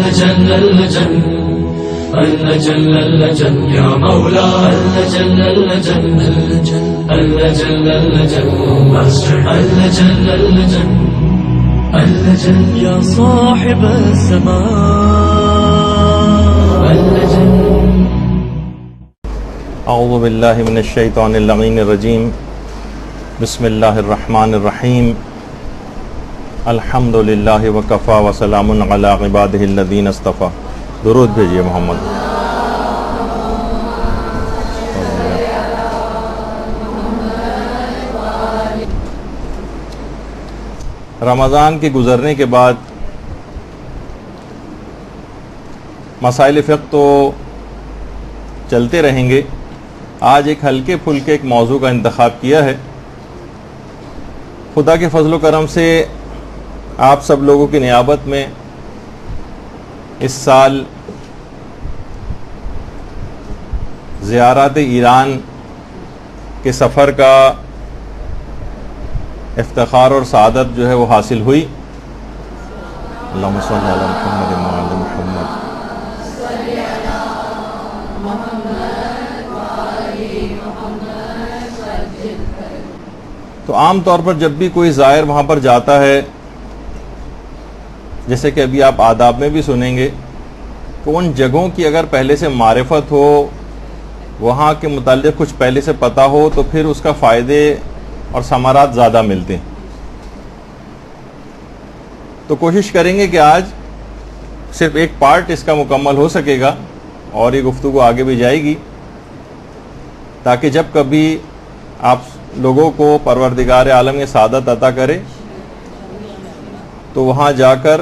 اللجن اللجن اللجن اللجن يا مولا اللجن اللجن اللجن اللجن اللجن اللجن اللجن يا صاحب السماء اللجن. اعوذ باللہ من الشیطان اللعین الرجیم. بسم اللہ الرحمن الرحیم. الحمد للہ وکفا وسلام علی عبادہ الذین اصطفیٰ. درود بھیجیے محمد. رمضان کے گزرنے کے بعد مسائل فقہ تو چلتے رہیں گے. آج ایک ہلکے پھلکے ایک موضوع کا انتخاب کیا ہے. خدا کے فضل و کرم سے آپ سب لوگوں کی نیابت میں اس سال زیارت ایران کے سفر کا افتخار اور سعادت جو ہے وہ حاصل ہوئی. اللہم صلی علی محمد وعلی محمد. تو عام طور پر جب بھی کوئی زائر وہاں پر جاتا ہے، جیسے کہ ابھی آپ آداب میں بھی سنیں گے کہ ان جگہوں کی اگر پہلے سے معرفت ہو، وہاں کے متعلق کچھ پہلے سے پتہ ہو، تو پھر اس کا فائدے اور ثمرات زیادہ ملتے ہیں. تو کوشش کریں گے کہ آج صرف ایک پارٹ اس کا مکمل ہو سکے گا اور یہ گفتگو آگے بھی جائے گی، تاکہ جب کبھی آپ لوگوں کو پروردگار عالم یہ سعادت عطا کرے تو وہاں جا کر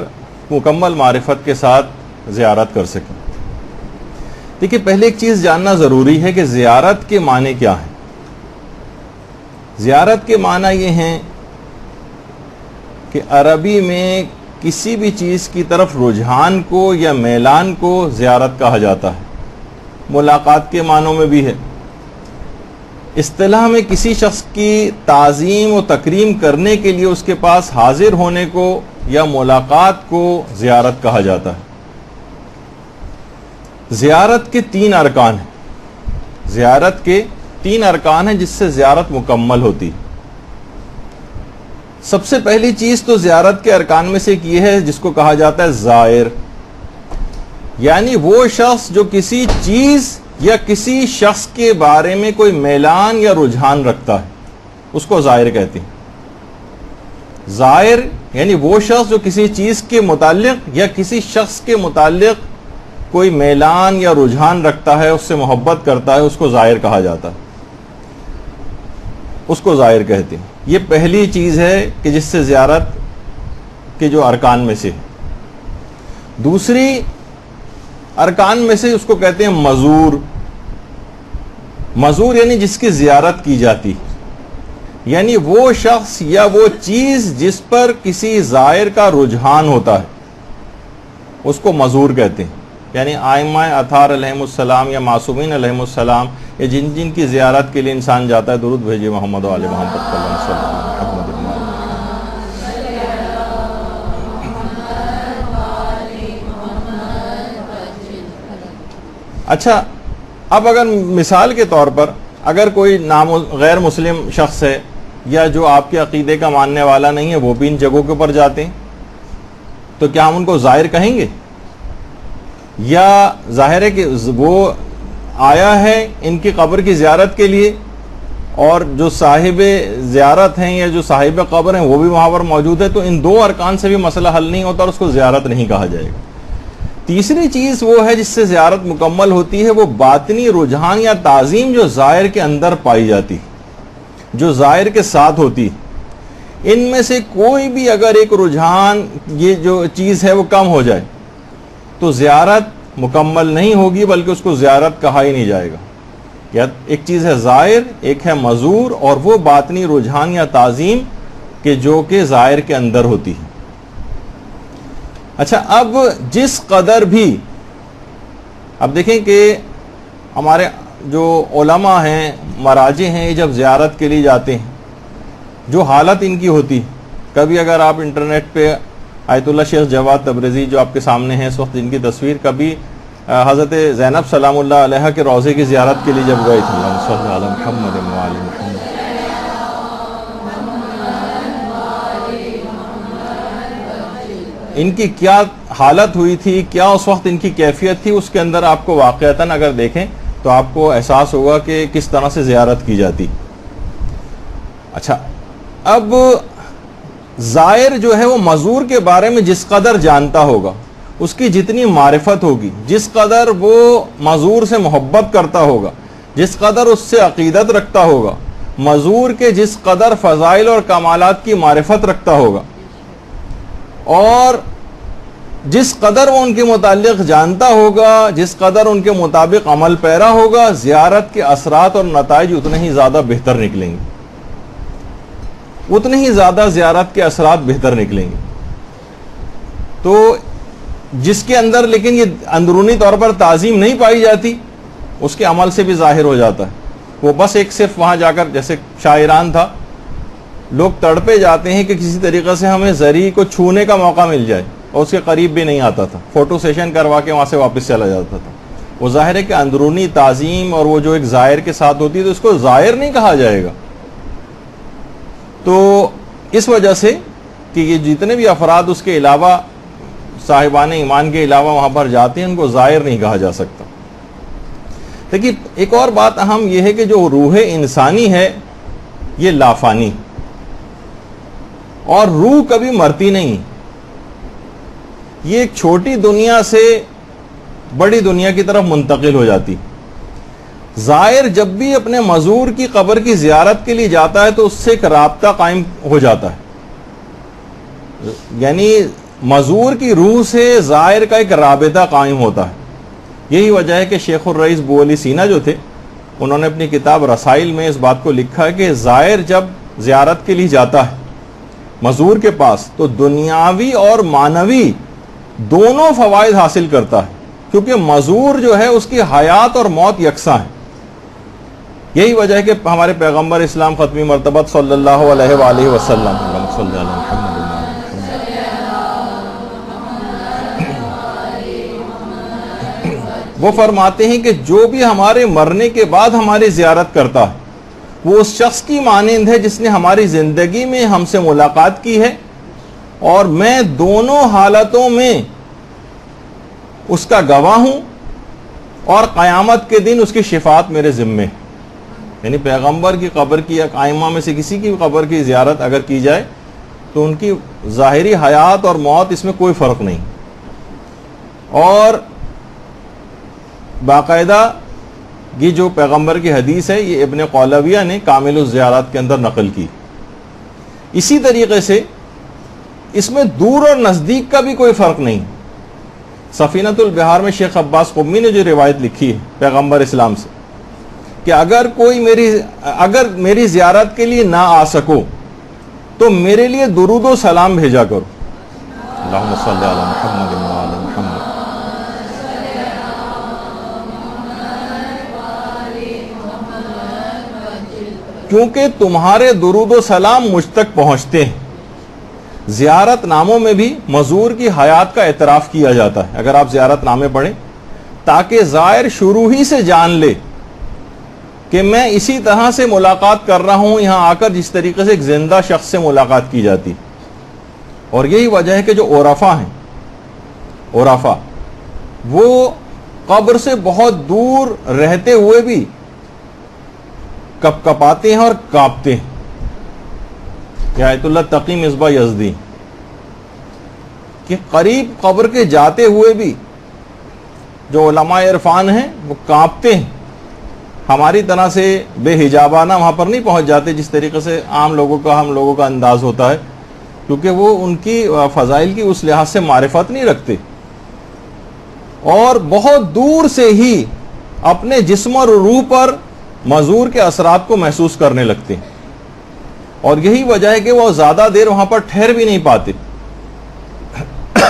مکمل معرفت کے ساتھ زیارت کر سکیں. دیکھیے، پہلے ایک چیز جاننا ضروری ہے کہ زیارت کے معنی کیا ہیں. زیارت کے معنی یہ ہیں کہ عربی میں کسی بھی چیز کی طرف رجحان کو یا میلان کو زیارت کہا جاتا ہے. ملاقات کے معنوں میں بھی ہے. اصطلاح میں کسی شخص کی تعظیم و تکریم کرنے کے لیے اس کے پاس حاضر ہونے کو یا ملاقات کو زیارت کہا جاتا ہے. زیارت کے 3 ارکان ہیں. زیارت کے 3 ارکان ہیں جس سے زیارت مکمل ہوتی. سب سے پہلی چیز تو زیارت کے ارکان میں سے ایک یہ ہے جس کو کہا جاتا ہے زائر، یعنی وہ شخص جو کسی چیز یا کسی شخص کے بارے میں کوئی میلان یا رجحان رکھتا ہے، اس کو زائر کہتے ہیں. زائر یعنی وہ شخص جو کسی چیز کے متعلق یا کسی شخص کے متعلق کوئی میلان یا رجحان رکھتا ہے، اس سے محبت کرتا ہے، اس کو زائر کہا جاتا ہے، اس کو زائر کہتے ہیں. یہ پہلی چیز ہے کہ جس سے زیارت کے جو ارکان میں سے. دوسری ارکان میں سے اس کو کہتے ہیں مزور. مزور یعنی جس کی زیارت کی جاتی، یعنی وہ شخص یا وہ چیز جس پر کسی زائر کا رجحان ہوتا ہے، اس کو مزور کہتے ہیں. یعنی آئمہ اطہار علیہم السلام یا معصومین علیہم السلام، یا جن کی زیارت کے لیے انسان جاتا ہے. درود بھیجیے محمد و آل محمد صلی اللہ علیہ وسلم. اچھا، اب اگر مثال کے طور پر اگر کوئی غیر مسلم شخص ہے یا جو آپ کے عقیدے کا ماننے والا نہیں ہے، وہ بھی ان جگہوں کے اوپر جاتے ہیں، تو کیا ہم ان کو زائر کہیں گے؟ یا ظاہر ہے کہ وہ آیا ہے ان کی قبر کی زیارت کے لیے، اور جو صاحب زیارت ہیں یا جو صاحب قبر ہیں وہ بھی وہاں پر موجود ہے، تو ان 2 ارکان سے بھی مسئلہ حل نہیں ہوتا اور اس کو زیارت نہیں کہا جائے گا. تیسری چیز وہ ہے جس سے زیارت مکمل ہوتی ہے، وہ باطنی رجحان یا تعظیم جو زائر کے اندر پائی جاتی، جو زائر کے ساتھ ہوتی. ان میں سے کوئی بھی اگر ایک رجحان، یہ جو چیز ہے وہ کم ہو جائے تو زیارت مکمل نہیں ہوگی، بلکہ اس کو زیارت کہا ہی نہیں جائے گا. یا ایک چیز ہے زائر، ایک ہے مزور، اور وہ باطنی رجحان یا تعظیم کہ جو کہ زائر کے اندر ہوتی ہے. اچھا، اب جس قدر بھی، اب دیکھیں کہ ہمارے جو علماء ہیں، مراجع ہیں، یہ جب زیارت کے لیے جاتے ہیں، جو حالت ان کی ہوتی، کبھی اگر آپ انٹرنیٹ پہ آیت اللہ شیخ جواد تبریزی جو آپ کے سامنے ہیں اس وقت، جن کی تصویر کبھی حضرت زینب سلام اللہ علیہ کے روضے کی زیارت کے لیے جب گئے تھے، اللہم صلی علی محمد و آل محمد، ان کی کیا حالت ہوئی تھی، کیا اس وقت ان کی کیفیت تھی، اس کے اندر آپ کو واقعتاً اگر دیکھیں تو آپ کو احساس ہوگا کہ کس طرح سے زیارت کی جاتی۔ اچھا، اب زائر جو ہے وہ مزور کے بارے میں جس قدر جانتا ہوگا، اس کی جتنی معرفت ہوگی، جس قدر وہ مزور سے محبت کرتا ہوگا، جس قدر اس سے عقیدت رکھتا ہوگا، مزور کے جس قدر فضائل اور کمالات کی معرفت رکھتا ہوگا، اور جس قدر وہ ان کے متعلق جانتا ہوگا، جس قدر ان کے مطابق عمل پیرا ہوگا، زیارت کے اثرات اور نتائج اتنے ہی زیادہ بہتر نکلیں گے، اتنے ہی زیادہ زیارت کے اثرات بہتر نکلیں گے۔ تو جس کے اندر لیکن یہ اندرونی طور پر تعظیم نہیں پائی جاتی، اس کے عمل سے بھی ظاہر ہو جاتا ہے۔ وہ بس ایک صرف وہاں جا کر، جیسے شاعران تھا، لوگ تڑپے جاتے ہیں کہ کسی طریقے سے ہمیں زری کو چھونے کا موقع مل جائے، اور اس کے قریب بھی نہیں آتا تھا، فوٹو سیشن کروا کے وہاں سے واپس چلا جاتا تھا۔ وہ ظاہر ہے کہ اندرونی تعظیم اور وہ جو ایک زائر کے ساتھ ہوتی ہے، تو اس کو زائر نہیں کہا جائے گا۔ تو اس وجہ سے کہ یہ جتنے بھی افراد اس کے علاوہ، صاحبان ایمان کے علاوہ وہاں پر جاتے ہیں، ان کو زائر نہیں کہا جا سکتا۔ لیکن ایک اور بات اہم یہ ہے کہ جو روح انسانی ہے یہ لافانی، اور روح کبھی مرتی نہیں، یہ ایک چھوٹی دنیا سے بڑی دنیا کی طرف منتقل ہو جاتی۔ زائر جب بھی اپنے مزور کی قبر کی زیارت کے لیے جاتا ہے تو اس سے ایک رابطہ قائم ہو جاتا ہے، یعنی مزور کی روح سے زائر کا ایک رابطہ قائم ہوتا ہے۔ یہی وجہ ہے کہ شیخ الرئیس بو علی سینا جو تھے، انہوں نے اپنی کتاب رسائل میں اس بات کو لکھا ہے کہ زائر جب زیارت کے لیے جاتا ہے مزور کے پاس تو دنیاوی اور معنوی دونوں فوائد حاصل کرتا ہے، کیونکہ مزور جو ہے اس کی حیات اور موت یکساں ہے۔ یہی وجہ ہے کہ ہمارے پیغمبر اسلام ختمی مرتبہ صلی اللہ علیہ وآلہ وسلم صلی اللہ علیہ وسلم وہ فرماتے ہیں کہ جو بھی ہمارے مرنے کے بعد ہماری زیارت کرتا ہے وہ اس شخص کی مانند ہے جس نے ہماری زندگی میں ہم سے ملاقات کی ہے، اور میں دونوں حالتوں میں اس کا گواہ ہوں، اور قیامت کے دن اس کی شفاعت میرے ذمے ہے۔ یعنی پیغمبر کی قبر کی یا قائمہ میں سے کسی کی قبر کی زیارت اگر کی جائے تو ان کی ظاہری حیات اور موت اس میں کوئی فرق نہیں، اور باقاعدہ یہ جو پیغمبر کی حدیث ہے یہ ابن قولویہ نے کامل الزیارات کے اندر نقل کی۔ اسی طریقے سے اس میں دور اور نزدیک کا بھی کوئی فرق نہیں۔ سفینۃ البحار میں شیخ عباس قمی نے جو روایت لکھی ہے پیغمبر اسلام سے کہ اگر میری زیارت کے لیے نہ آ سکو تو میرے لیے درود و سلام بھیجا کرو، اللہم صلی علی محمد و آل محمد۔ کیونکہ تمہارے درود و سلام مجھ تک پہنچتے ہیں۔ زیارت ناموں میں بھی مزور کی حیات کا اعتراف کیا جاتا ہے اگر آپ زیارت نامے پڑھیں، تاکہ زائر شروع ہی سے جان لے کہ میں اسی طرح سے ملاقات کر رہا ہوں یہاں آ کر جس طریقے سے ایک زندہ شخص سے ملاقات کی جاتی۔ اور یہی وجہ ہے کہ جو عرفا ہیں، عرفا وہ قبر سے بہت دور رہتے ہوئے بھی کپ کپاتے ہیں اور کانپتے ہیں۔ کہ آیت اللہ تقی مصباح یزدی کہ قریب قبر کے جاتے ہوئے بھی جو علماء عرفان ہیں وہ کانپتے ہیں۔ ہماری طرح سے بے حجابانہ وہاں پر نہیں پہنچ جاتے جس طریقے سے عام لوگوں کا ہم لوگوں کا انداز ہوتا ہے، کیونکہ وہ ان کی فضائل کی اس لحاظ سے معرفت نہیں رکھتے، اور بہت دور سے ہی اپنے جسم اور روح پر مزور کے اثرات کو محسوس کرنے لگتے ہیں۔ اور یہی وجہ ہے کہ وہ زیادہ دیر وہاں پر ٹھہر بھی نہیں پاتے۔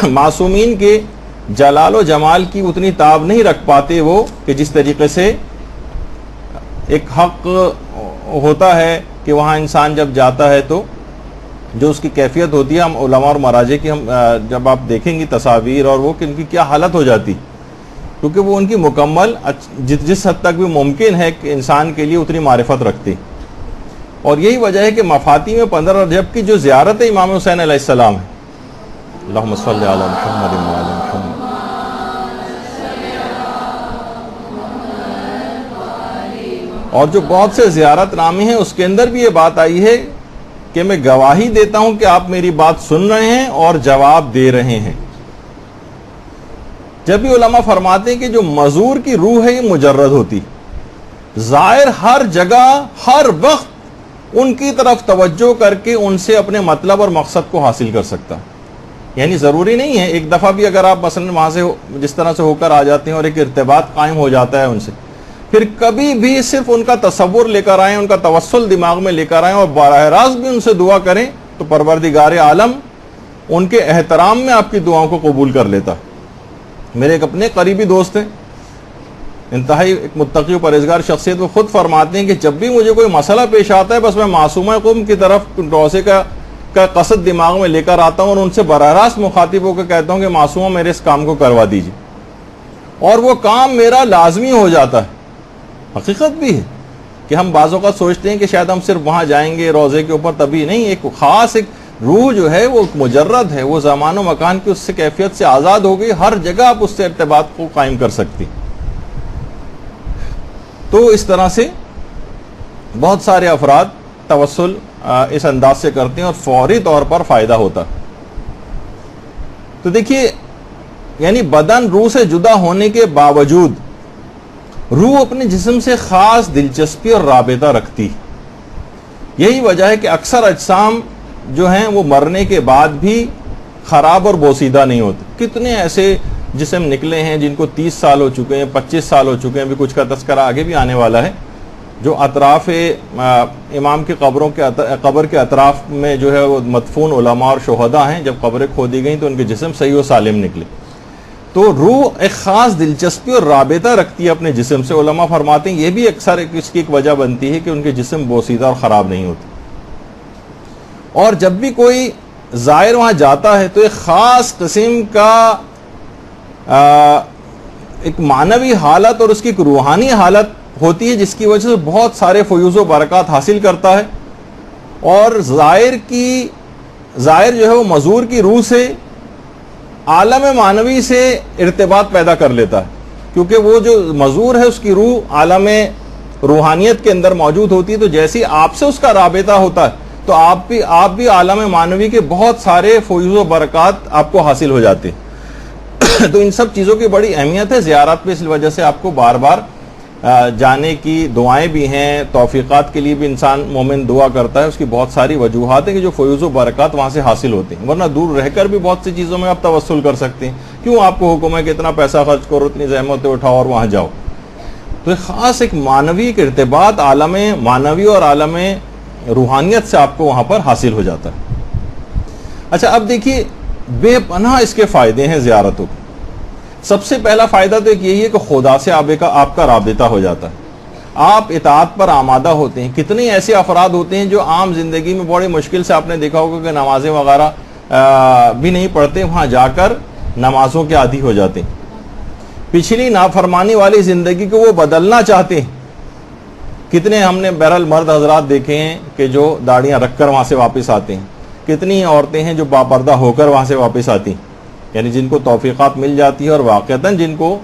معصومین کے جلال و جمال کی اتنی تاب نہیں رکھ پاتے وہ کہ جس طریقے سے ایک حق ہوتا ہے کہ وہاں انسان جب جاتا ہے تو جو اس کی کیفیت ہوتی ہے، ہم علماء اور مراجع کی ہم جب آپ دیکھیں گی تصاویر اور وہ کہ ان کی کیا حالت ہو جاتی، کیونکہ وہ ان کی مکمل جس حد تک بھی ممکن ہے کہ انسان کے لیے اتنی معرفت رکھتی. اور یہی وجہ ہے کہ مفاتی میں 15 رجب کی جو زیارت امام حسین علیہ السلام ہے، اللہم صلی علی محمد و علی محمد، اور جو بہت سے زیارت نامے ہیں اس کے اندر بھی یہ بات آئی ہے کہ میں گواہی دیتا ہوں کہ آپ میری بات سن رہے ہیں اور جواب دے رہے ہیں. جب بھی علماء فرماتے ہیں کہ جو مزور کی روح ہے یہ مجرد ہوتی، زائر ہر جگہ ہر وقت ان کی طرف توجہ کر کے ان سے اپنے مطلب اور مقصد کو حاصل کر سکتا. یعنی ضروری نہیں ہے ایک دفعہ بھی اگر آپ مثلا وہاں سے جس طرح سے ہو کر آ جاتے ہیں اور ایک ارتباط قائم ہو جاتا ہے ان سے، پھر کبھی بھی صرف ان کا تصور لے کر آئیں، ان کا توسل دماغ میں لے کر آئیں اور براہ راست بھی ان سے دعا کریں تو پروردگار عالم ان کے احترام میں آپ کی دعاؤں کو قبول کر لیتا. میرے ایک اپنے قریبی دوست ہیں، انتہائی ایک متقی و پرہیزگار شخصیت، وہ خود فرماتے ہیں کہ جب بھی مجھے کوئی مسئلہ پیش آتا ہے بس میں معصومہ قوم کی طرف روزے کا قصد دماغ میں لے کر آتا ہوں اور ان سے براہ راست مخاطب ہو کے کہتا ہوں کہ معصومہ میرے اس کام کو کروا دیجیے، اور وہ کام میرا لازمی ہو جاتا ہے. حقیقت بھی ہے کہ ہم بعض اوقات سوچتے ہیں کہ شاید ہم صرف وہاں جائیں گے روزے کے اوپر، تبھی نہیں. ایک خاص ایک روح جو ہے وہ مجرد ہے، وہ زمان و مکان کی اس سے کیفیت سے آزاد ہو گئی، ہر جگہ آپ اس سے ارتباط کو قائم کر سکتی. تو اس طرح سے بہت سارے افراد توسل اس انداز سے کرتے ہیں اور فوری طور پر فائدہ ہوتا. تو دیکھیے، یعنی بدن روح سے جدا ہونے کے باوجود روح اپنے جسم سے خاص دلچسپی اور رابطہ رکھتی. یہی وجہ ہے کہ اکثر اجسام جو ہیں وہ مرنے کے بعد بھی خراب اور بوسیدہ نہیں ہوتے. کتنے ایسے جسم نکلے ہیں جن کو 30 سال ہو چکے ہیں، 25 سال ہو چکے ہیں، ابھی کچھ کا تذکرہ آگے بھی آنے والا ہے، جو اطراف امام کی قبر کے اطراف میں جو ہے وہ مدفون علماء اور شہداء ہیں. جب قبریں کھودی گئیں تو ان کے جسم صحیح و سالم نکلے. تو روح ایک خاص دلچسپی اور رابطہ رکھتی ہے اپنے جسم سے. علماء فرماتے ہیں یہ بھی اکثر اس کی ایک وجہ بنتی ہے کہ ان کے جسم بوسیدہ اور خراب نہیں ہوتے. اور جب بھی کوئی زائر وہاں جاتا ہے تو ایک خاص قسم کا ایک معنوی حالت اور اس کی ایک روحانی حالت ہوتی ہے جس کی وجہ سے بہت سارے فیوز و برکات حاصل کرتا ہے. اور زائر جو ہے وہ مزور کی روح سے عالم معنوی سے ارتباط پیدا کر لیتا ہے، کیونکہ وہ جو مزور ہے اس کی روح عالم روحانیت کے اندر موجود ہوتی ہے. تو جیسی آپ سے اس کا رابطہ ہوتا ہے تو آپ بھی عالم معنوی کے بہت سارے فیوز و برکات آپ کو حاصل ہو جاتے ہیں. تو ان سب چیزوں کی بڑی اہمیت ہے زیارت پہ، اس وجہ سے آپ کو بار بار جانے کی دعائیں بھی ہیں، توفیقات کے لیے بھی انسان مومن دعا کرتا ہے. اس کی بہت ساری وجوہات ہیں کہ جو فیوز و برکات وہاں سے حاصل ہوتے ہیں، ورنہ دور رہ کر بھی بہت سی چیزوں میں آپ توسل کر سکتے ہیں. کیوں آپ کو حکم ہے کہ اتنا پیسہ خرچ کرو، اتنی زحمتیں اٹھاؤ اور وہاں جاؤ. تو خاص ایک معنوی ایک ارتباط عالم معنوی اور عالم روحانیت سے آپ کو وہاں پر حاصل ہو جاتا ہے. اچھا، اب دیکھیے بے پناہ اس کے فائدے ہیں زیارتوں کے. سب سے پہلا فائدہ تو ایک یہی ہے کہ خدا سے آپ کا رابطہ ہو جاتا ہے، آپ اطاعت پر آمادہ ہوتے ہیں. کتنے ایسے افراد ہوتے ہیں جو عام زندگی میں بڑی مشکل سے آپ نے دیکھا ہوگا کہ نمازیں وغیرہ بھی نہیں پڑھتے، وہاں جا کر نمازوں کے عادی ہو جاتے ہیں. پچھلی نافرمانی والی زندگی کو وہ بدلنا چاہتے ہیں. کتنے ہم نے بہرحال مرد حضرات دیکھے ہیں کہ جو داڑیاں رکھ کر وہاں سے واپس آتے ہیں. کتنی عورتیں ہیں جو باپردہ ہو کر وہاں سے واپس آتی ہیں، یعنی جن کو توفیقات مل جاتی ہے اور واقعتاً جن کو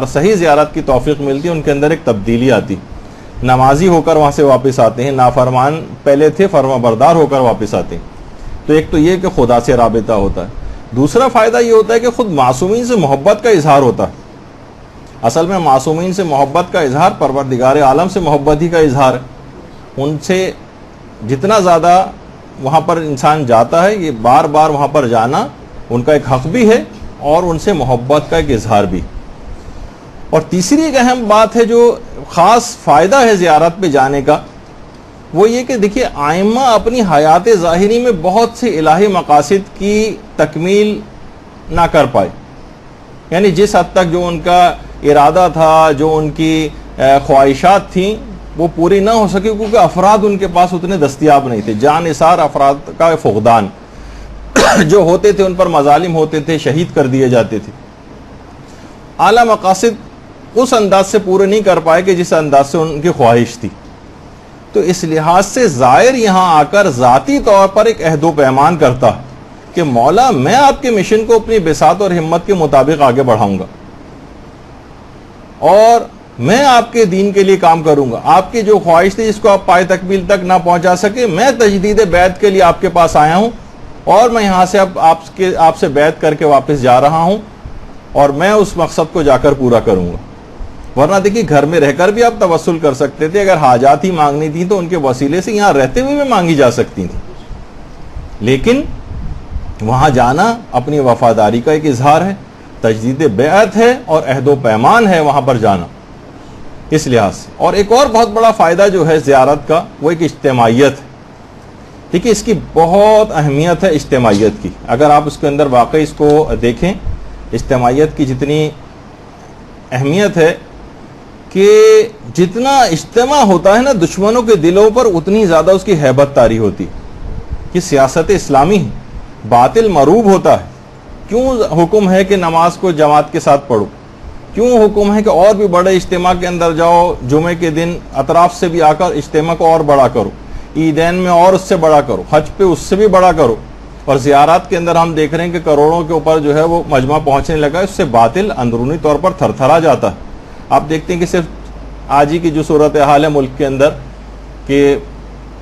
صحیح زیارت کی توفیق ملتی ہے ان کے اندر ایک تبدیلی آتی. نمازی ہو کر وہاں سے واپس آتے ہیں، نافرمان پہلے تھے فرما بردار ہو کر واپس آتے ہیں. تو ایک تو یہ کہ خدا سے رابطہ ہوتا ہے. دوسرا فائدہ یہ ہوتا ہے کہ خود معصومین سے محبت کا اظہار ہوتا ہے. اصل میں معصومین سے محبت کا اظہار پروردگار عالم سے محبت ہی کا اظہار ہے. ان سے جتنا زیادہ وہاں پر انسان جاتا ہے، یہ بار بار وہاں پر جانا ان کا ایک حق بھی ہے اور ان سے محبت کا ایک اظہار بھی. اور تیسری ایک اہم بات ہے جو خاص فائدہ ہے زیارت پہ جانے کا، وہ یہ کہ دیکھیے آئمہ اپنی حیات ظاہری میں بہت سے الہی مقاصد کی تکمیل نہ کر پائے. یعنی جس حد تک جو ان کا ارادہ تھا، جو ان کی خواہشات تھیں، وہ پوری نہ ہو سکی کیونکہ افراد ان کے پاس اتنے دستیاب نہیں تھے. جان نثار افراد کا فقدان جو ہوتے تھے، ان پر مظالم ہوتے تھے، شہید کر دیے جاتے تھے. اعلیٰ مقاصد اس انداز سے پورے نہیں کر پائے کہ جس انداز سے ان کی خواہش تھی. تو اس لحاظ سے زائر یہاں آ کر ذاتی طور پر ایک عہد و پیمان کرتا ہے کہ مولا میں آپ کے مشن کو اپنی بساط اور ہمت کے مطابق آگے بڑھاؤں گا اور میں آپ کے دین کے لیے کام کروں گا. آپ کی جو خواہش تھی جس کو آپ پائے تکمیل تک نہ پہنچا سکے، میں تجدید بیعت کے لیے آپ کے پاس آیا ہوں اور میں یہاں سے اب آپ سے بیعت کر کے واپس جا رہا ہوں اور میں اس مقصد کو جا کر پورا کروں گا. ورنہ دیکھیے گھر میں رہ کر بھی آپ توسل کر سکتے تھے، اگر حاجات ہی مانگنی تھی تو ان کے وسیلے سے یہاں رہتے ہوئے بھی مانگی جا سکتی تھی، لیکن وہاں جانا اپنی وفاداری کا ایک اظہار ہے، تجدید بیعت ہے اور عہد و پیمان ہے وہاں پر جانا اس لحاظ سے. اور ایک اور بہت بڑا فائدہ جو ہے زیارت کا وہ ایک اجتماعیت ہے. دیکھیے اس کی بہت اہمیت ہے اجتماعیت کی. اگر آپ اس کے اندر واقعی اس کو دیکھیں، اجتماعیت کی جتنی اہمیت ہے کہ جتنا اجتماع ہوتا ہے نا دشمنوں کے دلوں پر اتنی زیادہ اس کی ہیبت طاری ہوتی. کہ سیاست اسلامی ہے، باطل مروب ہوتا ہے. کیوں حکم ہے کہ نماز کو جماعت کے ساتھ پڑھو؟ کیوں حکم ہے کہ اور بھی بڑے اجتماع کے اندر جاؤ، جمعے کے دن اطراف سے بھی آ کر اجتماع کو اور بڑا کرو، عیدین میں اور اس سے بڑا کرو، حج پہ اس سے بھی بڑا کرو. اور زیارات کے اندر ہم دیکھ رہے ہیں کہ کروڑوں کے اوپر جو ہے وہ مجمع پہنچنے لگا ہے. اس سے باطل اندرونی طور پر تھر تھرا جاتا ہے. آپ دیکھتے ہیں کہ صرف آج ہی کی جو صورتحال ہے ملک کے اندر کہ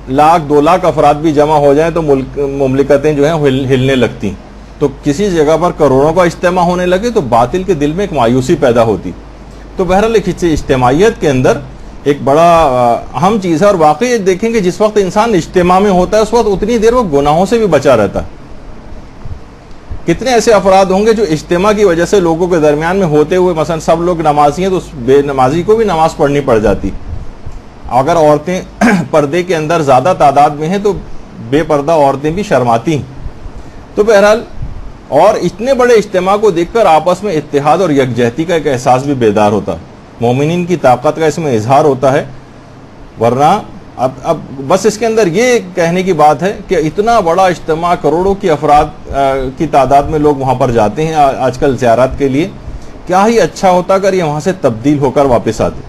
1,00,000 2,00,000 افراد بھی جمع ہو جائیں تو مملکتیں جو ہیں ہلنے لگتی ہیں. تو کسی جگہ پر کروڑوں کا اجتماع ہونے لگے تو باطل کے دل میں ایک مایوسی پیدا ہوتی. تو بہرحال اجتماعیت کے اندر ایک بڑا اہم چیز ہے. اور واقعی دیکھیں کہ جس وقت انسان اجتماع میں ہوتا ہے اس وقت اتنی دیر وہ گناہوں سے بھی بچا رہتا ہے. کتنے ایسے افراد ہوں گے جو اجتماع کی وجہ سے لوگوں کے درمیان میں ہوتے ہوئے، مثلا سب لوگ نمازی ہیں تو اس بے نمازی کو بھی نماز پڑھنی پڑ جاتی. اگر عورتیں پردے کے اندر زیادہ تعداد میں ہیں تو بے پردہ عورتیں بھی شرماتی ہیں. تو بہرحال اور اتنے بڑے اجتماع کو دیکھ کر آپس میں اتحاد اور یکجہتی کا ایک احساس بھی بیدار ہوتا ہے. مومنین کی طاقت کا اس میں اظہار ہوتا ہے. ورنہ اب بس اس کے اندر یہ کہنے کی بات ہے کہ اتنا بڑا اجتماع، کروڑوں کی افراد کی تعداد میں لوگ وہاں پر جاتے ہیں آج کل زیارت کے لیے. کیا ہی اچھا ہوتا اگر یہ وہاں سے تبدیل ہو کر واپس آتے.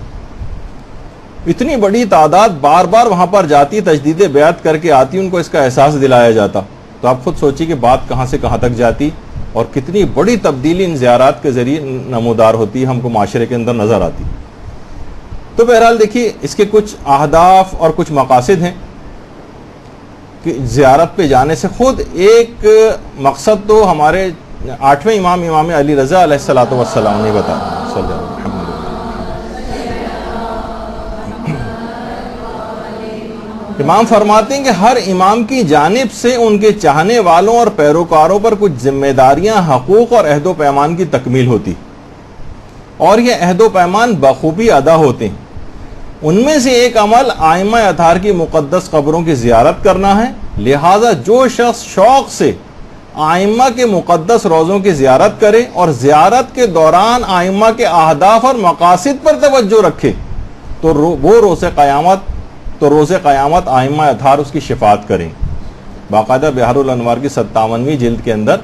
اتنی بڑی تعداد بار بار وہاں پر جاتی، تجدید بیعت کر کے آتی، ان کو اس کا احساس دلایا جاتا. تو آپ خود سوچیے کہ بات کہاں سے کہاں تک جاتی اور کتنی بڑی تبدیلی ان زیارات کے ذریعے نمودار ہوتی، ہم کو معاشرے کے اندر نظر آتی. تو بہرحال دیکھیے اس کے کچھ اہداف اور کچھ مقاصد ہیں کہ زیارت پہ جانے سے خود ایک مقصد تو ہمارے 8ویں امام علی رضا علیہ الصلوۃ والسلام نے بتایا صلی اللہ علیہ وسلم. امام فرماتے ہیں کہ ہر امام کی جانب سے ان کے چاہنے والوں اور پیروکاروں پر کچھ ذمہ داریاں، حقوق اور عہد و پیمان کی تکمیل ہوتی اور یہ عہد و پیمان بخوبی ادا ہوتے ہیں. ان میں سے ایک عمل ائمہ اطہار کی مقدس قبروں کی زیارت کرنا ہے. لہذا جو شخص شوق سے ائمہ کے مقدس روضوں کی زیارت کرے اور زیارت کے دوران ائمہ کے اہداف اور مقاصد پر توجہ رکھے تو وہ روز قیامت ائمہ اطہار اس کی شفاعت کریں. باقاعدہ بحار الانوار کی 57ویں جلد کے اندر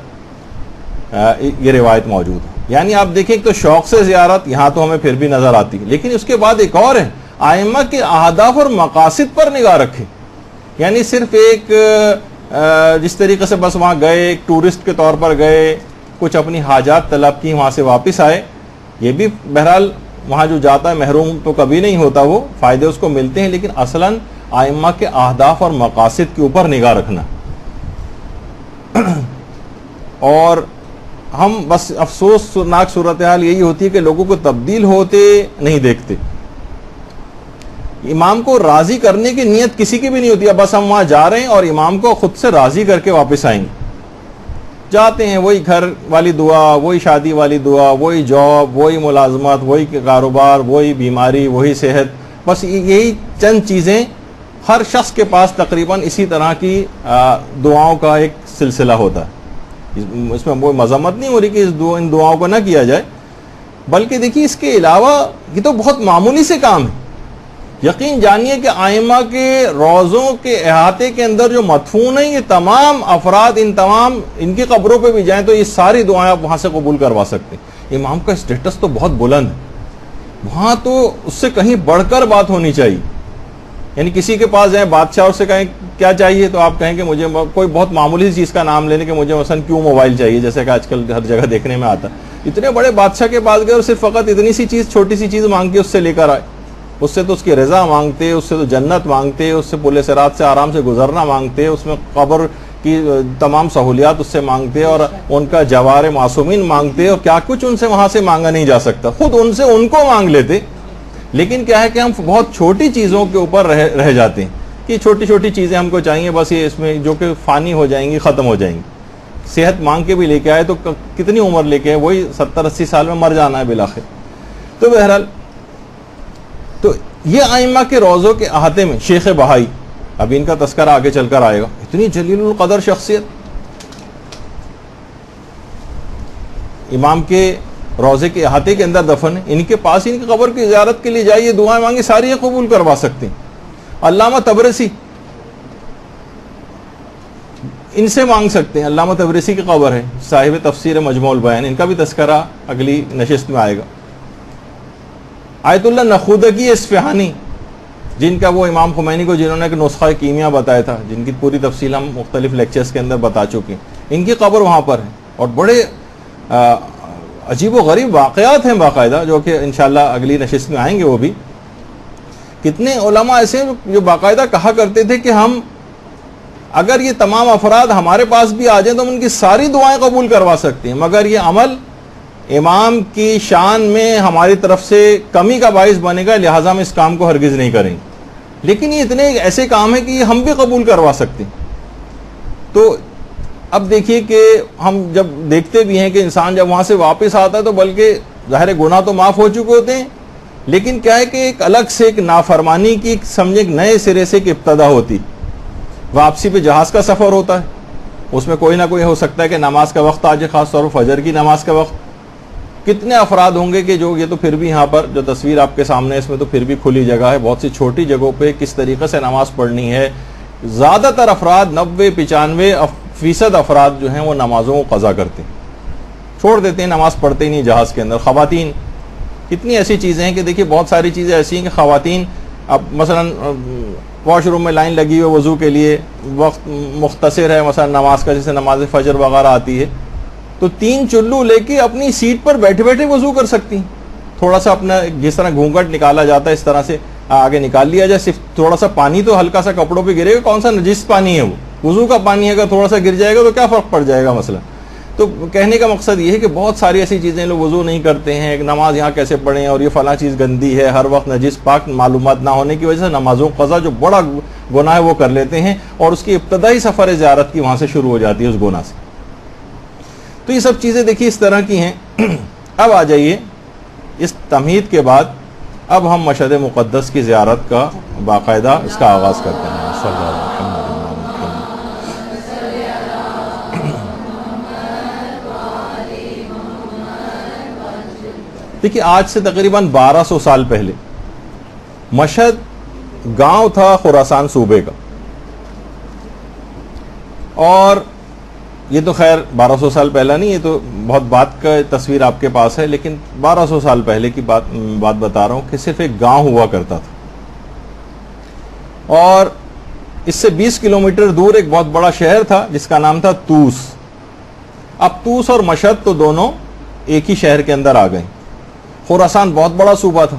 یہ روایت موجود ہے. یعنی آپ دیکھیں ایک تو شوق سے زیارت یہاں تو ہمیں پھر بھی نظر آتی، لیکن اس کے بعد ایک اور ہے ائمہ کے اہداف اور مقاصد پر نگاہ رکھیں. یعنی صرف ایک جس طریقے سے بس وہاں گئے، ایک ٹورسٹ کے طور پر گئے، کچھ اپنی حاجات طلب کی، وہاں سے واپس آئے، یہ بھی بہرحال وہاں جو جاتا ہے محروم تو کبھی نہیں ہوتا، وہ فائدے اس کو ملتے ہیں، لیکن اصلاً ائمہ کے اہداف اور مقاصد کے اوپر نگاہ رکھنا. اور ہم بس افسوسناک صورتحال یہی ہوتی ہے کہ لوگوں کو تبدیل ہوتے نہیں دیکھتے. امام کو راضی کرنے کی نیت کسی کی بھی نہیں ہوتی. اب بس ہم وہاں جا رہے ہیں اور امام کو خود سے راضی کر کے واپس آئیں گے. جاتے ہیں وہی گھر والی دعا، وہی شادی والی دعا، وہی جاب، وہی ملازمت، وہی کاروبار، وہی بیماری، وہی صحت. بس یہی چند چیزیں ہر شخص کے پاس تقریباً اسی طرح کی دعاؤں کا ایک سلسلہ ہوتا ہے. اس میں کوئی مذمت نہیں ہو رہی کہ ان دعاؤں کو نہ کیا جائے، بلکہ دیکھیے اس کے علاوہ یہ تو بہت معمولی سے کام ہے. یقین جانیے کہ آئمہ کے روضوں کے احاطے کے اندر جو مدفون ہیں یہ تمام افراد ان کی قبروں پہ بھی جائیں تو یہ ساری دعائیں آپ وہاں سے قبول کروا سکتے ہیں. امام کا اسٹیٹس تو بہت بلند ہے, وہاں تو اس سے کہیں بڑھ کر بات ہونی چاہیے. یعنی کسی کے پاس جائیں بادشاہ سے کہیں کیا چاہیے تو آپ کہیں کہ مجھے کوئی بہت معمولی چیز کا نام لینے کہ مجھے مثلا کیوں موبائل چاہیے, جیسے کہ آج کل ہر جگہ دیکھنے میں آتا. اتنے بڑے بادشاہ کے پاس گئے اور صرف فقط اتنی سی چیز, چھوٹی سی چیز مانگ کے اس سے لے کر آئے. اس سے تو اس کی رضا مانگتے, اس سے تو جنت مانگتے, اس سے پل صراط سے آرام سے گزرنا مانگتے, اس میں قبر کی تمام سہولیات اس سے مانگتے اور ان کا جوار معصومین مانگتے, اور کیا کچھ ان سے وہاں سے مانگا نہیں جا سکتا. خود ان سے ان کو مانگ لیتے. لیکن کیا ہے کہ ہم بہت چھوٹی چیزوں کے اوپر رہ جاتے ہیں کہ چھوٹی چھوٹی چیزیں ہم کو چاہیے بس, یہ اس میں جو کہ فانی ہو جائیں گی, ختم ہو جائیں گی. صحت مانگ کے بھی لے کے آئے تو کتنی عمر لے کے آئے, وہی 70-80 سال میں مر جانا ہے بالآخر. تو بہرحال تو یہ آئمہ کے روضوں کے احاطے میں شیخ بہائی, اب ان کا تذکرہ آگے چل کر آئے گا, اتنی جلیل القدر شخصیت, امام کے روضے کے احاطے کے اندر دفن ہے. ان کے پاس ان کی قبر کی زیارت کے لیے جائیے, دعائیں مانگی, ساری قبول کروا سکتے ہیں. علامہ تبرسی ان سے مانگ سکتے ہیں, علامہ تبرسی کی قبر ہے, صاحب تفسیر مجموع البیان, ان کا بھی تذکرہ اگلی نشست میں آئے گا. آیت اللہ نخودگی اصفہانی, جن کا وہ امام خمینی کو جنہوں نے ایک نسخہ کیمیا بتایا تھا, جن کی پوری تفصیل ہم مختلف لیکچرز کے اندر بتا چکے ہیں, ان کی قبر وہاں پر ہے. اور بڑے عجیب و غریب واقعات ہیں باقاعدہ, جو کہ انشاءاللہ اگلی نشست میں آئیں گے. وہ بھی کتنے علماء ایسے ہیں جو باقاعدہ کہا کرتے تھے کہ ہم اگر یہ تمام افراد ہمارے پاس بھی آ جائیں تو ہم ان کی ساری دعائیں قبول کروا سکتے ہیں, مگر یہ عمل امام کی شان میں ہماری طرف سے کمی کا باعث بنے گا, لہٰذا ہم اس کام کو ہرگز نہیں کریں گے. لیکن یہ اتنے ایسے کام ہیں کہ یہ ہم بھی قبول کروا سکتے ہیں. تو اب دیکھیے کہ ہم جب دیکھتے بھی ہیں کہ انسان جب وہاں سے واپس آتا ہے تو بلکہ ظاہر گناہ تو معاف ہو چکے ہوتے ہیں, لیکن کیا ہے کہ ایک الگ سے ایک نافرمانی کی سمجھے ایک نئے سرے سے ایک ابتدا ہوتی. واپسی پہ جہاز کا سفر ہوتا ہے, اس میں کوئی نہ کوئی ہو سکتا ہے کہ نماز کا وقت آ جائے, خاص طور پر فجر کی نماز کا وقت. کتنے افراد ہوں گے کہ جو یہ تو پھر بھی یہاں پر جو تصویر آپ کے سامنے ہے اس میں تو پھر بھی کھلی جگہ ہے, بہت سی چھوٹی جگہوں پہ کس طریقے سے نماز پڑھنی ہے. زیادہ تر افراد 90-95% افراد جو ہیں وہ نمازوں کو قضا کرتے ہیں, چھوڑ دیتے ہیں, نماز پڑھتے ہی نہیں جہاز کے اندر. خواتین, کتنی ایسی چیزیں ہیں کہ دیکھیے بہت ساری چیزیں ایسی ہیں کہ خواتین اب مثلا واش روم میں لائن لگی ہوئی وضو کے لیے, وقت مختصر ہے مثلا نماز کا, جیسے نماز فجر وغیرہ آتی ہے, تو 3 چلو لے کے اپنی سیٹ پر بیٹھے بیٹھے وضو کر سکتی ہیں. تھوڑا سا اپنا جس طرح گھونگھٹ نکالا جاتا ہے اس طرح سے آگے نکال لیا جائے, صرف تھوڑا سا پانی تو ہلکا سا کپڑوں پہ گرے گا, کون سا نجس پانی ہے وہ, وضو کا پانی ہے, اگر تھوڑا سا گر جائے گا تو کیا فرق پڑ جائے گا مثلا. تو کہنے کا مقصد یہ ہے کہ بہت ساری ایسی چیزیں لوگ وضو نہیں کرتے ہیں, ایک نماز یہاں کیسے پڑھیں اور یہ فلاں چیز گندی ہے, ہر وقت نجس پاک معلومات نہ ہونے کی وجہ سے نمازوں قضا جو بڑا گناہ ہے وہ کر لیتے ہیں, اور اس کی ابتدائی سفر زیارت کی وہاں سے شروع ہو جاتی ہے اس گناہ سے. تو یہ سب چیزیں دیکھیے اس طرح کی ہیں. اب آ جائیے اس تمہید کے بعد اب ہم مشہد مقدس کی زیارت کا باقاعدہ اس کا آغاز کرتے ہیں. صلی اللہ علیہ وسلم. دیکھیے آج سے تقریباً 1200 سال پہلے مشہد گاؤں تھا خراسان صوبے کا, اور یہ تو خیر 1200 سال پہلا نہیں, یہ تو بہت بات کا تصویر آپ کے پاس ہے, لیکن 1200 سال پہلے کی بات بتا رہا ہوں کہ صرف ایک گاؤں ہوا کرتا تھا, اور اس سے 20 کلومیٹر دور ایک بہت بڑا شہر تھا جس کا نام تھا توس. اب توس اور مشہد تو دونوں ایک ہی شہر کے اندر آ گئے. خراسان بہت بڑا صوبہ تھا,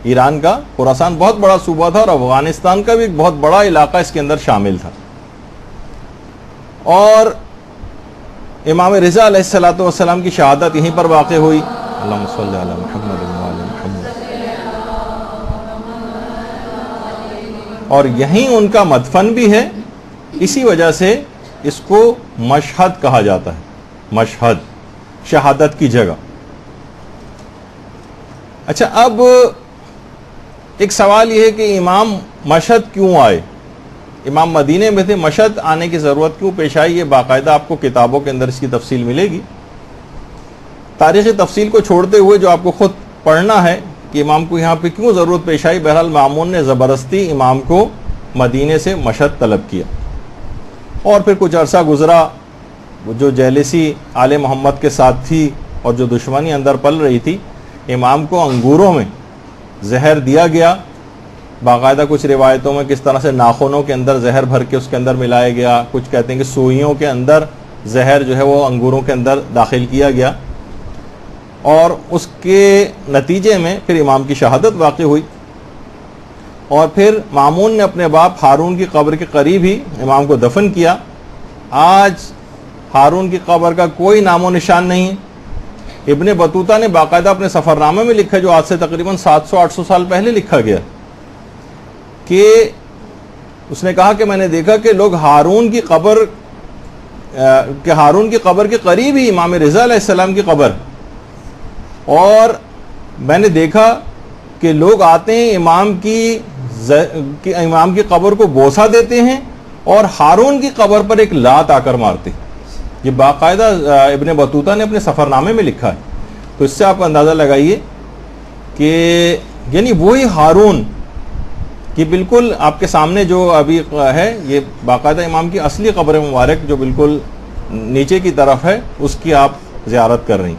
ایران کا خراسان بہت بڑا صوبہ تھا, اور افغانستان کا بھی ایک بہت بڑا علاقہ اس کے اندر شامل تھا. اور امام رضا علیہ الصلوۃ والسلام کی شہادت یہیں پر واقع ہوئی. اللہم صلی علی محمد وعلی محمد. اور یہیں ان کا مدفن بھی ہے, اسی وجہ سے اس کو مشہد کہا جاتا ہے. مشہد, شہادت کی جگہ. اچھا, اب ایک سوال یہ ہے کہ امام مشہد کیوں آئے؟ امام مدینے میں تھے, مشہد آنے کی ضرورت کیوں پیش آئی؟ یہ باقاعدہ آپ کو کتابوں کے اندر اس کی تفصیل ملے گی. تاریخی تفصیل کو چھوڑتے ہوئے جو آپ کو خود پڑھنا ہے کہ امام کو یہاں پہ کیوں ضرورت پیش آئی. بہرحال مامون نے زبردستی امام کو مدینے سے مشہد طلب کیا, اور پھر کچھ عرصہ گزرا. جو جیلسی آل محمد کے ساتھ تھی اور جو دشمنی اندر پل رہی تھی, امام کو انگوروں میں زہر دیا گیا. باقاعدہ کچھ روایتوں میں کس طرح سے ناخنوں کے اندر زہر بھر کے اس کے اندر ملایا گیا, کچھ کہتے ہیں کہ سوئیوں کے اندر زہر جو ہے وہ انگوروں کے اندر داخل کیا گیا, اور اس کے نتیجے میں پھر امام کی شہادت واقع ہوئی. اور پھر مامون نے اپنے باپ ہارون کی قبر کے قریب ہی امام کو دفن کیا. آج ہارون کی قبر کا کوئی نام و نشان نہیں. ابن بطوطہ نے باقاعدہ اپنے سفر نامے میں لکھا, جو آج سے تقریباً 700-800 سال پہلے لکھا گیا, کہ اس نے کہا کہ میں نے دیکھا کہ لوگ ہارون کی قبر کے قریب ہی امام رضا علیہ السلام کی قبر, اور میں نے دیکھا کہ لوگ آتے ہیں امام کی قبر کو بوسہ دیتے ہیں اور ہارون کی قبر پر ایک لات آ کر مارتے ہیں. یہ باقاعدہ ابن بطوطہ نے اپنے سفر نامے میں لکھا ہے. تو اس سے آپ اندازہ لگائیے کہ یعنی وہی ہارون کہ بالکل آپ کے سامنے جو ابھی ہے, یہ باقاعدہ امام کی اصلی قبر مبارک جو بالکل نیچے کی طرف ہے, اس کی آپ زیارت کر رہی ہیں.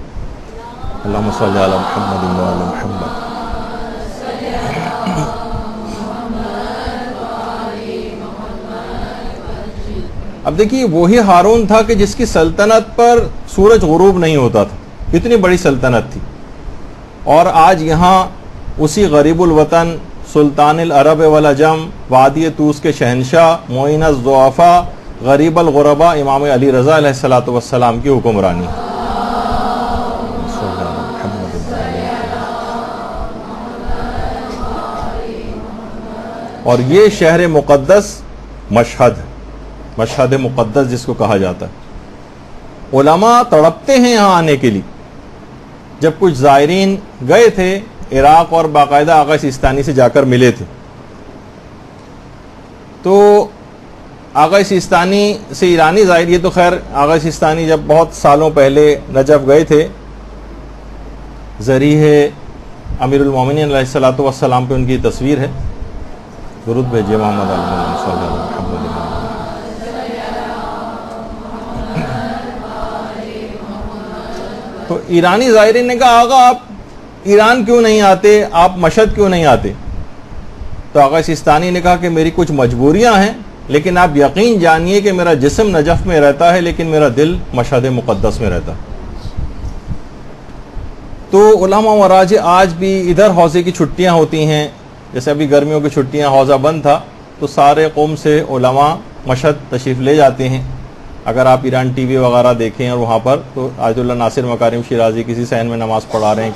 اللہم صلی علی محمد و علی محمد. اب دیکھیے وہی ہارون تھا کہ جس کی سلطنت پر سورج غروب نہیں ہوتا تھا, اتنی بڑی سلطنت تھی, اور آج یہاں اسی غریب الوطن سلطان العرب والعجم وادی طوس کے شہنشاہ معین الضعفاء غریب الغرباء امام علی رضا علیہ الصلوۃ والسلام کی حکمرانی. اور یہ شہر مقدس مشہد مقدس جس کو کہا جاتا ہے. علماء تڑپتے ہیں یہاں آنے کے لیے. جب کچھ زائرین گئے تھے عراق اور باقاعدہ آغا سیستانی سے جا کر ملے تھے, تو آغا سیستانی سے ایرانی زائر, یہ تو خیر آغا سیستانی جب بہت سالوں پہلے نجف گئے تھے, ذریح امیر المومنین علیہ الصلوۃ والسلام پہ ان کی تصویر ہے. درود بھیجیے محمد صلی اللہ علیہ وسلم. تو ایرانی زائرین نے کہا آغا آپ ایران کیوں نہیں آتے, آپ مشہد کیوں نہیں آتے؟ تو آغا سیستانی نے کہا کہ میری کچھ مجبوریاں ہیں, لیکن آپ یقین جانیے کہ میرا جسم نجف میں رہتا ہے لیکن میرا دل مشہد مقدس میں رہتا ہے. تو علماء مراجع آج بھی ادھر حوضے کی چھٹیاں ہوتی ہیں, جیسے ابھی گرمیوں کی چھٹیاں حوضہ بند تھا, تو سارے قوم سے علماء مشہد تشریف لے جاتے ہیں. اگر آپ ایران ٹی وی وغیرہ دیکھیں اور وہاں پر, تو آیت اللہ ناصر مکارم شیرازی کسی صحن میں نماز پڑھا رہے ہیں,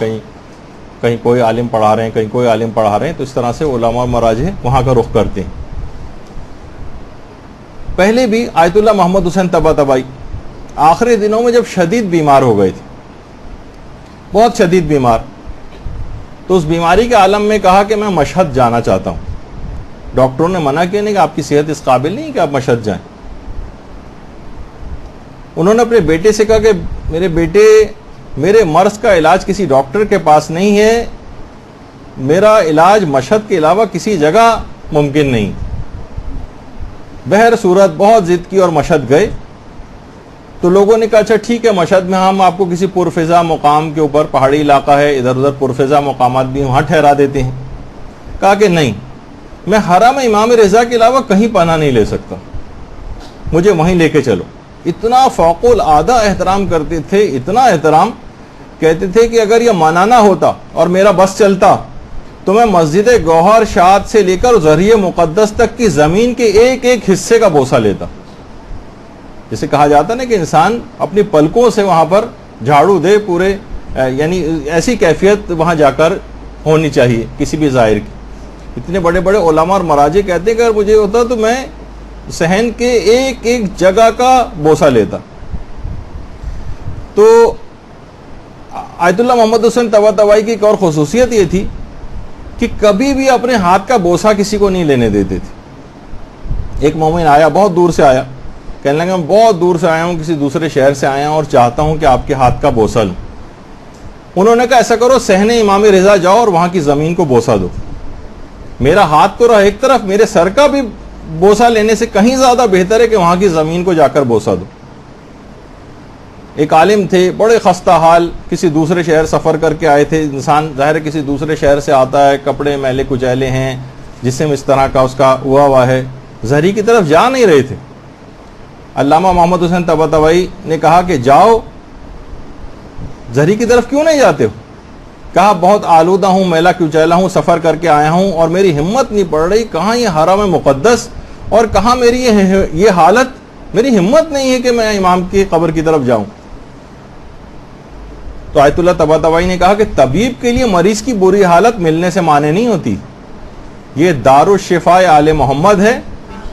کہیں کوئی عالم پڑھا رہے ہیں, کہیں کوئی عالم پڑھا رہے ہیں. تو اس طرح سے علماء مراجع وہاں کا رخ کرتے ہیں. پہلے بھی آیت اللہ محمد حسین طباطبائی آخری دنوں میں جب شدید بیمار ہو گئے تھے, بہت شدید بیمار, تو اس بیماری کے عالم میں کہا کہ میں مشہد جانا چاہتا ہوں. ڈاکٹروں نے منع کیا نہیں کہ آپ کی صحت اس قابل نہیں کہ آپ مشہد جائیں. انہوں نے اپنے بیٹے سے کہا کہ میرے بیٹے, میرے مرض کا علاج کسی ڈاکٹر کے پاس نہیں ہے, میرا علاج مشہد کے علاوہ کسی جگہ ممکن نہیں. بہر صورت بہت ضد کی اور مشہد گئے. تو لوگوں نے کہا اچھا ٹھیک ہے, مشہد میں ہم آپ کو کسی پرفضا مقام کے اوپر, پہاڑی علاقہ ہے, ادھر ادھر پرفضا مقامات بھی وہاں ٹھہرا دیتے ہیں. کہا کہ نہیں, میں حرم امام رضا کے علاوہ کہیں پناہ نہیں لے سکتا, مجھے وہیں لے کے چلو. اتنا فوق العادہ احترام کرتے تھے, اتنا احترام, کہتے تھے کہ اگر یہ منانا ہوتا اور میرا بس چلتا تو میں مسجد گوہر شاد سے لے کر ذریعہ مقدس تک کی زمین کے ایک ایک حصے کا بوسہ لیتا. جسے کہا جاتا نا کہ انسان اپنی پلکوں سے وہاں پر جھاڑو دے پورے, یعنی ایسی کیفیت وہاں جا کر ہونی چاہیے کسی بھی زائر کی. اتنے بڑے بڑے علماء اور مراجع کہتے ہیں کہ اگر مجھے ہوتا تو میں صحن کے ایک ایک جگہ کا بوسہ لیتا. تو آیت اللہ محمد حسین طباطبائی کی ایک اور خصوصیت یہ تھی کہ کبھی بھی اپنے ہاتھ کا بوسہ کسی کو نہیں لینے دیتے تھے. ایک مومن آیا, بہت دور سے آیا, کہنے لگا میں بہت دور سے آیا ہوں, کسی دوسرے شہر سے آیا ہوں اور چاہتا ہوں کہ آپ کے ہاتھ کا بوسہ لوں. انہوں نے کہا ایسا کرو صحن امام رضا جاؤ اور وہاں کی زمین کو بوسہ دو. میرا ہاتھ تو رہا ایک طرف, میرے سر کا بھی بوسہ لینے سے کہیں زیادہ بہتر ہے کہ وہاں کی زمین کو جا کر بوسہ دو. ایک عالم تھے, بڑے خستہ حال, کسی دوسرے شہر سفر کر کے آئے تھے. انسان ظاہر کسی دوسرے شہر سے آتا ہے, کپڑے میلے کچیلے ہیں, جسم اس طرح کا اس کا ہوا ہے, زہری کی طرف جا نہیں رہے تھے. علامہ محمد حسین طباطبائی نے کہا کہ جاؤ, زہری کی طرف کیوں نہیں جاتے ہو؟ کہا بہت آلودہ ہوں, میلا کچیلا ہوں, سفر کر کے آیا ہوں اور میری ہمت نہیں پڑ رہی. کہاں یہ حرم مقدس اور کہاں میری یہ حالت, میری ہمت نہیں ہے کہ میں امام کی قبر کی طرف جاؤں. تو آیت اللہ طباطبائی نے کہا کہ طبیب کے لیے مریض کی بری حالت ملنے سے مانے نہیں ہوتی. یہ دار الشفاء آل محمد ہے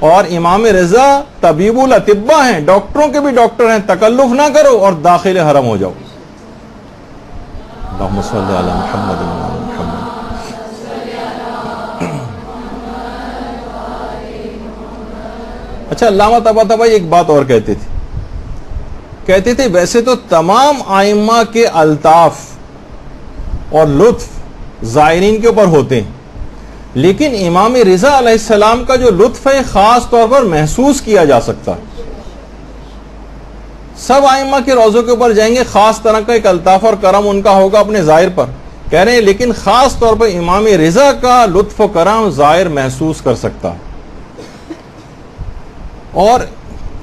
اور امام رضا طبیب الاطباء ہیں, ڈاکٹروں کے بھی ڈاکٹر ہیں. تکلف نہ کرو اور داخل حرم ہو جاؤ. اللہم صلی علی محمد محمد. اچھا, علامہ طباطبائی ایک بات اور کہتے تھے ویسے تو تمام ائمہ کے الطاف اور لطف زائرین کے اوپر ہوتے ہیں, لیکن امام رضا علیہ السلام کا جو لطف ہے خاص طور پر محسوس کیا جا سکتا ہے. سب ائمہ کے روضوں کے اوپر جائیں گے, خاص طرح کا ایک الطاف اور کرم ان کا ہوگا اپنے زائر پر, کہہ رہے ہیں, لیکن خاص طور پر امام رضا کا لطف و کرم زائر محسوس کر سکتا ہے. اور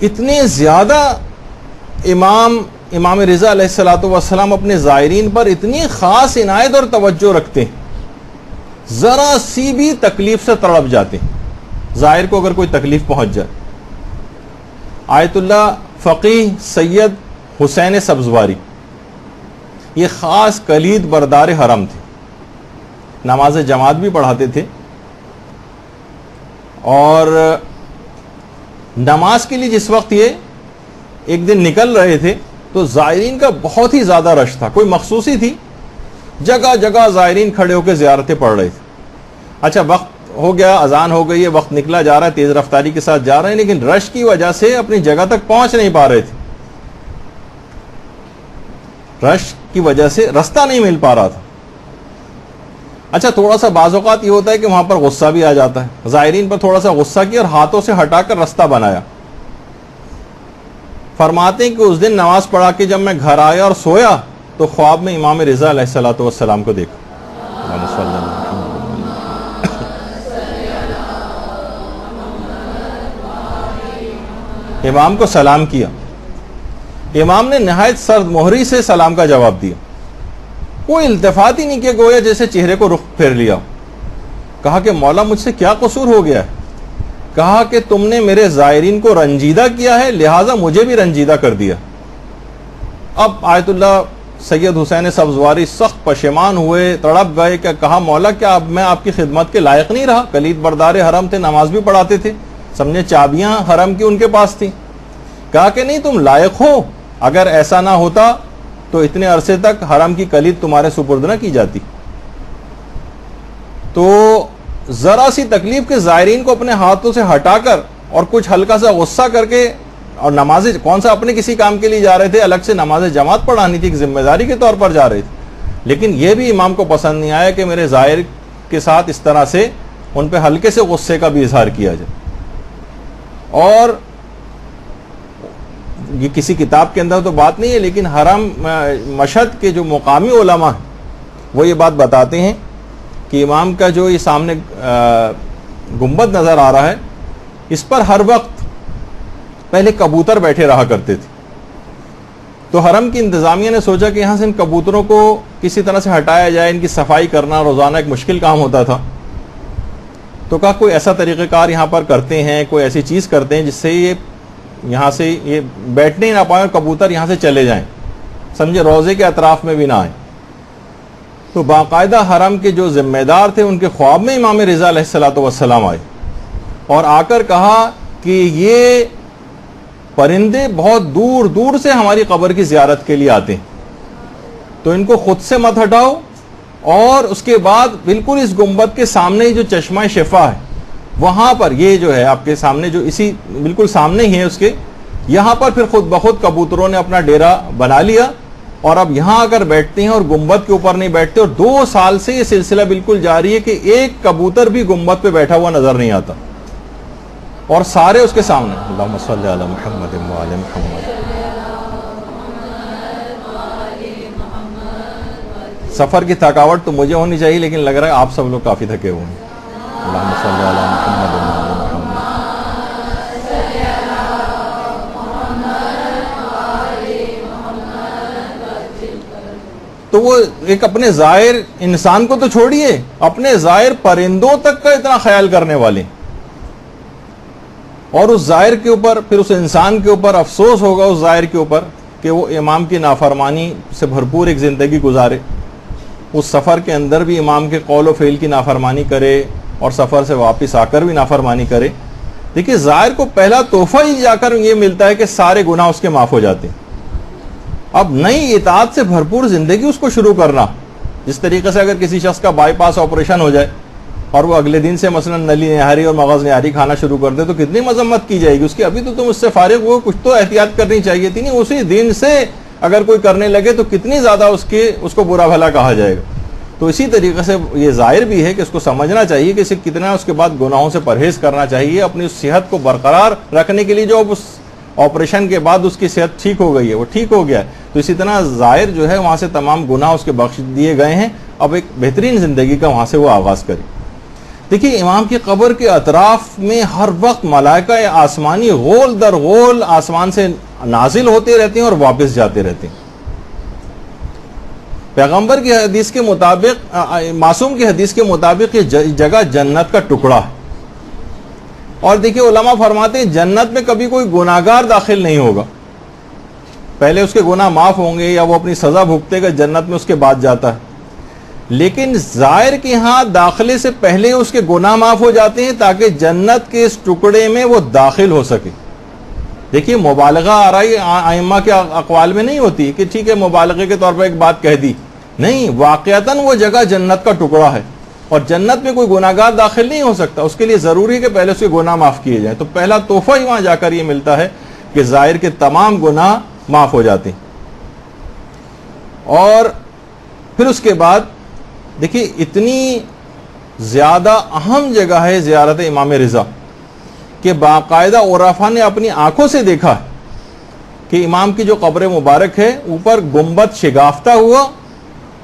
اتنے زیادہ امام رضا علیہ الصلوۃ والسلام اپنے زائرین پر اتنی خاص عنایت اور توجہ رکھتے ہیں, ذرا سی بھی تکلیف سے تڑپ جاتے ہیں. زائر کو اگر کوئی تکلیف پہنچ جائے, آیت اللہ فقیہ سید حسین سبزواری یہ خاص کلید بردار حرم تھے, نماز جماعت بھی پڑھاتے تھے, اور نماز کے لیے جس وقت یہ ایک دن نکل رہے تھے تو زائرین کا بہت ہی زیادہ رش تھا, کوئی مخصوصی تھی, جگہ جگہ زائرین کھڑے ہو کے زیارتیں پڑھ رہے تھے. اچھا, وقت ہو گیا, اذان ہو گئی ہے, وقت نکلا جا رہا ہے, تیز رفتاری کے ساتھ جا رہے ہیں, لیکن رش کی وجہ سے اپنی جگہ تک پہنچ نہیں پا رہے تھے. رش کی وجہ سے رستہ نہیں مل پا رہا تھا. اچھا, تھوڑا سا بعض اوقات یہ ہوتا ہے کہ وہاں پر غصہ بھی آ جاتا ہے. زائرین پر تھوڑا سا غصہ کیا اور ہاتھوں سے ہٹا کر رستہ بنایا. فرماتے ہیں کہ اس دن نماز پڑھا کے جب میں گھر آیا اور سویا تو خواب میں امام رضا علیہ الصلوۃ والسلام کو دیکھا. امام کو سلام کیا. امام نے نہایت سرد مہری سے سلام کا جواب دیا, کوئی التفات ہی نہیں کیا, گویا جیسے چہرے کو رخ پھیر لیا. کہا کہ مولا مجھ سے کیا قصور ہو گیا ہے؟ کہا کہ تم نے میرے زائرین کو رنجیدہ کیا ہے, لہٰذا مجھے بھی رنجیدہ کر دیا. اب آیت اللہ سید حسین سبزواری سخت پشیمان ہوئے, تڑپ گئے. کہ کہا مولا کیا اب میں آپ کی خدمت کے لائق نہیں رہا؟ کلید بردار حرم تھے, نماز بھی پڑھاتے تھے, سمجھے چابیاں حرم کی ان کے پاس تھیں. کہا کہ نہیں, تم لائق ہو, اگر ایسا نہ ہوتا تو اتنے عرصے تک حرم کی کلید تمہارے سپرد نہ کی جاتی. تو ذرا سی تکلیف کے زائرین کو اپنے ہاتھوں سے ہٹا کر اور کچھ ہلکا سا غصہ کر کے, اور نماز کون سا اپنے کسی کام کے لیے جا رہے تھے, الگ سے نماز جماعت پڑھانی تھی, ایک ذمہ داری کے طور پر جا رہے تھے, لیکن یہ بھی امام کو پسند نہیں آیا کہ میرے زائر کے ساتھ اس طرح سے ان پہ ہلکے سے غصے کا بھی اظہار کیا جائے. اور یہ کسی کتاب کے اندر تو بات نہیں ہے, لیکن حرم مشہد کے جو مقامی علماء ہیں وہ یہ بات بتاتے ہیں کہ امام کا جو یہ سامنے گنبد نظر آ رہا ہے, اس پر ہر وقت پہلے کبوتر بیٹھے رہا کرتے تھے. تو حرم کی انتظامیہ نے سوچا کہ یہاں سے ان کبوتروں کو کسی طرح سے ہٹایا جائے, ان کی صفائی کرنا روزانہ ایک مشکل کام ہوتا تھا. تو کہا کوئی ایسا طریقہ کار یہاں پر کرتے ہیں, کوئی ایسی چیز کرتے ہیں جس سے یہ یہاں سے یہ بیٹھنے ہی نہ پائیں اور کبوتر یہاں سے چلے جائیں, سمجھے روزے کے اطراف میں بھی نہ آئیں. تو باقاعدہ حرم کے جو ذمہ دار تھے ان کے خواب میں امام رضا علیہ الصلوۃ والسلام آئے اور آ کر کہا کہ یہ پرندے بہت دور دور سے ہماری قبر کی زیارت کے لیے آتے ہیں, تو ان کو خود سے مت ہٹاؤ, اور اس کے بعد بالکل اس گنبد کے سامنے ہی جو چشمہ شفا ہے وہاں پر, یہ جو ہے آپ کے سامنے جو اسی بالکل سامنے ہی ہے اس کے, یہاں پر پھر خود بخود کبوتروں نے اپنا ڈیرا بنا لیا اور اب یہاں اگر بیٹھتے ہیں اور گنبد کے اوپر نہیں بیٹھتے، اور 2 سال سے یہ سلسلہ بالکل جاری ہے کہ ایک کبوتر بھی گنبد پہ بیٹھا ہوا نظر نہیں آتا، اور سارے اس کے سامنے اللہم صلی علی محمد وعلی محمد۔ سفر کی تھکاوٹ تو مجھے ہونی چاہیے، لیکن لگ رہا ہے آپ سب لوگ کافی تھکے ہوئے ہیں۔ اللہم صلی علی محمد وعلی محمد۔ تو وہ ایک اپنے ظاہر انسان کو تو چھوڑیے، اپنے ظاہر پرندوں تک کا اتنا خیال کرنے والے، اور اس ظاہر کے اوپر، پھر اس انسان کے اوپر افسوس ہوگا اس ظاہر کے اوپر کہ وہ امام کی نافرمانی سے بھرپور ایک زندگی گزارے، اس سفر کے اندر بھی امام کے قول و فعل کی نافرمانی کرے، اور سفر سے واپس آ کر بھی نافرمانی کرے۔ دیکھیے ظاہر کو پہلا تحفہ ہی جا کر یہ ملتا ہے کہ سارے گناہ اس کے معاف ہو جاتے ہیں۔ اب نئی اطاعت سے بھرپور زندگی اس کو شروع کرنا، جس طریقے سے اگر کسی شخص کا بائی پاس آپریشن ہو جائے اور وہ اگلے دن سے مثلا نلی نہاری اور مغز نہاری کھانا شروع کر دے تو کتنی مذمت کی جائے گی اس کی، ابھی تو تم اس سے فارغ ہو، کچھ تو احتیاط کرنی چاہیے تھی، نہیں اسی دن سے اگر کوئی کرنے لگے تو کتنی زیادہ اس کو برا بھلا کہا جائے گا۔ تو اسی طریقے سے یہ ظاہر بھی ہے کہ اس کو سمجھنا چاہیے کہ اسے کتنا اس کے بعد گناہوں سے پرہیز کرنا چاہیے، اپنی صحت کو برقرار رکھنے کے لیے۔ جو اب اس آپریشن کے بعد اس کی صحت ٹھیک ہو گئی ہے، وہ ٹھیک ہو گیا ہے، تو اسی طرح ظاہر جو ہے وہاں سے تمام گناہ اس کے بخش دیے گئے ہیں، اب ایک بہترین زندگی کا وہاں سے وہ آغاز کرے۔ دیکھیے امام کی قبر کے اطراف میں ہر وقت ملائکہ آسمانی غول در غول آسمان سے نازل ہوتے رہتے ہیں اور واپس جاتے رہتے ہیں۔ پیغمبر کی حدیث کے مطابق، معصوم کی حدیث کے مطابق یہ جگہ جنت کا ٹکڑا ہے، اور دیکھیے علماء فرماتے ہیں جنت میں کبھی کوئی گناہگار داخل نہیں ہوگا، پہلے اس کے گناہ معاف ہوں گے یا وہ اپنی سزا بھگتے گا جنت میں، اس کے بعد جاتا ہے، لیکن ظاہر کے ہاں داخلے سے پہلے اس کے گناہ معاف ہو جاتے ہیں تاکہ جنت کے اس ٹکڑے میں وہ داخل ہو سکے۔ دیکھیے مبالغہ آرائی ائمہ کے اقوال میں نہیں ہوتی کہ ٹھیک ہے مبالغے کے طور پر ایک بات کہہ دی، نہیں، واقعتاً وہ جگہ جنت کا ٹکڑا ہے، اور جنت میں کوئی گناہگار داخل نہیں ہو سکتا، اس کے لیے ضروری ہے کہ پہلے اس کے گناہ معاف کیے جائیں۔ تو پہلا تحفہ ہی وہاں جا کر یہ ملتا ہے کہ ظاہر کے تمام گناہ معاف ہو جاتے ہیں۔ اور پھر اس کے بعد دیکھیے اتنی زیادہ اہم جگہ ہے زیارت امام رضا کہ باقاعدہ عرفاء نے اپنی آنکھوں سے دیکھا کہ امام کی جو قبر مبارک ہے اوپر گنبد شگافتہ ہوا،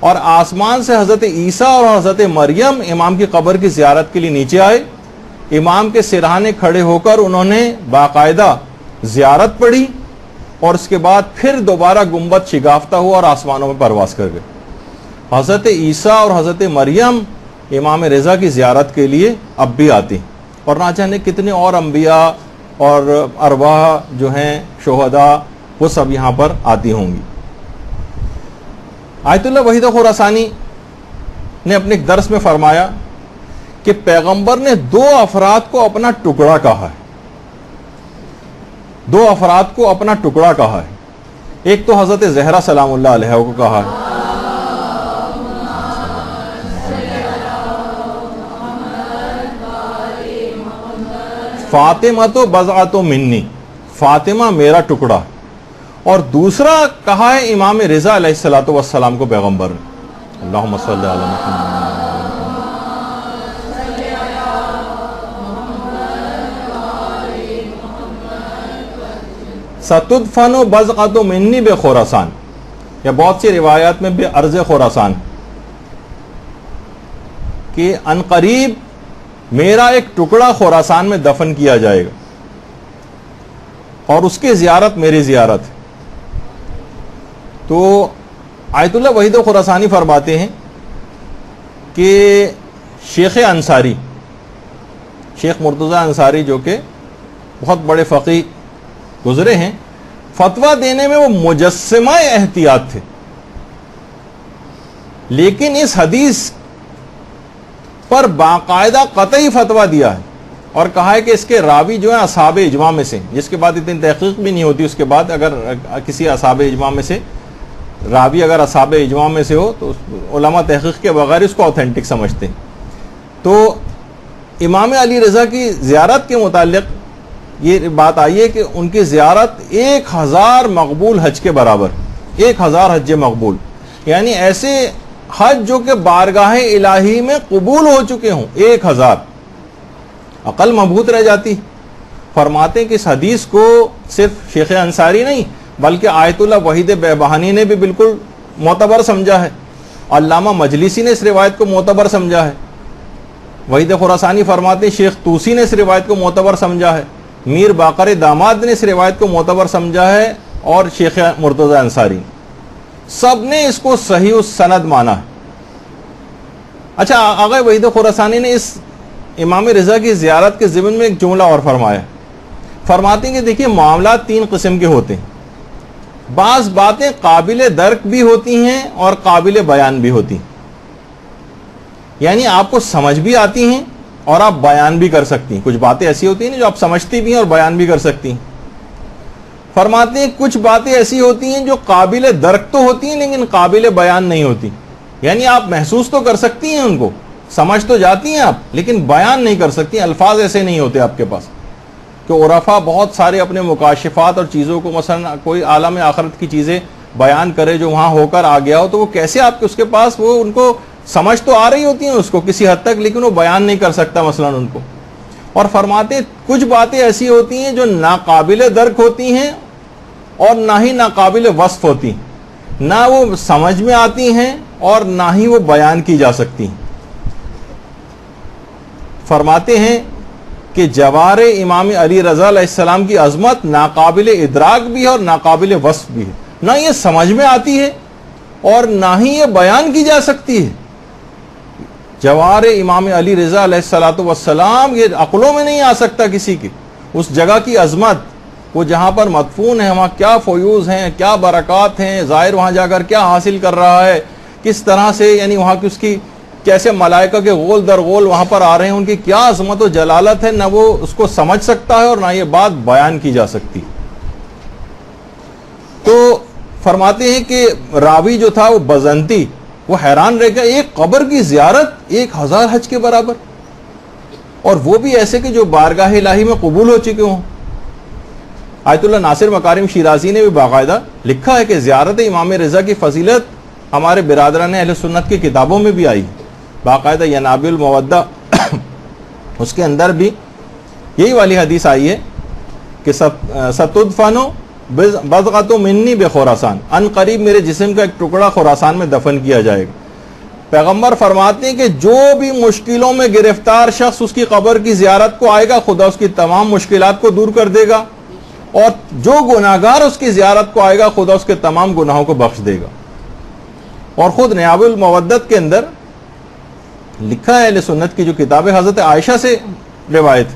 اور آسمان سے حضرت عیسیٰ اور حضرت مریم امام کی قبر کی زیارت کے لیے نیچے آئے، امام کے سرہانے کھڑے ہو کر انہوں نے باقاعدہ زیارت پڑھی، اور اس کے بعد پھر دوبارہ گنبد شگافتہ ہوا اور آسمانوں میں پرواز کر گئے۔ حضرت عیسیٰ اور حضرت مریم امام رضا کی زیارت کے لیے اب بھی آتے ہیں، اور نہ جانے کتنے اور انبیاء اور ارواح جو ہیں شہداء وہ سب یہاں پر آتی ہوں گی۔ آیت اللہ وحید خراسانی نے اپنے ایک درس میں فرمایا کہ پیغمبر نے 2 افراد کو اپنا ٹکڑا کہا ہے، 2 افراد کو اپنا ٹکڑا کہا ہے، ایک تو حضرت زہرا سلام اللہ علیہ کو کہا ہے، فاطمہ تو بضعۃ منی، فاطمہ میرا ٹکڑا، اور دوسرا کہا ہے امام رضا علیہ الصلوۃ والسلام کو پیغمبر نے۔ اللہم صلی علی محمد۔ ستدفن بضعۃ منی بخراسان، یا بہت سی روایات میں بے ارض خراسان، کہ ان قریب میرا ایک ٹکڑا خراسان میں دفن کیا جائے گا، اور اس کی زیارت میری زیارت ہے۔ تو آیت اللہ وحید خراسانی فرماتے ہیں کہ شیخ انصاری، شیخ مرتضی انصاری جو کہ بہت بڑے فقیہ گزرے ہیں، فتویٰ دینے میں وہ مجسمہ احتیاط تھے، لیکن اس حدیث پر باقاعدہ قطعی فتویٰ دیا ہے، اور کہا ہے کہ اس کے راوی جو ہیں اصحاب اجماع میں سے، جس کے بعد اتنی تحقیق بھی نہیں ہوتی، اس کے بعد اگر کسی اصحاب اجماع میں سے راوی اگر اصحاب اجماع میں سے ہو تو علماء تحقیق کے بغیر اس کو اوتھینٹک سمجھتے ہیں۔ تو امام علی رضا کی زیارت کے متعلق یہ بات آئی ہے کہ ان کی زیارت 1000 مقبول حج کے برابر، 1000 حج مقبول، یعنی ایسے حج جو کہ بارگاہ الہی میں قبول ہو چکے ہوں 1000، عقل مبہوت رہ جاتی۔ فرماتے ہیں کہ اس حدیث کو صرف شیخ انصاری نہیں بلکہ آیت اللہ وحید بہبہانی نے بھی بالکل معتبر سمجھا ہے، علامہ مجلسی نے اس روایت کو معتبر سمجھا ہے، وحید خراسانی فرماتے ہیں شیخ طوسی نے اس روایت کو معتبر سمجھا ہے، میر باقر داماد نے اس روایت کو معتبر سمجھا ہے، اور شیخ مرتضی انصاری، سب نے اس کو صحیح السند مانا ہے۔ اچھا، آغا وحید خراسانی نے اس امام رضا کی زیارت کے ضمن میں ایک جملہ اور فرمایا، فرماتے ہیں کہ دیکھیے معاملات 3 قسم کے ہوتے ہیں، بعض باتیں قابل درک بھی ہوتی ہیں اور قابل بیان بھی ہوتی ہیں، یعنی آپ کو سمجھ بھی آتی ہیں اور آپ بیان بھی کر سکتی ہیں۔ کچھ باتیں ایسی ہوتی ہیں جو آپ سمجھتی بھی ہیں اور بیان بھی کر سکتی ہیں۔ فرماتے ہیں کچھ باتیں ایسی ہوتی ہیں جو قابل درک تو ہوتی ہیں لیکن قابل بیان نہیں ہوتی، یعنی آپ محسوس تو کر سکتی ہیں ان کو، سمجھ تو جاتی ہیں آپ، لیکن بیان نہیں کر سکتی، الفاظ ایسے نہیں ہوتے آپ کے پاس کہ عرفا بہت سارے اپنے مکاشفات اور چیزوں کو، مثلا کوئی عالم آخرت کی چیزیں بیان کرے جو وہاں ہو کر آ گیا ہو، تو وہ کیسے آپ کے اس کے پاس، وہ ان کو سمجھ تو آ رہی ہوتی ہیں اس کو کسی حد تک، لیکن وہ بیان نہیں کر سکتا مثلا ان کو۔ اور فرماتے ہیں کچھ باتیں ایسی ہوتی ہیں جو ناقابل درک ہوتی ہیں اور نہ ہی ناقابل وصف ہوتی ہیں، نہ وہ سمجھ میں آتی ہیں اور نہ ہی وہ بیان کی جا سکتی ہیں۔ فرماتے ہیں کہ جوار امام علی رضا علیہ السلام کی عظمت ناقابل ادراک بھی ہے اور ناقابل وصف بھی ہے، نہ یہ سمجھ میں آتی ہے اور نہ ہی یہ بیان کی جا سکتی ہے۔ جوار امام علی رضا علیہ السلام یہ عقلوں میں نہیں آ سکتا کسی کی، اس جگہ کی عظمت، وہ جہاں پر مدفون ہے وہاں کیا فیوز ہیں، کیا برکات ہیں، ظاہر وہاں جا کر کیا حاصل کر رہا ہے، کس طرح سے، یعنی وہاں کی اس کی کیسے ملائکہ کے غول در غول وہاں پر آ رہے ہیں، ان کی کیا عظمت و جلالت ہے، نہ وہ اس کو سمجھ سکتا ہے اور نہ یہ بات بیان کی جا سکتی۔ تو فرماتے ہیں کہ راوی جو تھا وہ بزنتی، وہ حیران رہ گیا، ایک قبر کی زیارت 1000 حج کے برابر، اور وہ بھی ایسے کہ جو بارگاہ الہی میں قبول ہو چکے ہوں۔ آیت اللہ ناصر مکارم شیرازی نے بھی باقاعدہ لکھا ہے کہ زیارت امام رضا کی فضیلت ہمارے برادران اہل سنت کی کتابوں میں بھی آئی، باقاعدہ ینابع المودہ اس کے اندر بھی یہی والی حدیث آئی ہے کہ ستدفن بضعۃ منی بخراسان، ان قریب میرے جسم کا ایک ٹکڑا خراسان میں دفن کیا جائے گا۔ پیغمبر فرماتے ہیں کہ جو بھی مشکلوں میں گرفتار شخص اس کی قبر کی زیارت کو آئے گا، خدا اس کی تمام مشکلات کو دور کر دے گا، اور جو گناہگار اس کی زیارت کو آئے گا خدا اس کے تمام گناہوں کو بخش دے گا۔ اور خود نیاب المودت کے اندر لکھا ہے، اہل سنت کی جو کتاب حضرت عائشہ سے روایت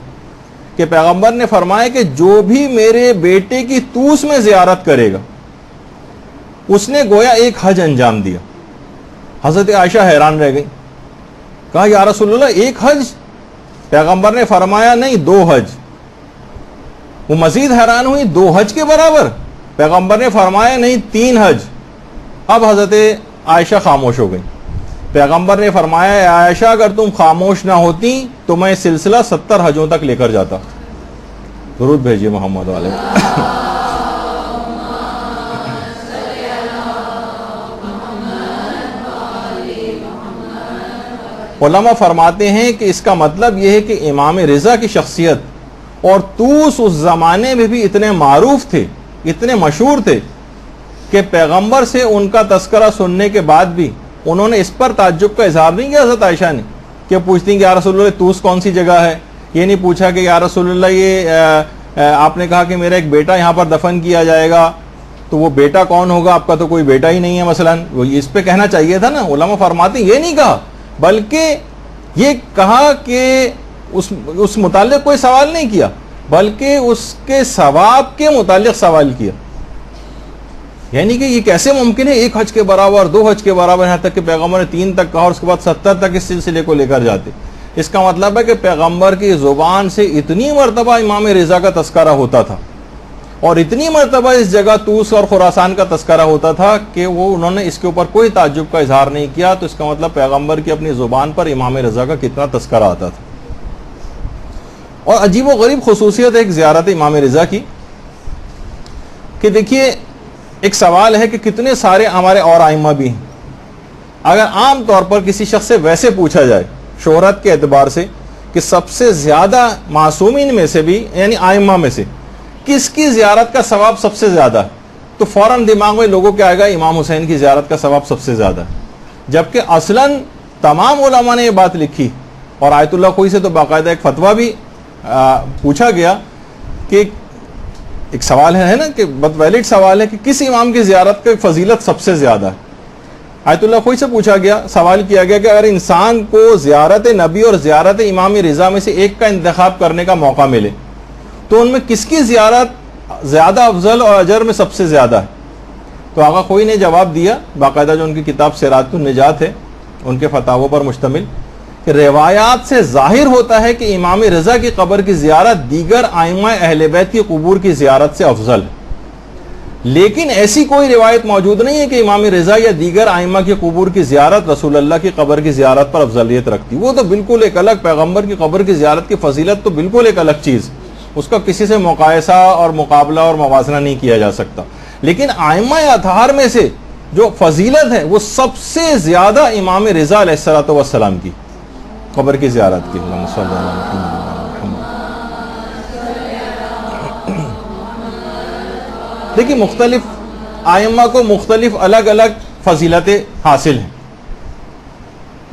کہ پیغمبر نے فرمایا کہ جو بھی میرے بیٹے کی توس میں زیارت کرے گا اس نے گویا ایک حج انجام دیا۔ حضرت عائشہ حیران رہ گئی، کہا یا رسول اللہ ایک حج؟ پیغمبر نے فرمایا نہیں، 2 حج۔ وہ مزید حیران ہوئی، 2 حج کے برابر؟ پیغمبر نے فرمایا نہیں، 3 حج۔ اب حضرت عائشہ خاموش ہو گئی۔ پیغمبر نے فرمایا اے عائشہ اگر تم خاموش نہ ہوتی تو میں سلسلہ 70 حجوں تک لے کر جاتا۔ درود بھیجیے محمد علیہ۔ علماء فرماتے ہیں کہ اس کا مطلب یہ ہے کہ امام رضا کی شخصیت اور توس اس زمانے میں بھی اتنے معروف تھے، اتنے مشہور تھے کہ پیغمبر سے ان کا تذکرہ سننے کے بعد بھی انہوں نے اس پر تعجب کا اظہار نہیں کیا حضرت عائشہ نے، کہ پوچھتی ہیں کہ یا رسول اللہ توس کون سی جگہ ہے، یہ نہیں پوچھا کہ یا رسول اللہ یہ آپ نے کہا کہ میرا ایک بیٹا یہاں پر دفن کیا جائے گا، تو وہ بیٹا کون ہوگا، آپ کا تو کوئی بیٹا ہی نہیں ہے مثلا، وہ اس پہ کہنا چاہیے تھا نا۔ علماء فرماتے ہیں یہ نہیں کہا، بلکہ یہ کہا کہ اس متعلق کوئی سوال نہیں کیا، بلکہ اس کے ثواب کے متعلق سوال کیا، یعنی کہ یہ کیسے ممکن ہے 1 حج کے برابر، 2 حج کے برابر، یہاں تک کہ پیغمبر نے 3 تک کہا اور اس کے بعد 70 تک اس سلسلے کو لے کر جاتے۔ اس کا مطلب ہے کہ پیغمبر کی زبان سے اتنی مرتبہ امام رضا کا تذکرہ ہوتا تھا اور اتنی مرتبہ اس جگہ توس اور خراسان کا تذکرہ ہوتا تھا کہ وہ انہوں نے اس کے اوپر کوئی تعجب کا اظہار نہیں کیا، تو اس کا مطلب پیغمبر کی اپنی زبان پر امام رضا کا کتنا تذکرہ آتا تھا۔ اور عجیب و غریب خصوصیت ایک زیارت امام رضا کی کہ دیکھیے ایک سوال ہے کہ کتنے سارے ہمارے اور ائمہ بھی ہیں. اگر عام طور پر کسی شخص سے ویسے پوچھا جائے شہرت کے اعتبار سے کہ سب سے زیادہ معصومین میں سے بھی یعنی ائمہ میں سے کس کی زیارت کا ثواب سب سے زیادہ ہے، تو فوراً دماغ میں لوگوں کے آئے گا امام حسین کی زیارت کا ثواب سب سے زیادہ ہے. جبکہ اصلاً تمام علماء نے یہ بات لکھی، اور آیت اللہ خوئی سے تو باقاعدہ ایک فتویٰ بھی پوچھا گیا کہ ایک سوال ہے نا کہ بہت ویلڈ سوال ہے کہ کس امام کی زیارت کی فضیلت سب سے زیادہ ہے. آیت اللہ خوئی سے پوچھا گیا، سوال کیا گیا کہ اگر انسان کو زیارت نبی اور زیارت امام رضا میں سے ایک کا انتخاب کرنے کا موقع ملے تو ان میں کس کی زیارت زیادہ افضل اور اجر میں سب سے زیادہ ہے؟ تو آقا خوئی نے جواب دیا، باقاعدہ جو ان کی کتاب سراج النجات ہے ان کے فتاووں پر مشتمل، کہ روایات سے ظاہر ہوتا ہے کہ امام رضا کی قبر کی زیارت دیگر ائمہ اہل بیت کی قبور کی زیارت سے افضل ہے. لیکن ایسی کوئی روایت موجود نہیں ہے کہ امام رضا یا دیگر ائمہ کی قبور کی زیارت رسول اللہ کی قبر کی زیارت پر افضلیت رکھتی. وہ تو بالکل ایک الگ، پیغمبر کی قبر کی زیارت کی فضیلت تو بالکل ایک الگ چیز، اس کا کسی سے مقایسہ اور مقابلہ اور موازنہ نہیں کیا جا سکتا. لیکن ائمہ اطہار میں سے جو فضیلت ہے وہ سب سے زیادہ امام رضا علیہ الصلوۃ والسلام کی قبر کی زیارت کی. اللہم صلی اللہ علیہ وسلم. دیکھیے مختلف ائمہ کو مختلف الگ الگ فضیلتیں حاصل ہیں،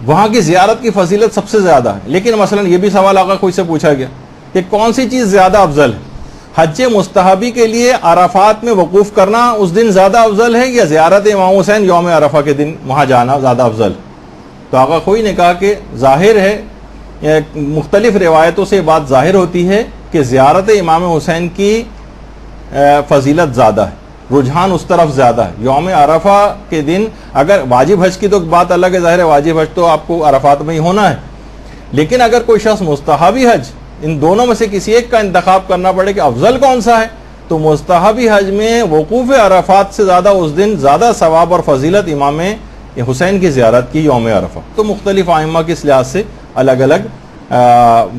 وہاں کی زیارت کی فضیلت سب سے زیادہ ہے. لیکن مثلا یہ بھی سوال آقا خوئی سے پوچھا گیا کہ کون سی چیز زیادہ افضل ہے، حج مستحبی کے لیے عرفات میں وقوف کرنا اس دن زیادہ افضل ہے یا زیارت امام حسین یوم عرفہ کے دن وہاں جانا زیادہ افضل ہے؟ تو آقا خوئی نے کہا کہ ظاہر ہے، مختلف روایتوں سے بات ظاہر ہوتی ہے کہ زیارت امام حسین کی فضیلت زیادہ ہے، رجحان اس طرف زیادہ ہے. یوم عرفہ کے دن اگر واجب حج کی تو بات الگ ہے، ظاہر ہے واجب حج تو آپ کو عرفات میں ہی ہونا ہے، لیکن اگر کوئی شخص مستحبی حج ان دونوں میں سے کسی ایک کا انتخاب کرنا پڑے کہ افضل کون سا ہے، تو مستحبی حج میں وقوف عرفات سے زیادہ اس دن زیادہ ثواب اور فضیلت امام حسین کی زیارت کی یوم عرفہ. تو مختلف ائمہ کے اس لحاظ سے الگ الگ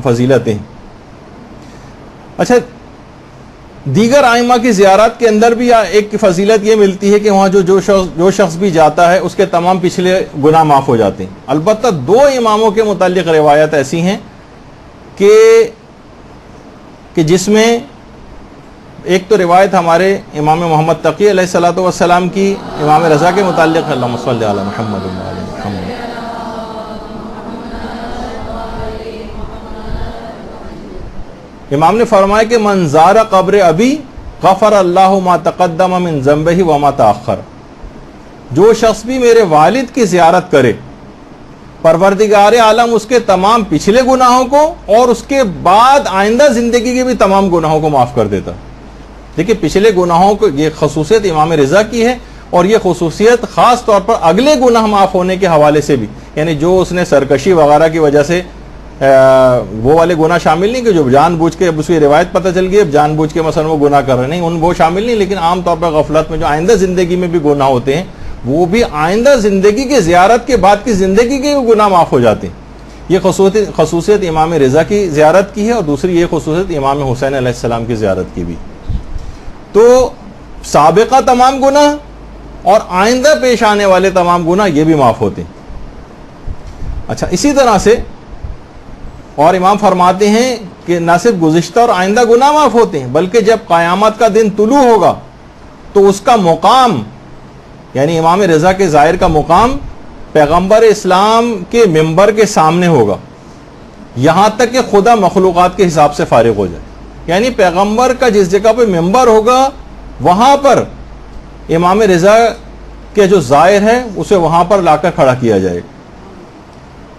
فضیلتیں. اچھا، دیگر ائمہ کی زیارت کے اندر بھی ایک فضیلت یہ ملتی ہے کہ وہاں جو شخص بھی جاتا ہے اس کے تمام پچھلے گناہ معاف ہو جاتے ہیں. البتہ دو اماموں کے متعلق روایت ایسی ہیں کہ جس میں ایک تو روایت ہمارے امام محمد تقی علیہ الصلوۃ والسلام کی امام رضا کے متعلق، اللہم صلی علی محمد و علی محمد. امام نے فرمایا کہ من زار قبر ابی غفر اللہ ما تقدم من ذنبہ وما تاخر. جو شخص بھی میرے والد کی زیارت کرے پروردگار عالم اس کے تمام پچھلے گناہوں کو اور اس کے بعد آئندہ زندگی کے بھی تمام گناہوں کو معاف کر دیتا. دیکھیں پچھلے گناہوں کو یہ خصوصیت امام رضا کی ہے، اور یہ خصوصیت خاص طور پر اگلے گناہ معاف ہونے کے حوالے سے بھی، یعنی جو اس نے سرکشی وغیرہ کی وجہ سے وہ والے گناہ شامل نہیں کہ جو جان بوجھ کے اب اس کی روایت پتہ چل گئی اب جان بوجھ کے مثلا وہ گناہ کر رہے نہیں، ان وہ شامل نہیں. لیکن عام طور پر غفلت میں جو آئندہ زندگی میں بھی گناہ ہوتے ہیں وہ بھی آئندہ زندگی کی زیارت کے بعد کی زندگی کے گناہ معاف ہو جاتے ہیں. یہ خصوصیت امام رضا کی زیارت کی ہے، اور دوسری یہ خصوصیت امام حسین علیہ السلام کی زیارت کی بھی. تو سابقہ تمام گناہ اور آئندہ پیش آنے والے تمام گناہ یہ بھی معاف ہوتے ہیں. اچھا، اسی طرح سے اور امام فرماتے ہیں کہ نہ صرف گزشتہ اور آئندہ گناہ معاف ہوتے ہیں بلکہ جب قیامت کا دن طلوع ہوگا تو اس کا مقام، یعنی امام رضا کے ظاہر کا مقام پیغمبر اسلام کے ممبر کے سامنے ہوگا، یہاں تک کہ خدا مخلوقات کے حساب سے فارغ ہو جائے. یعنی پیغمبر کا جس جگہ پہ ممبر ہوگا وہاں پر امام رضا کے جو ظاہر ہے اسے وہاں پر لا کر کھڑا کیا جائے.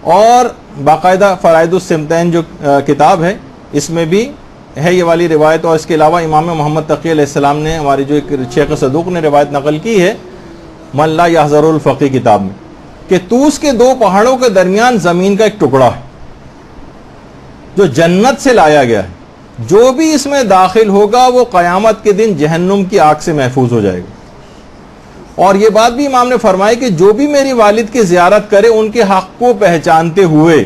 اور باقاعدہ فرائض السمتین جو کتاب ہے اس میں بھی ہے یہ والی روایت، اور اس کے علاوہ امام محمد تقی علیہ السلام نے ہماری جو ایک شیخ صدوق نے روایت نقل کی ہے من لا یحذر الفقی کتاب میں، کہ طوس کے دو پہاڑوں کے درمیان زمین کا ایک ٹکڑا ہے جو جنت سے لایا گیا ہے، جو بھی اس میں داخل ہوگا وہ قیامت کے دن جہنم کی آگ سے محفوظ ہو جائے گا. اور یہ بات بھی امام نے فرمائی کہ جو بھی میری والد کی زیارت کرے ان کے حق کو پہچانتے ہوئے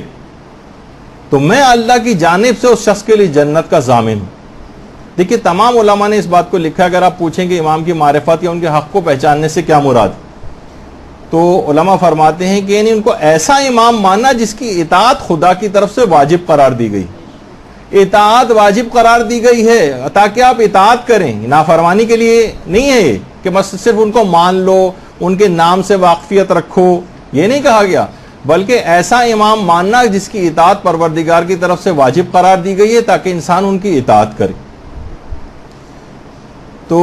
تو میں اللہ کی جانب سے اس شخص کے لیے جنت کا ضامن ہوں. دیکھیے تمام علماء نے اس بات کو لکھا. اگر آپ پوچھیں کہ امام کی معرفت یا ان کے حق کو پہچاننے سے کیا مراد، تو علماء فرماتے ہیں کہ یعنی ان کو ایسا امام ماننا جس کی اطاعت خدا کی طرف سے واجب قرار دی گئی. اطاعت واجب قرار دی گئی ہے تاکہ آپ اطاعت کریں، نافرمانی کے لیے نہیں ہے یہ کہ بس صرف ان کو مان لو، ان کے نام سے واقفیت رکھو، یہ نہیں کہا گیا، بلکہ ایسا امام ماننا جس کی اطاعت پروردگار کی طرف سے واجب قرار دی گئی ہے تاکہ انسان ان کی اطاعت کرے. تو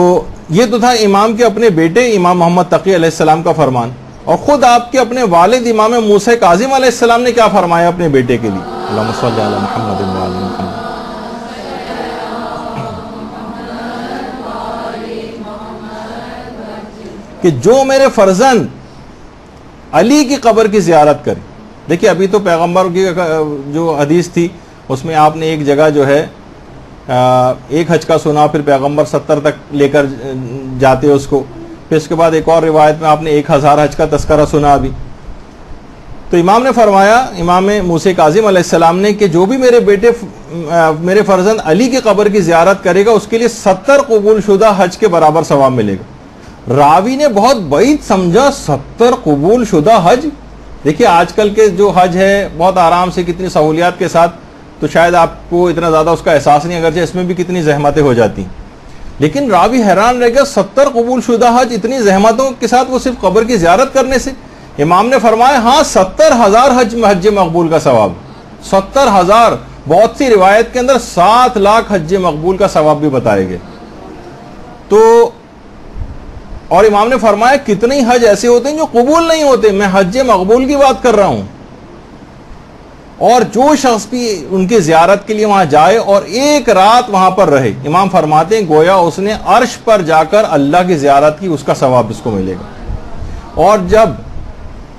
یہ تو تھا امام کے اپنے بیٹے امام محمد تقی علیہ السلام کا فرمان. اور خود آپ کے اپنے والد امام موسیٰ کاظم علیہ السلام نے کیا فرمایا اپنے بیٹے کے لیے؟ اللہم صلی علی محمد و علی محمد. کہ جو میرے فرزند علی کی قبر کی زیارت کرے. دیکھیے ابھی تو پیغمبر کی جو حدیث تھی اس میں آپ نے ایک جگہ جو ہے ایک حج کا سنا، پھر پیغمبر 70 تک لے کر جاتے اس کو، پھر اس کے بعد ایک اور روایت میں آپ نے 1000 حج کا تذکرہ سنا. ابھی تو امام نے فرمایا، امام موسیٰ کاظم علیہ السلام نے، کہ جو بھی میرے فرزند علی کی قبر کی زیارت کرے گا اس کے لیے 70 قبول شدہ حج کے برابر ثواب ملے گا. راوی نے بہت بعید سمجھا 70 قبول شدہ حج. دیکھیے آج کل کے جو حج ہے بہت آرام سے کتنی سہولیات کے ساتھ، تو شاید آپ کو اتنا زیادہ اس کا احساس نہیں، اگرچہ اس میں بھی کتنی زحمتیں ہو جاتی، لیکن راوی حیران رہ گیا 70 قبول شدہ حج اتنی زحمتوں کے ساتھ وہ صرف قبر کی زیارت کرنے سے. امام نے فرمایا ہاں 70,000 حج مقبول کا ثواب. 70,000، بہت سی روایت کے اندر 7 لاکھ حج مقبول کا ثواب بھی بتائے گئے. تو اور امام نے فرمایا کتنے حج ایسے ہوتے ہیں جو قبول نہیں ہوتے، میں حج مقبول کی بات کر رہا ہوں. اور جو شخص بھی ان کی زیارت کے لیے وہاں جائے اور ایک رات وہاں پر رہے، امام فرماتے ہیں گویا اس نے عرش پر جا کر اللہ کی زیارت کی، اس کا ثواب اس کو ملے گا.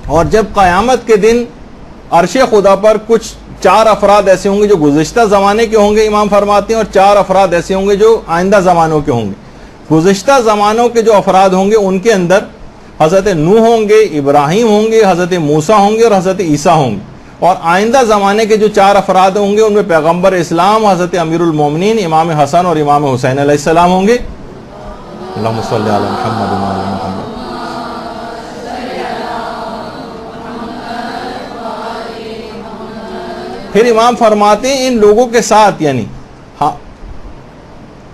اور جب قیامت کے دن عرش خدا پر کچھ 4 افراد ایسے ہوں گے جو گزشتہ زمانے کے ہوں گے، امام فرماتے ہیں، اور 4 افراد ایسے ہوں گے جو آئندہ زمانوں کے ہوں گے. گزشتہ زمانوں کے جو افراد ہوں گے ان کے اندر حضرت نوح ہوں گے، ابراہیم ہوں گے، حضرت موسیٰ ہوں گے اور حضرت عیسیٰ ہوں گے. اور آئندہ زمانے کے جو 4 افراد ہوں گے ان میں پیغمبر اسلام حضرت امیر المومنین امام حسن اور امام حسین علیہ السلام ہوں گے. اللہم صلی علی محمد و علی محمد. پھر امام فرماتے ہیں ان لوگوں کے ساتھ یعنی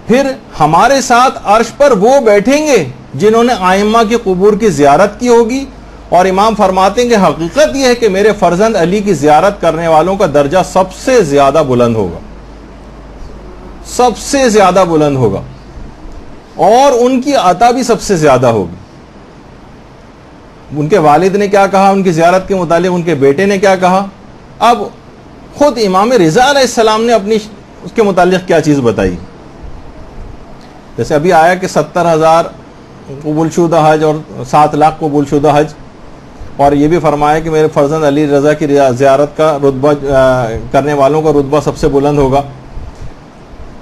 پھر ہمارے ساتھ عرش پر وہ بیٹھیں گے جنہوں نے ائمہ کی قبور کی زیارت کی ہوگی. اور امام فرماتے ہیں کہ حقیقت یہ ہے کہ میرے فرزند علی کی زیارت کرنے والوں کا درجہ سب سے زیادہ بلند ہوگا، سب سے زیادہ بلند ہوگا، اور ان کی عطا بھی سب سے زیادہ ہوگی. ان کے والد نے کیا کہا ان کی زیارت کے متعلق، ان کے بیٹے نے کیا کہا، اب خود امام رضا علیہ السلام نے اس کے متعلق کیا چیز بتائی. جیسے ابھی آیا کہ 70,000 قبول شدہ حج اور 7 لاکھ قبول شدہ حج، اور یہ بھی فرمایا کہ میرے فرزند علی رضا کی زیارت کا رتبہ کرنے والوں کا رتبہ سب سے بلند ہوگا.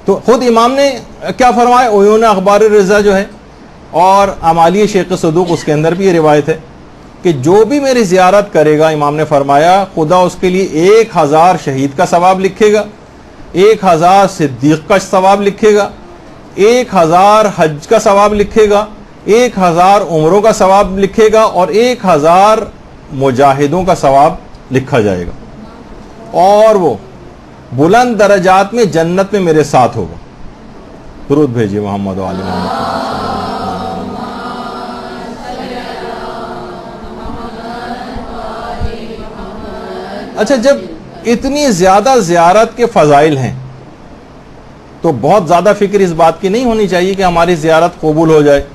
تو خود امام نے کیا فرمایا، عیون اخبار رضا جو ہے اور امالی شیخ صدوق، اس کے اندر بھی یہ روایت ہے کہ جو بھی میری زیارت کرے گا، امام نے فرمایا خدا اس کے لیے 1000 شہید کا ثواب لکھے گا، 1000 صدیق کا ثواب لکھے گا، 1000 حج کا ثواب لکھے گا، 1000 عمروں کا ثواب لکھے گا، اور 1000 مجاہدوں کا ثواب لکھا جائے گا. اور وہ بلند درجات میں جنت میں میرے ساتھ ہوگا. درود بھیجیے محمد و علی محمد. اچھا، جب اتنی زیادہ زیارت کے فضائل ہیں تو بہت زیادہ فکر اس بات کی نہیں ہونی چاہیے کہ ہماری زیارت قبول ہو جائے.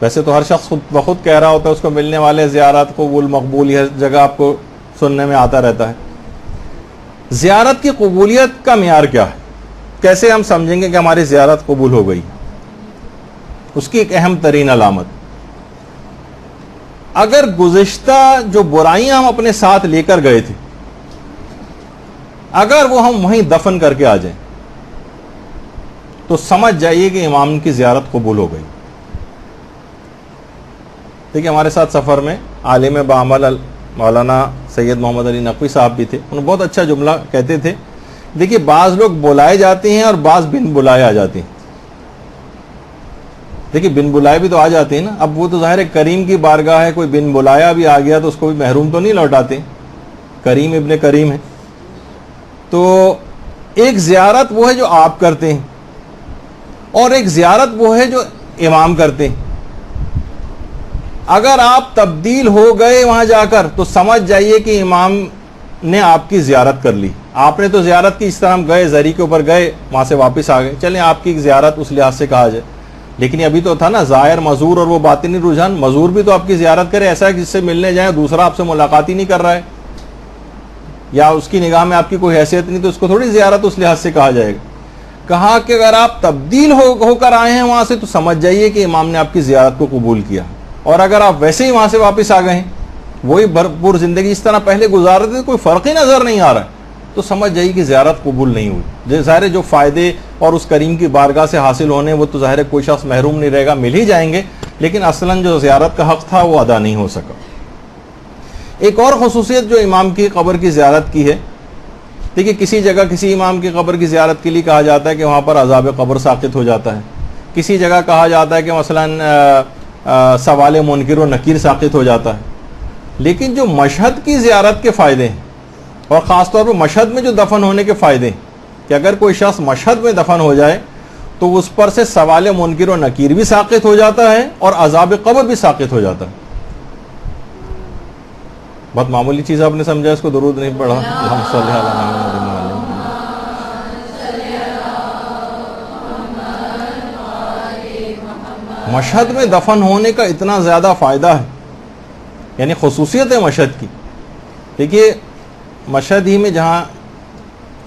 ویسے تو ہر شخص خود بخود کہہ رہا ہوتا ہے اس کو ملنے والے زیارت قبول مقبول ہر جگہ آپ کو سننے میں آتا رہتا ہے. زیارت کی قبولیت کا معیار کیا ہے؟ کیسے ہم سمجھیں گے کہ ہماری زیارت قبول ہو گئی؟ اس کی ایک اہم ترین علامت، اگر گزشتہ جو برائیاں ہم اپنے ساتھ لے کر گئے تھے اگر وہ ہم وہیں دفن کر کے آ جائیں تو سمجھ جائیے کہ امام کی زیارت قبول ہو گئی. دیکھیے ہمارے ساتھ سفر میں عالم بعمل مولانا سید محمد علی نقوی صاحب بھی تھے. انہوں نے بہت اچھا جملہ کہتے تھے دیکھیے بعض لوگ بلائے جاتے ہیں اور بعض بن بلائے آ جاتے ہیں. دیکھیے بن بلائے بھی تو آ جاتے ہیں نا. اب وہ تو ظاہر ہے کریم کی بارگاہ ہے, کوئی بن بلایا بھی آ گیا تو اس کو بھی محروم تو نہیں لوٹاتے, کریم ابن کریم ہے. تو ایک زیارت وہ ہے جو آپ کرتے ہیں اور ایک زیارت وہ ہے جو امام کرتے ہیں. اگر آپ تبدیل ہو گئے وہاں جا کر تو سمجھ جائیے کہ امام نے آپ کی زیارت کر لی. آپ نے تو زیارت کی, اس طرح ہم گئے زری کے اوپر گئے, وہاں سے واپس آ گئے, چلیں آپ کی زیارت اس لحاظ سے کہا جائے. لیکن ابھی تو تھا نا ظاہر مزور اور وہ باطنی رجحان. مزور بھی تو آپ کی زیارت کرے, ایسا ہے کہ جس سے ملنے جائیں دوسرا آپ سے ملاقات ہی نہیں کر رہا ہے, یا اس کی نگاہ میں آپ کی کوئی حیثیت نہیں, تو اس کو تھوڑی زیارت اس لحاظ سے کہا جائے گا. کہا کہ اگر آپ تبدیل ہو کر آئے ہیں وہاں سے تو سمجھ جائیے کہ امام نے آپ کی زیارت کو قبول کیا. اور اگر آپ ویسے ہی وہاں سے واپس آ گئے ہیں, وہی بھرپور زندگی اس طرح پہلے گزار رہے تھے, کوئی فرق ہی نظر نہیں آ رہا ہے, تو سمجھ جائیے کہ زیارت قبول نہیں ہوئی. ظاہر جو فائدے اور اس کریم کی بارگاہ سے حاصل ہونے وہ تو ظاہر کوئی شخص محروم نہیں رہے گا, مل ہی جائیں گے, لیکن اصلاً جو زیارت کا حق تھا وہ ادا نہیں ہو سکا. ایک اور خصوصیت جو امام کی قبر کی زیارت کی ہے, دیکھیے کسی جگہ کسی امام کی قبر کی زیارت کے لیے کہا جاتا ہے کہ وہاں پر عذاب قبر ساقط ہو جاتا ہے, کسی جگہ کہا جاتا ہے کہ مثلاً سوال منکر و نکیر ساقط ہو جاتا ہے. لیکن جو مشہد کی زیارت کے فائدے ہیں, اور خاص طور پر مشہد میں جو دفن ہونے کے فائدے ہیں, کہ اگر کوئی شخص مشہد میں دفن ہو جائے تو اس پر سے سوال منکر و نکیر بھی ساقط ہو جاتا ہے اور عذاب قبر بھی ساقط ہو جاتا ہے. بہت معمولی چیز آپ نے سمجھا, اس کو درود نہیں پڑھا. اللہم صلی علی محمد. مشہد میں دفن ہونے کا اتنا زیادہ فائدہ ہے, یعنی خصوصیت ہے مشہد کی. دیکھیے مشہد ہی میں جہاں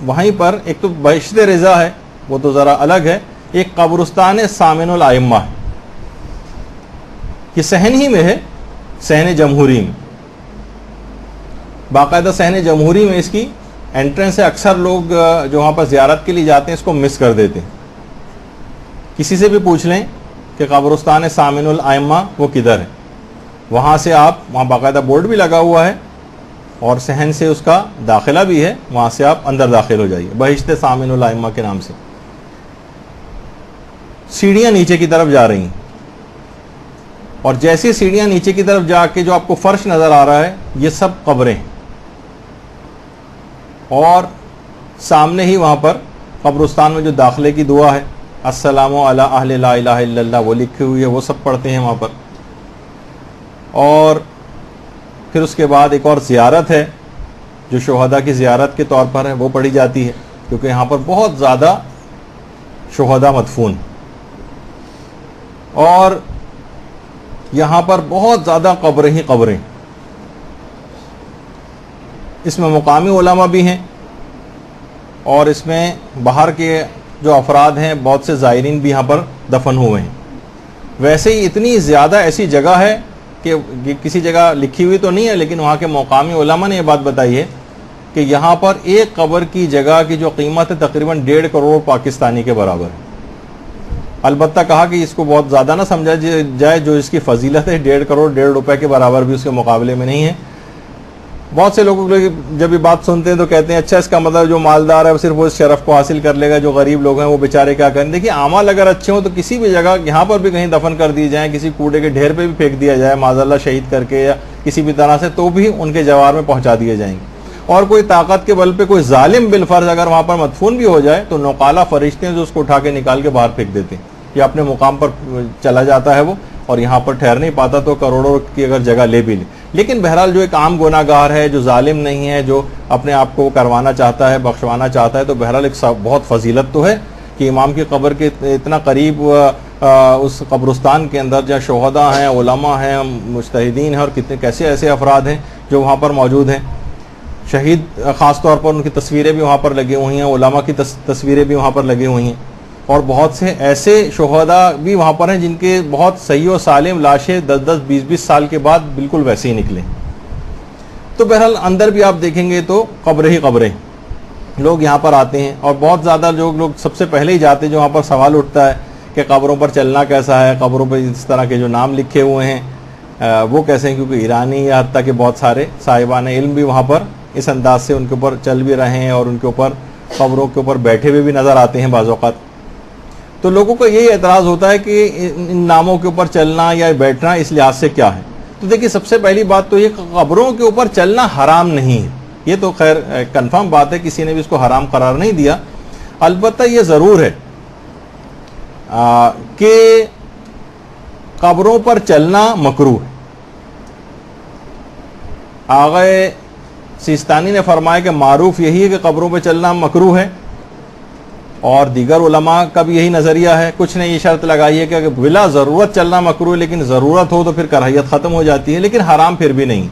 وہیں پر ایک تو بہشت رضا ہے, وہ تو ذرا الگ ہے, ایک قبرستان سامن الائمہ ہے, یہ صحن ہی میں ہے, صحن جمہوری میں, باقاعدہ صحن جمہوری میں اس کی انٹرنس ہے. اکثر لوگ جو وہاں پر زیارت کے لیے جاتے ہیں اس کو مس کر دیتے ہیں. کسی سے بھی پوچھ لیں کہ قبرستان سامن الائمہ وہ کدھر ہے, وہاں سے آپ, وہاں باقاعدہ بورڈ بھی لگا ہوا ہے اور صحن سے اس کا داخلہ بھی ہے, وہاں سے آپ اندر داخل ہو جائیے. بہشت سامن الائمہ کے نام سے سیڑھیاں نیچے کی طرف جا رہی ہیں, اور جیسی سیڑھیاں نیچے کی طرف جا کے جو آپ کو فرش نظر آ رہا ہے یہ سب قبریں ہیں, اور سامنے ہی وہاں پر قبرستان میں جو داخلے کی دعا ہے السلام علی اہل لا الہ الا اللہ وہ لکھی ہوئی ہے, وہ سب پڑھتے ہیں وہاں پر. اور پھر اس کے بعد ایک اور زیارت ہے جو شہداء کی زیارت کے طور پر ہے, وہ پڑھی جاتی ہے, کیونکہ یہاں پر بہت زیادہ شہداء مدفون, اور یہاں پر بہت زیادہ قبریں ہی قبریں. اس میں مقامی علماء بھی ہیں, اور اس میں باہر کے جو افراد ہیں بہت سے زائرین بھی یہاں پر دفن ہوئے ہیں. ویسے ہی اتنی زیادہ ایسی جگہ ہے کہ کسی جگہ لکھی ہوئی تو نہیں ہے, لیکن وہاں کے مقامی علماء نے یہ بات بتائی ہے کہ یہاں پر ایک قبر کی جگہ کی جو قیمت ہے تقریباً 1.5 کروڑ پاکستانی کے برابر ہے. البتہ کہا کہ اس کو بہت زیادہ نہ سمجھا جائے, جو اس کی فضیلت ہے 1.5 کروڑ 1.5 روپے کے برابر بھی اس کے مقابلے میں نہیں ہے. بہت سے لوگوں جب یہ بات سنتے ہیں تو کہتے ہیں اچھا اس کا مطلب جو مالدار ہے وہ صرف اس شرف کو حاصل کر لے گا, جو غریب لوگ ہیں وہ بیچارے کیا کریں. دیکھیے اعمال اگر اچھے ہوں تو کسی بھی جگہ یہاں پر بھی کہیں دفن کر دی جائیں, کسی کوڑے کے ڈھیر پہ بھی پھینک دیا جائے معاذ اللہ شہید کر کے یا کسی بھی طرح سے, تو بھی ان کے جوار میں پہنچا دیے جائیں گے. اور کوئی طاقت کے بل پہ کوئی ظالم بالفرض اگر وہاں پر مدفون بھی ہو جائے تو نوقالہ فرشتے ہیں جو اس کو اٹھا کے نکال کے باہر پھینک دیتے ہیں, یا اپنے مقام پر چلا جاتا ہے وہ, اور یہاں پر ٹھہر نہیں پاتا تو کروڑوں کی اگر جگہ لے بھی لے. لیکن بہرحال جو ایک عام گناہ گار ہے, جو ظالم نہیں ہے, جو اپنے آپ کو کروانا چاہتا ہے, بخشوانا چاہتا ہے, تو بہرحال ایک بہت فضیلت تو ہے کہ امام کی قبر کے اتنا قریب اس قبرستان کے اندر جہاں شہداء ہیں, علماء ہیں, مجتہدین ہیں, اور کتنے کیسے ایسے افراد ہیں جو وہاں پر موجود ہیں. شہید خاص طور پر ان کی تصویریں بھی وہاں پر لگی ہوئی ہیں, علماء کی تصویریں بھی وہاں پر لگی ہوئی ہیں, اور بہت سے ایسے شہداء بھی وہاں پر ہیں جن کے بہت صحیح و سالم لاشیں 10-10 20-20 سال کے بعد بالکل ویسے ہی نکلیں. تو بہرحال اندر بھی آپ دیکھیں گے تو قبریں ہی قبریں, لوگ یہاں پر آتے ہیں, اور بہت زیادہ لوگ سب سے پہلے ہی جاتے ہیں. جو وہاں پر سوال اٹھتا ہے کہ قبروں پر چلنا کیسا ہے, قبروں پہ اس طرح کے جو نام لکھے ہوئے ہیں وہ کیسے ہیں, کیونکہ ایرانی یا حتیٰ کہ بہت سارے صاحبان علم بھی وہاں پر اس انداز سے ان کے اوپر چل بھی رہے ہیں اور ان کے اوپر قبروں کے اوپر بیٹھے ہوئے بھی نظر آتے ہیں بعض اوقات. تو لوگوں کو یہی اعتراض ہوتا ہے کہ ان ناموں کے اوپر چلنا یا بیٹھنا اس لحاظ سے کیا ہے. تو دیکھیے سب سے پہلی بات تو یہ قبروں کے اوپر چلنا حرام نہیں ہے. یہ تو خیر کنفرم بات ہے, کسی نے بھی اس کو حرام قرار نہیں دیا. البتہ یہ ضرور ہے کہ قبروں پر چلنا مکروہ ہے. آغا سیستانی نے فرمایا کہ معروف یہی ہے کہ قبروں پہ چلنا مکروہ ہے, اور دیگر علماء کا بھی یہی نظریہ ہے. کچھ نے یہ شرط لگائی ہے کہ اگر بلا ضرورت چلنا مکروہ ہے, لیکن ضرورت ہو تو پھر کراہیت ختم ہو جاتی ہے, لیکن حرام پھر بھی نہیں.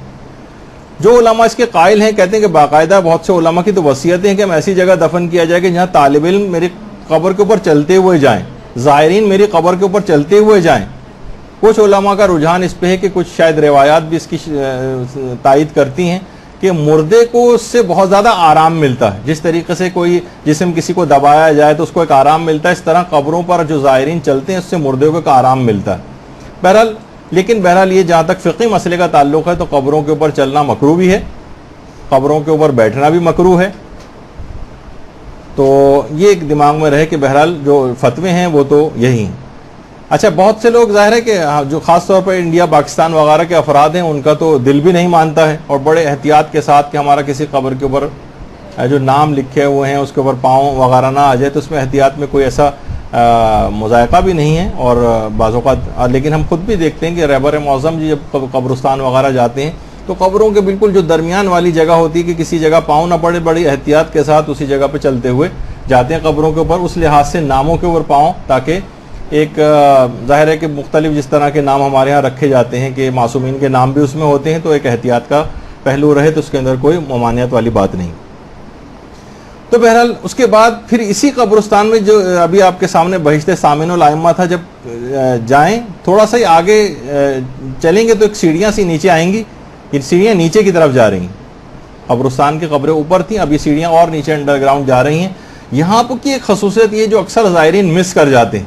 جو علماء اس کے قائل ہیں کہتے ہیں کہ باقاعدہ بہت سے علماء کی تو وصیتیں ہیں کہ ہم ایسی جگہ دفن کیا جائے کہ جہاں طالب علم میری قبر کے اوپر چلتے ہوئے جائیں, زائرین میری قبر کے اوپر چلتے ہوئے جائیں. کچھ علماء کا رجحان اس پہ ہے کہ کچھ شاید روایات بھی اس کی تائید کرتی ہیں کہ مردے کو اس سے بہت زیادہ آرام ملتا ہے. جس طریقے سے کوئی جسم کسی کو دبایا جائے تو اس کو ایک آرام ملتا ہے, اس طرح قبروں پر جو زائرین چلتے ہیں اس سے مردے کو ایک آرام ملتا ہے. بہرحال یہ جہاں تک فقہی مسئلے کا تعلق ہے تو قبروں کے اوپر چلنا مکروہ بھی ہے, قبروں کے اوپر بیٹھنا بھی مکروہ ہے. تو یہ ایک دماغ میں رہے کہ بہرحال جو فتوے ہیں وہ تو یہی ہیں. اچھا, بہت سے لوگ ظاہر ہے کہ جو خاص طور پر انڈیا پاکستان وغیرہ کے افراد ہیں ان کا تو دل بھی نہیں مانتا ہے, اور بڑے احتیاط کے ساتھ کہ ہمارا کسی قبر کے اوپر جو نام لکھے ہوئے ہیں اس کے اوپر پاؤں وغیرہ نہ آ جائے, تو اس میں احتیاط میں کوئی ایسا مذائقہ بھی نہیں ہے. اور بعض اوقات لیکن ہم خود بھی دیکھتے ہیں کہ رہبر معظم جی جب قبرستان وغیرہ جاتے ہیں تو قبروں کے بالکل جو درمیان والی جگہ ہوتی ہے کہ کسی جگہ پاؤں نہ پڑے, بڑی احتیاط کے ساتھ اسی جگہ پہ چلتے ہوئے جاتے ہیں قبروں کے اوپر. اس لحاظ سے ناموں کے اوپر پاؤں, تاکہ ایک ظاہر ہے کہ مختلف جس طرح کے نام ہمارے ہاں رکھے جاتے ہیں کہ معصومین کے نام بھی اس میں ہوتے ہیں, تو ایک احتیاط کا پہلو رہے تو اس کے اندر کوئی ممانعت والی بات نہیں. تو بہرحال اس کے بعد پھر اسی قبرستان میں جو ابھی آپ کے سامنے بہشت سامن الائمہ تھا, جب جائیں تھوڑا سا ہی آگے چلیں گے تو ایک سیڑھیاں سی نیچے آئیں گی. یہ سیڑھیاں نیچے کی طرف جا رہی ہیں, قبرستان کی قبریں اوپر تھیں, اب یہ سیڑھیاں اور نیچے انڈر گراؤنڈ جا رہی ہیں. یہاں پر کی ایک خصوصیت یہ جو اکثر زائرین مس کر جاتے ہیں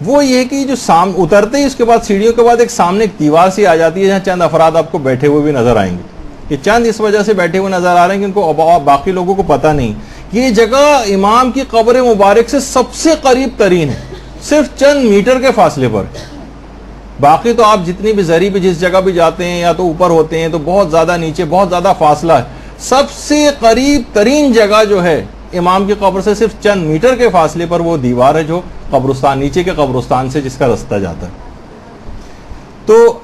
وہ یہ کہ جو اترتے ہی اس کے بعد سیڑھیوں کے بعد ایک سامنے ایک دیوار سی آ جاتی ہے جہاں چند افراد آپ کو بیٹھے ہوئے بھی نظر آئیں گے. یہ چند اس وجہ سے بیٹھے ہوئے نظر آ رہے ہیں کہ ان کو باقی لوگوں کو پتہ نہیں. یہ جگہ امام کی قبر مبارک سے سب سے قریب ترین ہے, صرف چند میٹر کے فاصلے پر. باقی تو آپ جتنی بھی زری پہ جس جگہ بھی جاتے ہیں یا تو اوپر ہوتے ہیں تو بہت زیادہ نیچے, بہت زیادہ فاصلہ ہے. سب سے قریب ترین جگہ جو ہے امام کی قبر سے صرف چند میٹر کے فاصلے پر وہ دیوار ہے جو قبرستان نیچے کے قبرستان سے جس کا رستہ جاتا ہے. تو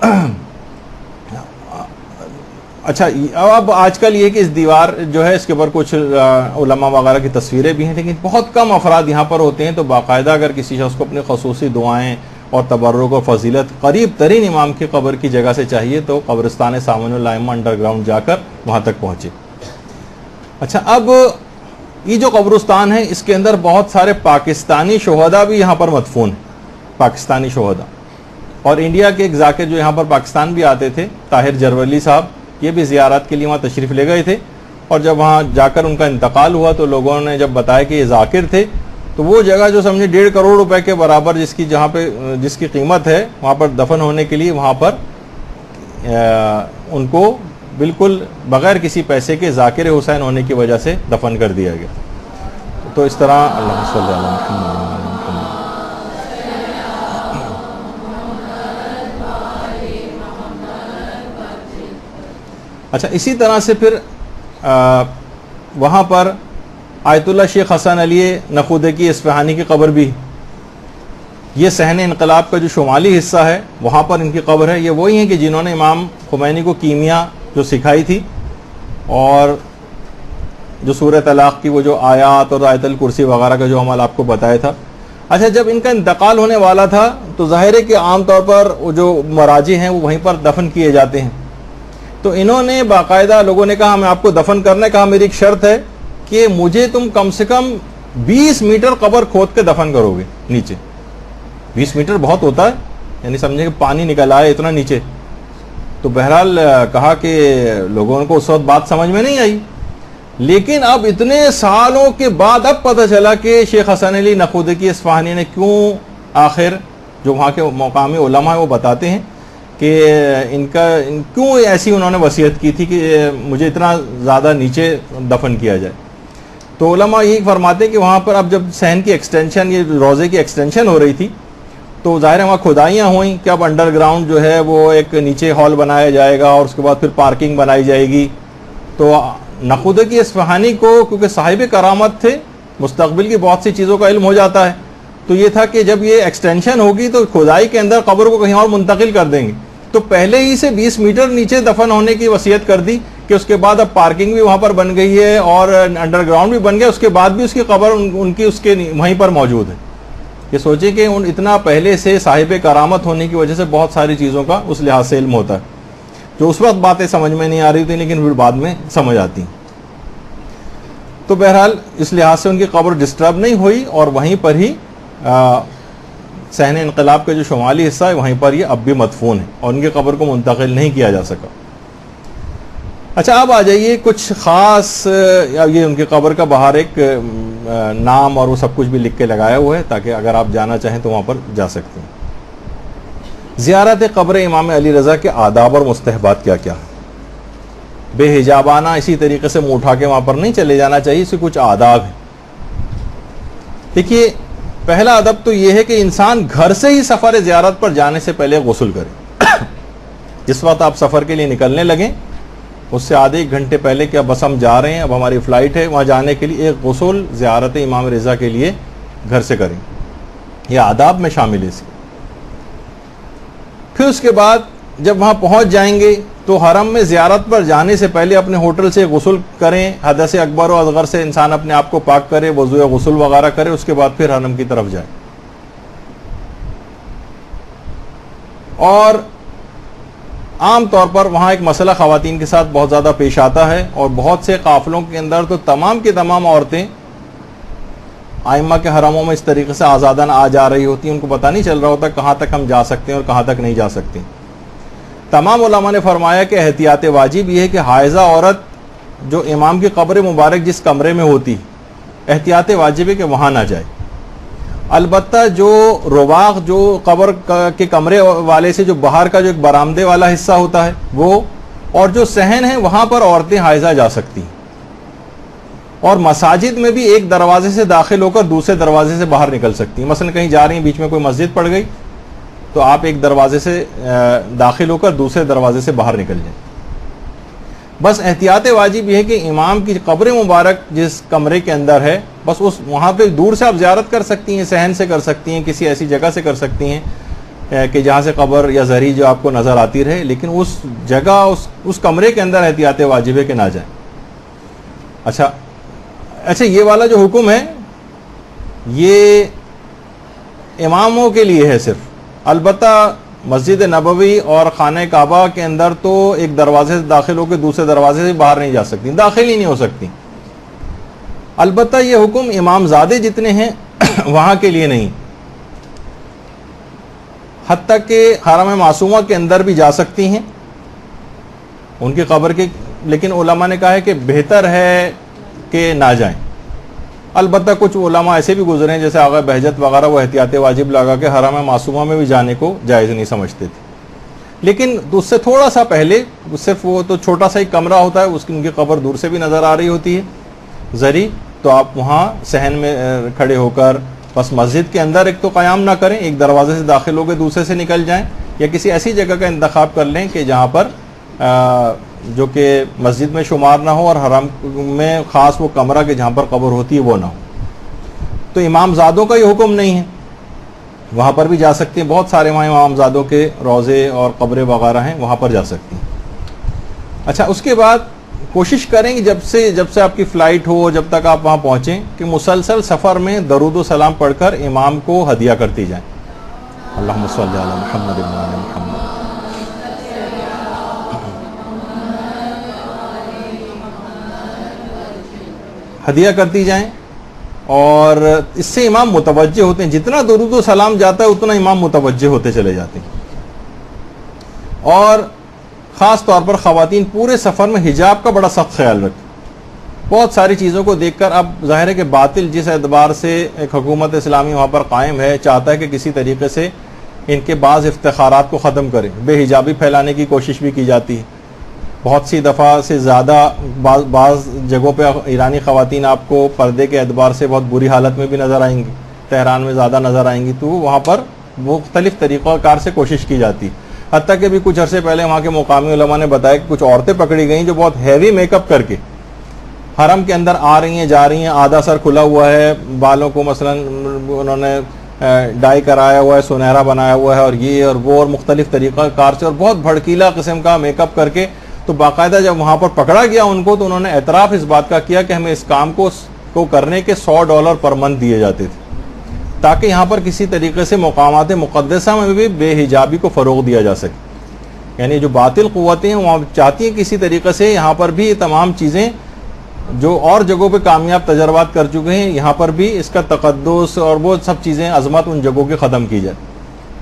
اچھا, اب آج کل یہ کہ اس دیوار جو ہے اس کے اوپر کچھ علماء وغیرہ کی تصویریں بھی ہیں, لیکن بہت کم افراد یہاں پر ہوتے ہیں. تو باقاعدہ اگر کسی شخص کو اپنے خصوصی دعائیں اور تبرک و فضیلت قریب ترین امام کی قبر کی جگہ سے چاہیے تو قبرستان سامن الائمہ انڈر گراؤنڈ جا کر وہاں تک پہنچے. اچھا, اب یہ جو قبرستان ہے اس کے اندر بہت سارے پاکستانی شہداء بھی یہاں پر مدفون ہیں, پاکستانی شہداء. اور انڈیا کے ایک ذاکر جو یہاں پر پاکستان بھی آتے تھے, طاہر جرولی صاحب, یہ بھی زیارت کے لیے وہاں تشریف لے گئے تھے. اور جب وہاں جا کر ان کا انتقال ہوا تو لوگوں نے جب بتایا کہ یہ ذاکر تھے, تو وہ جگہ جو سمجھے 1.5 کروڑ روپے کے برابر جس کی قیمت ہے وہاں پر دفن ہونے کے لیے, وہاں پر ان کو بالکل بغیر کسی پیسے کے ذاکر حسین ہونے کی وجہ سے دفن کر دیا گیا. تو اس طرح اللہ صلی اللہ علیہ وسلم. اچھا, اسی طرح سے پھر وہاں پر آیت اللہ شیخ حسن علی نخودکی اصفہانی کی قبر بھی, یہ صحن انقلاب کا جو شمالی حصہ ہے وہاں پر ان کی قبر ہے. یہ وہی ہیں کہ جنہوں نے امام خمینی کو کیمیا جو سکھائی تھی, اور جو سورہ طلاق کی وہ جو آیات اور آیت الکرسی وغیرہ کا جو عمل آپ کو بتایا تھا. اچھا, جب ان کا انتقال ہونے والا تھا تو ظاہر ہے کہ عام طور پر وہ جو مراجع ہیں وہ وہیں پر دفن کیے جاتے ہیں. تو انہوں نے باقاعدہ, لوگوں نے کہا ہمیں آپ کو دفن کرنا ہے, کہا میری ایک شرط ہے کہ مجھے تم کم سے کم 20 میٹر قبر کھود کے دفن کرو گے نیچے. 20 میٹر بہت ہوتا ہے, یعنی سمجھے کہ پانی نکل آئے اتنا نیچے. تو بہرحال کہا کہ لوگوں کو اس وقت بات سمجھ میں نہیں آئی, لیکن اب اتنے سالوں کے بعد اب پتہ چلا کہ شیخ حسن علی نخودکی اصفہانی نے کیوں, آخر جو وہاں کے مقامی علماء ہیں وہ بتاتے ہیں کہ کیوں ایسی انہوں نے وصیت کی تھی کہ مجھے اتنا زیادہ نیچے دفن کیا جائے. تو علماء یہی فرماتے ہیں کہ وہاں پر اب جب صحن کی ایکسٹینشن، یہ روضے کی ایکسٹینشن ہو رہی تھی، تو ظاہر ہے وہاں کھدائیاں ہوئیں کہ اب انڈر گراؤنڈ جو ہے وہ ایک نیچے ہال بنایا جائے گا اور اس کے بعد پھر پارکنگ بنائی جائے گی. تو نخودگی اصفہانی کو کیونکہ صاحب کرامت تھے، مستقبل کی بہت سی چیزوں کا علم ہو جاتا ہے، تو یہ تھا کہ جب یہ ایکسٹینشن ہوگی تو کھدائی کے اندر قبر کو کہیں اور منتقل کر دیں گے. تو پہلے ہی سے 20 میٹر نیچے دفن ہونے کی وصیت کر دی کہ اس کے بعد اب پارکنگ بھی وہاں پر بن گئی ہے اور انڈر گراؤنڈ بھی بن گیا، اس کے بعد بھی اس کی قبر ان کی اس کے وہیں پر موجود ہے. یہ سوچیں کہ اتنا پہلے سے صاحب کرامت ہونے کی وجہ سے بہت ساری چیزوں کا اس لحاظ سے علم ہوتا ہے، جو اس وقت باتیں سمجھ میں نہیں آ رہی تھی لیکن پھر بعد میں سمجھ آتی. تو بہرحال اس لحاظ سے ان کی قبر ڈسٹرب نہیں ہوئی اور وہیں پر ہی صحن انقلاب کا جو شمالی حصہ ہے وہیں پر یہ اب بھی مدفون ہے اور ان کی قبر کو منتقل نہیں کیا جا سکا. اچھا اب آ جائیے کچھ خاص، یہ ان کی قبر کا باہر ایک نام اور وہ سب کچھ بھی لکھ کے لگایا ہوا ہے تاکہ اگر آپ جانا چاہیں تو وہاں پر جا سکتے ہیں. زیارت قبر امام علی رضا کے آداب اور مستحبات کیا کیا؟ بے حجابانہ اسی طریقے سے منہ اٹھا کے وہاں پر نہیں چلے جانا چاہیے، اس سے کچھ آداب ہیں. دیکھیے پہلا ادب تو یہ ہے کہ انسان گھر سے ہی سفر زیارت پر جانے سے پہلے غسل کرے. جس وقت آپ سفر کے لیے نکلنے لگیں اس سے آدھے ایک گھنٹے پہلے کہ اب بس ہم جا رہے ہیں، اب ہماری فلائٹ ہے وہاں جانے کے لیے، ایک غسل زیارت امام رضا کے لیے گھر سے کریں. یہ آداب میں شامل ہے اس کے. پھر اس کے بعد جب وہاں پہنچ جائیں گے تو حرم میں زیارت پر جانے سے پہلے اپنے ہوٹل سے غسل کریں، حدث اکبر و اصغر سے انسان اپنے آپ کو پاک کرے، وضو غسل وغیرہ کرے، اس کے بعد پھر حرم کی طرف جائے. اور عام طور پر وہاں ایک مسئلہ خواتین کے ساتھ بہت زیادہ پیش آتا ہے اور بہت سے قافلوں کے اندر تو تمام کی تمام عورتیں ائمہ کے حرموں میں اس طریقے سے آزادانہ آ جا رہی ہوتی ہیں، ان کو پتہ نہیں چل رہا ہوتا کہاں تک ہم جا سکتے ہیں اور کہاں تک نہیں جا سکتے. تمام علماء نے فرمایا کہ احتیاط واجب یہ ہے کہ حائضہ عورت جو امام کی قبر مبارک جس کمرے میں ہوتی، احتیاط واجب ہے کہ وہاں نہ جائے. البتہ جو رواق جو قبر کے کمرے والے سے جو باہر کا جو ایک برآمدے والا حصہ ہوتا ہے وہ، اور جو صحن ہے وہاں پر عورتیں حائضہ جا سکتی ہیں. اور مساجد میں بھی ایک دروازے سے داخل ہو کر دوسرے دروازے سے باہر نکل سکتی ہیں. مثلا کہیں جا رہی ہیں، بیچ میں کوئی مسجد پڑ گئی تو آپ ایک دروازے سے داخل ہو کر دوسرے دروازے سے باہر نکل جائیں. بس احتیاط واجب یہ ہے کہ امام کی قبر مبارک جس کمرے کے اندر ہے بس اس وہاں پہ دور سے آپ زیارت کر سکتی ہیں، صحن سے کر سکتی ہیں، کسی ایسی جگہ سے کر سکتی ہیں کہ جہاں سے قبر یا زری جو آپ کو نظر آتی رہے، لیکن اس جگہ اس کمرے کے اندر احتیاط واجب ہے کہ نہ جائیں. اچھا یہ والا جو حکم ہے یہ اماموں کے لیے ہے صرف. البتہ مسجد نبوی اور خانہ کعبہ کے اندر تو ایک دروازے سے داخل ہو کے دوسرے دروازے سے باہر نہیں جا سکتی، داخل ہی نہیں ہو سکتی. البتہ یہ حکم امام زادے جتنے ہیں وہاں کے لیے نہیں، حتیٰ کہ حرم معصومہ کے اندر بھی جا سکتی ہیں ان کی قبر کے، لیکن علماء نے کہا ہے کہ بہتر ہے کہ نہ جائیں. البتہ کچھ علماء ایسے بھی گزرے ہیں جیسے آغا بہجت وغیرہ، وہ احتیاط واجب لگا کے حرم معصومہ میں بھی جانے کو جائز نہیں سمجھتے تھے. لیکن اس سے تھوڑا سا پہلے صرف وہ تو چھوٹا سا ہی کمرہ ہوتا ہے، اس کی ان کی قبر دور سے بھی نظر آ رہی ہوتی ہے زری، تو آپ وہاں صحن میں کھڑے ہو کر بس مسجد کے اندر ایک تو قیام نہ کریں، ایک دروازے سے داخل ہو کے دوسرے سے نکل جائیں، یا کسی ایسی جگہ کا انتخاب کر لیں کہ جہاں پر جو کہ مسجد میں شمار نہ ہو اور حرم میں خاص وہ کمرہ کہ جہاں پر قبر ہوتی ہے وہ نہ ہو. تو امام زادوں کا یہ حکم نہیں ہے، وہاں پر بھی جا سکتے ہیں. بہت سارے وہاں امام زادوں کے روضے اور قبریں وغیرہ ہیں، وہاں پر جا سکتے ہیں. اچھا اس کے بعد کوشش کریں کہ جب سے آپ کی فلائٹ ہو، جب تک آپ وہاں پہنچیں، کہ مسلسل سفر میں درود و سلام پڑھ کر امام کو ہدیہ کرتی جائیں. اللہم صلی علی محمد و علی محمد. ہدیہ کرتی جائیں اور اس سے امام متوجہ ہوتے ہیں. جتنا درود و سلام جاتا ہے اتنا امام متوجہ ہوتے چلے جاتے ہیں. اور خاص طور پر خواتین پورے سفر میں حجاب کا بڑا سخت خیال رکھیں. بہت ساری چیزوں کو دیکھ کر اب ظاہر ہے کہ باطل جس اعتبار سے ایک حکومت اسلامی وہاں پر قائم ہے چاہتا ہے کہ کسی طریقے سے ان کے بعض افتخارات کو ختم کریں. بے حجابی پھیلانے کی کوشش بھی کی جاتی ہے. بہت سی دفعہ سے زیادہ بعض جگہوں پہ ایرانی خواتین آپ کو پردے کے اعتبار سے بہت بری حالت میں بھی نظر آئیں گی، تہران میں زیادہ نظر آئیں گی، تو وہاں پر مختلف طریقہ کار سے کوشش کی جاتی. حتیٰ کہ بھی کچھ عرصے پہلے وہاں کے مقامی علماء نے بتایا کہ کچھ عورتیں پکڑی گئیں جو بہت ہیوی میک اپ کر کے حرم کے اندر آ رہی ہیں، جا رہی ہیں، آدھا سر کھلا ہوا ہے، بالوں کو مثلا انہوں نے ڈائی کرایا ہوا ہے، سنہرا بنایا ہوا ہے، اور یہ اور وہ، اور مختلف طریقہ کار سے، اور بہت بھڑکیلا قسم کا میک اپ کر کے. تو باقاعدہ جب وہاں پر پکڑا گیا ان کو، تو انہوں نے اعتراف اس بات کا کیا کہ ہمیں اس کام کو کرنے کے $100 پر منتھ دیے جاتے تھے، تاکہ یہاں پر کسی طریقے سے مقامات مقدسہ میں بھی بے حجابی کو فروغ دیا جا سکے. یعنی جو باطل قوتیں ہیں وہاں چاہتی ہیں کسی طریقے سے یہاں پر بھی یہ تمام چیزیں جو اور جگہوں پہ کامیاب تجربات کر چکے ہیں، یہاں پر بھی اس کا تقدس اور وہ سب چیزیں، عظمت ان جگہوں کی ختم کی جائے.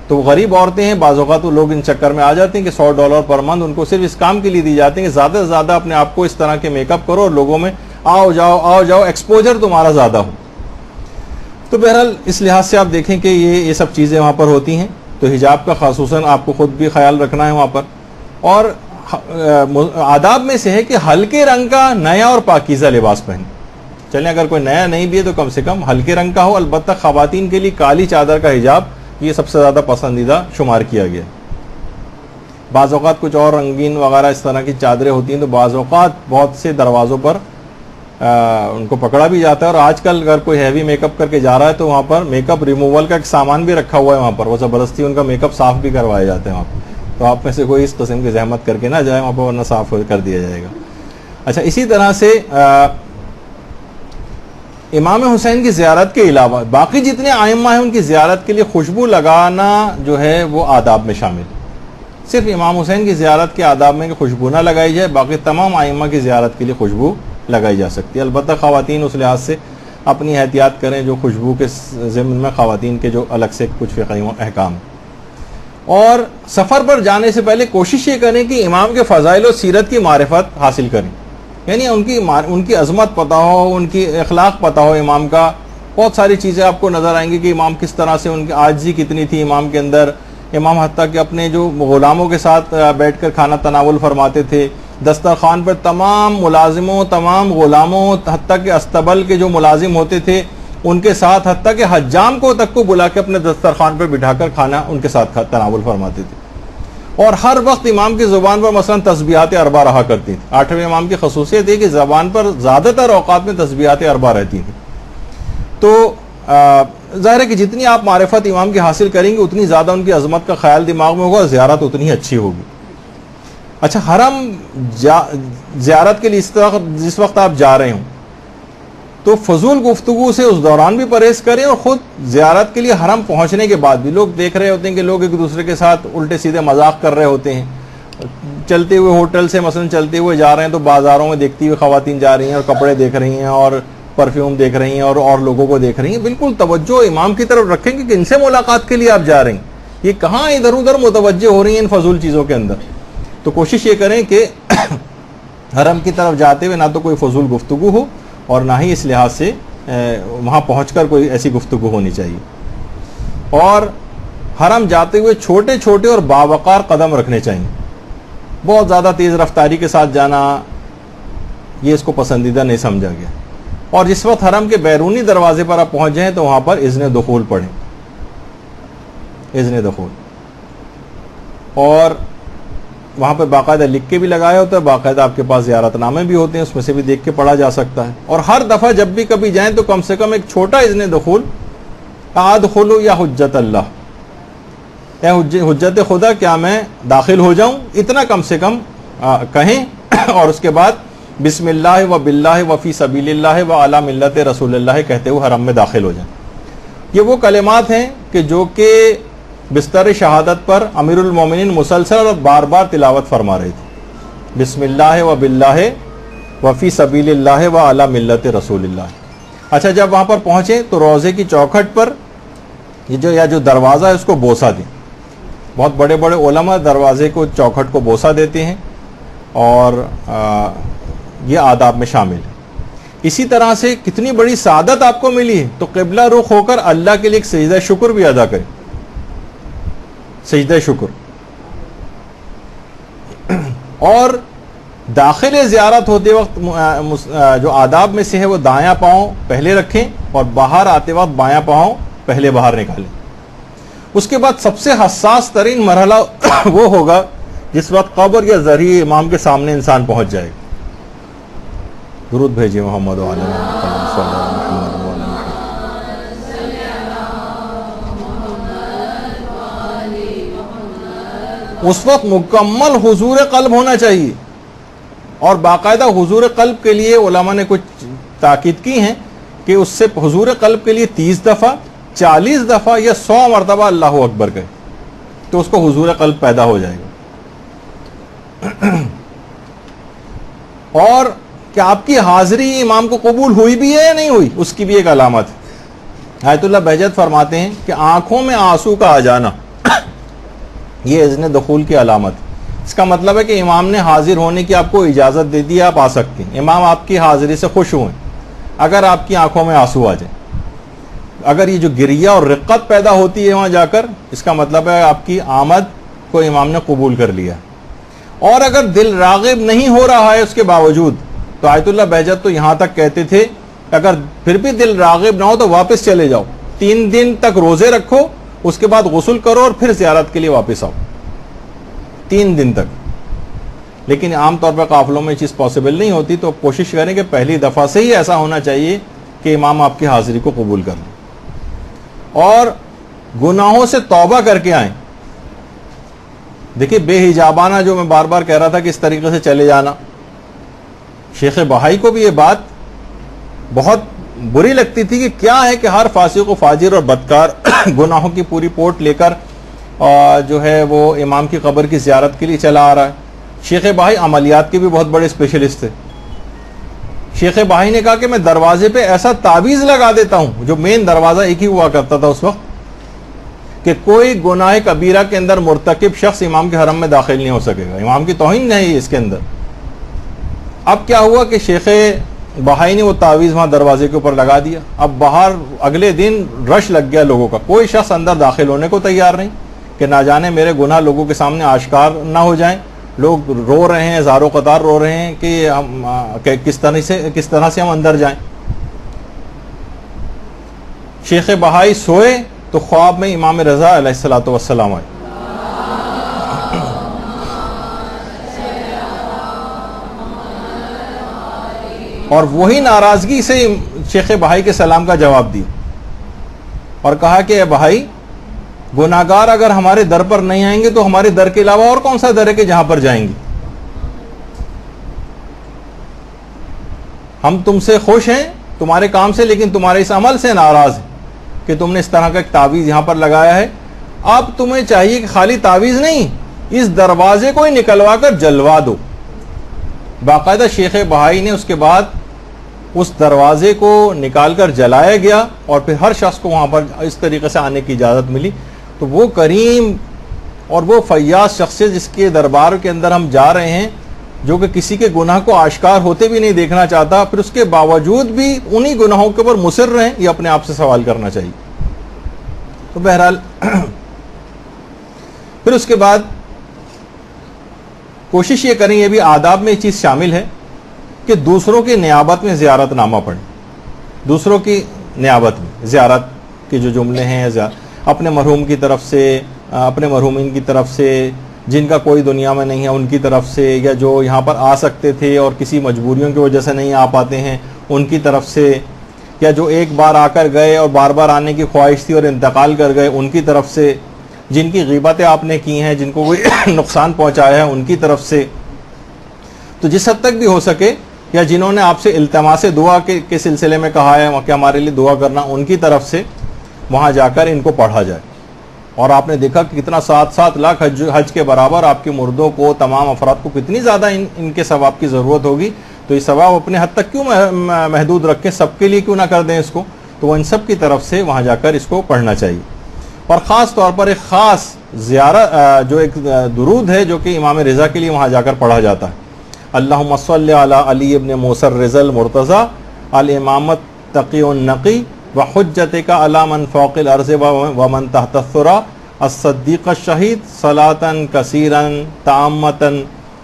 تو غریب عورتیں ہیں، بعض اوقات وہ لوگ ان چکر میں آ جاتے ہیں کہ $100 پر منتھ ان کو صرف اس کام کے لیے دی جاتے ہیں کہ زیادہ سے زیادہ اپنے آپ کو اس طرح کے میک اپ کرو اور لوگوں میں آؤ جاؤ ایکسپوجر تمہارا زیادہ ہو. تو بہرحال اس لحاظ سے آپ دیکھیں کہ یہ سب چیزیں وہاں پر ہوتی ہیں. تو حجاب کا خصوصاً آپ کو خود بھی خیال رکھنا ہے وہاں پر. اور آداب میں سے ہے کہ ہلکے رنگ کا نیا اور پاکیزہ لباس پہنے. چلیں اگر کوئی نیا نہیں بھی ہے تو کم سے کم ہلکے رنگ کا ہو. البتہ خواتین کے لیے کالی چادر کا حجاب یہ سب سے زیادہ پسندیدہ شمار کیا گیا. بعض اوقات کچھ اور رنگین وغیرہ اس طرح کی چادریں ہوتی ہیں تو بعض اوقات بہت سے دروازوں پر ان کو پکڑا بھی جاتا ہے. اور آج کل اگر کوئی ہیوی میک اپ کر کے جا رہا ہے تو وہاں پر میک اپ ریموول کا ایک سامان بھی رکھا ہوا ہے وہاں پر، وہ زبردستی ان کا میک اپ صاف بھی کروائے جاتے ہیں وہاں پر. تو آپ میں سے کوئی اس قسم کی زحمت کر کے نہ جائے وہاں پر، ورنہ صاف کر دیا جائے گا. اچھا، اسی طرح سے امام حسین کی زیارت کے علاوہ باقی جتنے ائمہ ہیں ان کی زیارت کے لیے خوشبو لگانا جو ہے وہ آداب میں شامل ہے. صرف امام حسین کی زیارت کے آداب میں کہ خوشبو نہ لگائی جائے، باقی تمام ائمہ کی زیارت کے لیے خوشبو لگائی جا سکتی ہے. البتہ خواتین اس لحاظ سے اپنی احتیاط کریں جو خوشبو کے ضمن میں خواتین کے جو الگ سے کچھ فقہی احکام. اور سفر پر جانے سے پہلے کوشش یہ کریں کہ امام کے فضائل و سیرت کی معرفت حاصل کریں. یعنی ان کی عظمت پتہ ہو، ان کی اخلاق پتہ ہو امام کا. بہت ساری چیزیں آپ کو نظر آئیں گی کہ امام کس طرح سے، ان کی عاجزی کتنی تھی امام کے اندر. امام حتیٰ کہ اپنے جو غلاموں کے ساتھ بیٹھ کر کھانا تناول فرماتے تھے. دسترخوان پر تمام ملازموں، تمام غلاموں، حتیٰ کہ استبل کے جو ملازم ہوتے تھے ان کے ساتھ، حتیٰ کہ حجام کو تک کو بلا کے اپنے دسترخوان پر بٹھا کر کھانا ان کے ساتھ تناول فرماتے تھے. اور ہر وقت امام کی زبان پر مثلا تسبیحات اربع رہا کرتی تھی. 8ویں امام کی خصوصیت ہے کہ زبان پر زیادہ تر اوقات میں تسبیحات اربع رہتی تھی. تو ظاہر ہے کہ جتنی آپ معرفت امام کی حاصل کریں گے اتنی زیادہ ان کی عظمت کا خیال دماغ میں ہوگا اور زیارت اتنی اچھی ہوگی. اچھا، حرم زیارت کے لیے جس وقت آپ جا رہے ہوں تو فضول گفتگو سے اس دوران بھی پرہیز کریں، اور خود زیارت کے لیے حرم پہنچنے کے بعد بھی لوگ دیکھ رہے ہوتے ہیں کہ لوگ ایک دوسرے کے ساتھ الٹے سیدھے مذاق کر رہے ہوتے ہیں. چلتے ہوئے ہوٹل سے مثلا چلتے ہوئے جا رہے ہیں تو بازاروں میں دیکھتی ہوئی خواتین جا رہی ہیں اور کپڑے دیکھ رہی ہیں اور پرفیوم دیکھ رہی ہیں اور لوگوں کو دیکھ رہی ہیں. بالکل توجہ امام کی طرف رکھیں کہ ان سے ملاقات کے لیے آپ جا رہے ہیں، یہ کہاں ادھر ادھر متوجہ ہو رہی ہیں ان فضول چیزوں کے اندر. تو کوشش یہ کریں کہ حرم کی طرف جاتے ہوئے نہ تو کوئی فضول گفتگو ہو اور نہ ہی اس لحاظ سے وہاں پہنچ کر کوئی ایسی گفتگو ہونی چاہیے. اور حرم جاتے ہوئے چھوٹے چھوٹے اور باوقار قدم رکھنے چاہیے. بہت زیادہ تیز رفتاری کے ساتھ جانا یہ اس کو پسندیدہ نہیں سمجھا گیا. اور جس وقت حرم کے بیرونی دروازے پر آپ پہنچ جائیں تو وہاں پر اذن دخول پڑھیں، اذن دخول. اور وہاں پہ باقاعدہ لکھ کے بھی لگایا ہوتا ہے، باقاعدہ آپ کے پاس زیارت نامے بھی ہوتے ہیں، اس میں سے بھی دیکھ کے پڑھا جا سکتا ہے. اور ہر دفعہ جب بھی کبھی جائیں تو کم سے کم ایک چھوٹا اذن دخول، ادخلوا یا حجت اللہ، اے حجت خدا کیا میں داخل ہو جاؤں، اتنا کم سے کم کہیں. اور اس کے بعد بسم اللہ و باللہ و فی سبیل اللہ و علی ملت رسول اللہ کہتے ہوئے حرم میں داخل ہو جائیں. یہ وہ کلمات ہیں کہ جو کہ بستر شہادت پر امیر المومنین مسلسل اور بار بار تلاوت فرما رہے تھے. بسم اللہ و باللہ و فی سبیل اللہ و علی ملت رسول اللہ. اچھا، جب وہاں پر پہنچے تو روضے کی چوکھٹ پر یہ جو دروازہ ہے اس کو بوسہ دیں. بہت بڑے بڑے علماء دروازے کو چوکھٹ کو بوسہ دیتے ہیں اور یہ آداب میں شامل ہے. اسی طرح سے کتنی بڑی سعادت آپ کو ملی ہے تو قبلہ رخ ہو کر اللہ کے لیے ایک سجدہ شکر بھی ادا کریں، سجدہ شکر. اور داخل زیارت ہوتے وقت جو آداب میں سے ہے وہ دایاں پاؤں پہلے رکھیں اور باہر آتے وقت بایاں پاؤں پہلے باہر نکالیں. اس کے بعد سب سے حساس ترین مرحلہ وہ ہوگا جس وقت قبر یا ذریعہ امام کے سامنے انسان پہنچ جائے. درود بھیجیے محمد و علی محمد صلی اللہ علیہ وسلم. اس وقت مکمل حضور قلب ہونا چاہیے، اور باقاعدہ حضور قلب کے لیے علماء نے کچھ تاکید کی ہیں کہ اس سے حضور قلب کے لیے 30 دفعہ 40 دفعہ یا 100 مرتبہ اللہ اکبر کہے تو اس کو حضور قلب پیدا ہو جائے گا. اور کہ آپ کی حاضری امام کو قبول ہوئی بھی ہے یا نہیں ہوئی، اس کی بھی ایک علامت ہے. آیت اللہ بہجت فرماتے ہیں کہ آنکھوں میں آنسو کا آ جانا یہ اذن دخول کی علامت. اس کا مطلب ہے کہ امام نے حاضر ہونے کی آپ کو اجازت دے دی، آپ آ سکتے ہیں. امام آپ کی حاضری سے خوش ہوئے اگر آپ کی آنکھوں میں آنسو آ جائیں، اگر یہ جو گریہ اور رقت پیدا ہوتی ہے وہاں جا کر، اس کا مطلب ہے آپ کی آمد کو امام نے قبول کر لیا. اور اگر دل راغب نہیں ہو رہا ہے اس کے باوجود، تو آیت اللہ بہجت تو یہاں تک کہتے تھے اگر پھر بھی دل راغب نہ ہو تو واپس چلے جاؤ، 3 دن تک روزے رکھو، اس کے بعد غسل کرو اور پھر زیارت کے لیے واپس آؤ 3 دن تک. لیکن عام طور پر قافلوں میں یہ چیز پاسبل نہیں ہوتی، تو کوشش کریں کہ پہلی دفعہ سے ہی ایسا ہونا چاہیے کہ امام آپ کی حاضری کو قبول کر لیں اور گناہوں سے توبہ کر کے آئیں. دیکھیں بے حجابانہ جو میں بار بار کہہ رہا تھا کہ اس طریقے سے چلے جانا، شیخ بہائی کو بھی یہ بات بہت بری لگتی تھی کہ کیا ہے کہ ہر فاسق و فاجر اور بدکار گناہوں کی پوری پورٹ لے کر جو ہے وہ امام کی قبر کی زیارت کے لیے چلا آ رہا ہے. شیخ بہائی عملیات کے بھی بہت بڑے اسپیشلسٹ تھے. شیخ بہائی نے کہا کہ میں دروازے پہ ایسا تعویذ لگا دیتا ہوں، جو مین دروازہ ایک ہی ہوا کرتا تھا اس وقت، کہ کوئی گناہ کبیرہ کے اندر مرتکب شخص امام کے حرم میں داخل نہیں ہو سکے گا. امام کی توہین نہیں ہے اس کے اندر. اب کیا ہوا کہ شیخ بہائی نے وہ تعویذ وہاں دروازے کے اوپر لگا دیا. اب باہر اگلے دن رش لگ گیا لوگوں کا، کوئی شخص اندر داخل ہونے کو تیار نہیں کہ نہ جانے میرے گناہ لوگوں کے سامنے آشکار نہ ہو جائیں. لوگ رو رہے ہیں، زارو قطار رو رہے ہیں کہ کس طرح سے ہم اندر جائیں. شیخ بہائی سوئے تو خواب میں امام رضا علیہ الصلوۃ والسلام آئے. اور وہی ناراضگی سے شیخ بہائی کے سلام کا جواب دی اور کہا کہ اے بہائی، گناہگار اگر ہمارے در پر نہیں آئیں گے تو ہمارے در کے علاوہ اور کون سا در ہے کہ جہاں پر جائیں گے؟ ہم تم سے خوش ہیں تمہارے کام سے، لیکن تمہارے اس عمل سے ناراض ہیں کہ تم نے اس طرح کا ایک تعویذ یہاں پر لگایا ہے. اب تمہیں چاہیے کہ خالی تعویذ نہیں، اس دروازے کو ہی نکلوا کر جلوا دو. باقاعدہ شیخ بہائی نے اس کے بعد اس دروازے کو نکال کر جلایا گیا اور پھر ہر شخص کو وہاں پر اس طریقے سے آنے کی اجازت ملی. تو وہ کریم اور وہ فیاض شخص جس کے دربار کے اندر ہم جا رہے ہیں، جو کہ کسی کے گناہ کو آشکار ہوتے بھی نہیں دیکھنا چاہتا، پھر اس کے باوجود بھی انہی گناہوں کے اوپر مصر رہیں، یہ اپنے آپ سے سوال کرنا چاہیے. تو بہرحال پھر اس کے بعد کوشش یہ کریں، یہ بھی آداب میں یہ چیز شامل ہے کہ دوسروں کی نیابت میں زیارت نامہ پڑھیں. دوسروں کی نیابت میں زیارت کے جو جملے ہیں، اپنے مرحوم کی طرف سے، اپنے مرحومین کی طرف سے، جن کا کوئی دنیا میں نہیں ہے ان کی طرف سے، یا جو یہاں پر آ سکتے تھے اور کسی مجبوریوں کی وجہ سے نہیں آ پاتے ہیں ان کی طرف سے، یا جو ایک بار آ کر گئے اور بار بار آنے کی خواہش تھی اور انتقال کر گئے ان کی طرف سے، جن کی غیبتیں آپ نے کی ہیں، جن کو کوئی نقصان پہنچایا ہے ان کی طرف سے. تو جس حد تک بھی ہو سکے، یا جنہوں نے آپ سے التماس دعا کے سلسلے میں کہا ہے کہ ہمارے لیے دعا کرنا، ان کی طرف سے وہاں جا کر ان کو پڑھا جائے. اور آپ نے دیکھا کہ کتنا 7 لاکھ حج کے برابر آپ کے مردوں کو، تمام افراد کو کتنی زیادہ ان کے ثواب کی ضرورت ہوگی. تو یہ ثواب اپنے حد تک کیوں محدود رکھیں، سب کے لیے کیوں نہ کر دیں اس کو. تو وہ ان سب کی طرف سے وہاں جا کر اس کو پڑھنا چاہیے. اور خاص طور پر ایک خاص زیارت جو ایک درود ہے جو کہ امام رضا کے لیے وہاں جا کر پڑھا جاتا ہے. اللہم صلی علی علی ابن موسیٰ الرضا المرتضی الامامت تقی النقی وحجتک علی من فوق الارض ومن تحت الثری الصدیق الشہید صلاة کثیرا تعمتا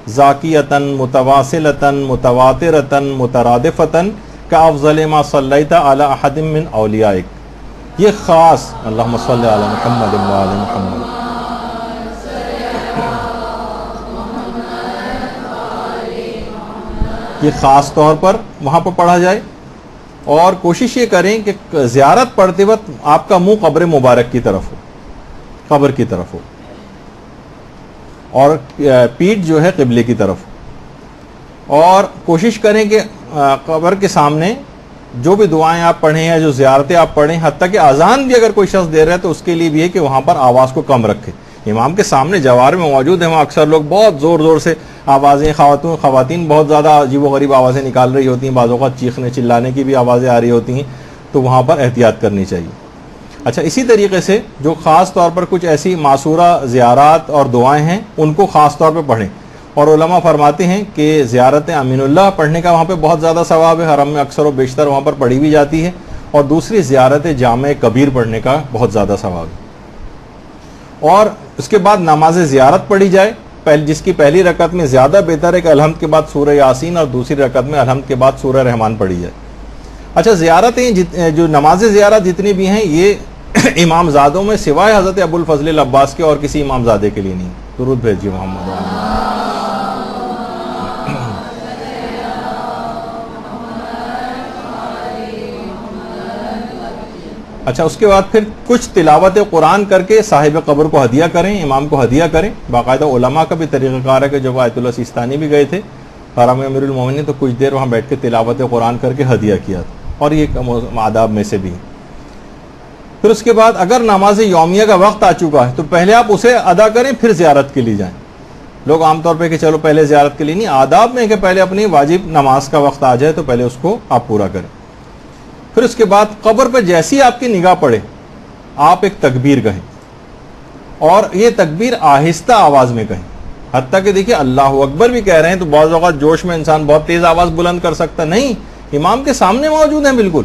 ذاکیتن متواصلتن متواترتن مترادفتن کافضل ما صلیت علی احد من اولیائک. یہ خاص اللہم صلی علی محمد و علی محمد. یہ خاص طور پر وہاں پر پڑھا جائے. اور کوشش یہ کریں کہ زیارت پڑھتے وقت آپ کا منہ قبر مبارک کی طرف ہو، قبر کی طرف ہو، اور پیٹھ جو ہے قبلے کی طرف ہو. اور کوشش کریں کہ قبر کے سامنے جو بھی دعائیں آپ پڑھیں یا جو زیارتیں آپ پڑھیں، حتیٰ کہ اذان بھی اگر کوئی شخص دے رہا ہے تو اس کے لیے بھی ہے کہ وہاں پر آواز کو کم رکھے. امام کے سامنے جوار میں موجود ہیں، وہاں اکثر لوگ بہت زور زور سے آوازیں، خواتین بہت زیادہ عجیب و غریب آوازیں نکال رہی ہوتی ہیں، بعض اوقات چیخنے چلانے کی بھی آوازیں آ رہی ہوتی ہیں، تو وہاں پر احتیاط کرنی چاہیے. اچھا، اسی طریقے سے جو خاص طور پر کچھ ایسی معصورہ زیارات اور دعائیں ہیں ان کو خاص طور پہ پڑھیں. اور علماء فرماتے ہیں کہ زیارت امین اللہ پڑھنے کا وہاں پہ بہت زیادہ ثواب ہے، حرم میں اکثر و بیشتر وہاں پر پڑھی بھی جاتی ہے. اور دوسری زیارت جامع کبیر پڑھنے کا بہت زیادہ ثواب ہے. اور اس کے بعد نماز زیارت پڑھی جائے، جس کی پہلی رکعت میں زیادہ بہتر ہے کہ الحمد کے بعد سورہ یاسین اور دوسری رکعت میں الحمد کے بعد سورہ رحمان پڑھی جائے. اچھا، زیارتیں جو نماز زیارت جتنی بھی ہیں یہ امام زادوں میں سوائے حضرت ابو الفضل العباس کے اور کسی امام زادے کے لیے نہیں. درود بھیجیے محمد. اچھا، اس کے بعد پھر کچھ تلاوت قرآن کر کے صاحب قبر کو ہدیہ کریں، امام کو ہدیہ کریں. باقاعدہ علماء کا بھی طریقہ کار ہے کہ جب آیت اللہ سیستانی بھی گئے تھے حرم امیر المومنین تو کچھ دیر وہاں بیٹھ کے تلاوت قرآن کر کے ہدیہ کیا تھا، اور یہ آداب میں سے بھی. پھر اس کے بعد اگر نماز یومیہ کا وقت آ چکا ہے تو پہلے آپ اسے ادا کریں، پھر زیارت کے لیے جائیں. لوگ عام طور پہ کہ چلو پہلے زیارت کے لیے نہیں، آداب میں کہ پہلے اپنی واجب نماز کا وقت آ جائے تو پہلے اس کو آپ پورا کریں. پھر اس کے بعد قبر پہ جیسی آپ کی نگاہ پڑے آپ ایک تکبیر کہیں، اور یہ تکبیر آہستہ آواز میں کہیں. حتیٰ کہ دیکھیے اللہ اکبر بھی کہہ رہے ہیں تو بعض اوقات جوش میں انسان بہت تیز آواز بلند کر سکتا، نہیں، امام کے سامنے موجود ہیں بالکل،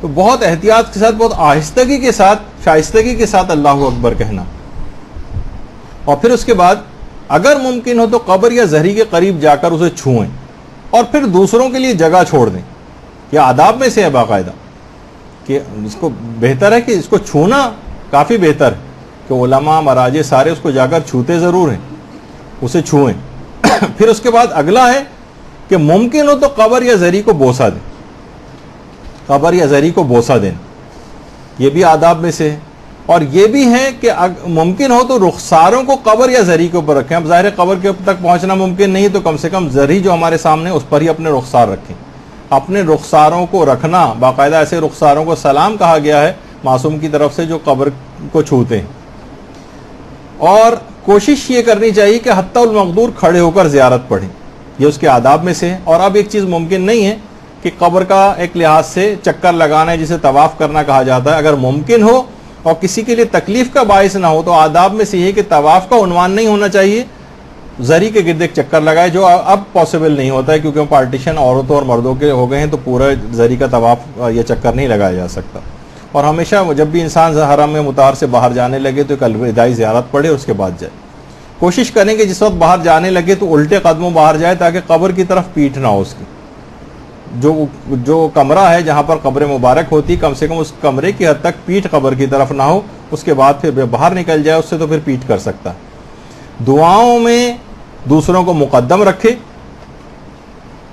تو بہت احتیاط کے ساتھ، بہت آہستگی کے ساتھ، شائستگی کے ساتھ اللہ اکبر کہنا. اور پھر اس کے بعد اگر ممکن ہو تو قبر یا زہری کے قریب جا کر اسے چھوئیں اور پھر دوسروں کے لیے جگہ چھوڑ دیں. یہ آداب میں سے ہے باقاعدہ کہ اس کو بہتر ہے کہ اس کو چھونا کافی بہتر ہے کہ علماء مراجع سارے اس کو جا کر چھوتے ضرور ہیں، اسے چھوئیں. پھر اس کے بعد اگلا ہے کہ ممکن ہو تو قبر یا زری کو بوسہ دیں، قبر یا زری کو بوسہ دیں، یہ بھی آداب میں سے ہے. اور یہ بھی ہے کہ ممکن ہو تو رخساروں کو قبر یا زری کے اوپر رکھیں. اب ظاہر قبر کے تک پہنچنا ممکن نہیں تو کم سے کم زری جو ہمارے سامنے اس پر ہی اپنے رخسار رکھیں. اپنے رخساروں کو رکھنا، باقاعدہ ایسے رخساروں کو سلام کہا گیا ہے معصوم کی طرف سے جو قبر کو چھوتے ہیں. اور کوشش یہ کرنی چاہیے کہ حتی المقدور کھڑے ہو کر زیارت پڑھیں، یہ اس کے آداب میں سے ہے. اور اب ایک چیز ممکن نہیں ہے کہ قبر کا ایک لحاظ سے چکر لگانا ہے جسے طواف کرنا کہا جاتا ہے. اگر ممکن ہو اور کسی کے لیے تکلیف کا باعث نہ ہو تو آداب میں سے یہ کہ طواف کا عنوان نہیں ہونا چاہیے، زری کے گرد ایک چکر لگائے، جو اب پاسبل نہیں ہوتا ہے کیونکہ پارٹیشن عورتوں اور مردوں کے ہو گئے ہیں تو پورا زری کا طواف یا چکر نہیں لگایا جا سکتا. اور ہمیشہ جب بھی انسان حرم میں مطہر سے باہر جانے لگے تو ایک الوداعی زیارت پڑھے اور اس کے بعد جائے. کوشش کریں کہ جس وقت باہر جانے لگے تو الٹے قدموں باہر جائے تاکہ قبر کی طرف پیٹھ نہ ہو اس کی. جو کمرہ ہے جہاں پر قبر مبارک ہوتی کم سے کم اس کمرے کی حد تک پیٹھ قبر کی طرف نہ ہو، اس کے بعد پھر باہر نکل جائے اس سے تو پھر پیٹھ کر سکتا. دعاؤں میں دوسروں کو مقدم رکھے،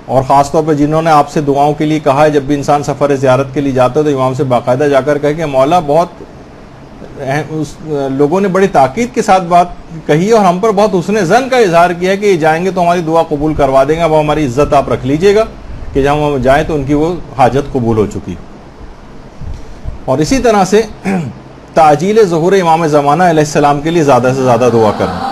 اور خاص طور پہ جنہوں نے آپ سے دعاؤں کے لیے کہا ہے، جب بھی انسان سفر زیارت کے لیے جاتا ہے تو امام سے باقاعدہ جا کر کہے کہ مولا بہت لوگوں نے بڑی تاکید کے ساتھ بات کہی ہے اور ہم پر بہت حسن ظن کا اظہار کیا ہے کہ یہ جائیں گے تو ہماری دعا قبول کروا دیں گے، وہ ہماری عزت آپ رکھ لیجئے گا کہ جب ہم جائیں تو ان کی وہ حاجت قبول ہو چکی. اور اسی طرح سے تعجیل ظہور امام زمانہ علیہ السلام کے لیے زیادہ سے زیادہ دعا کرنا.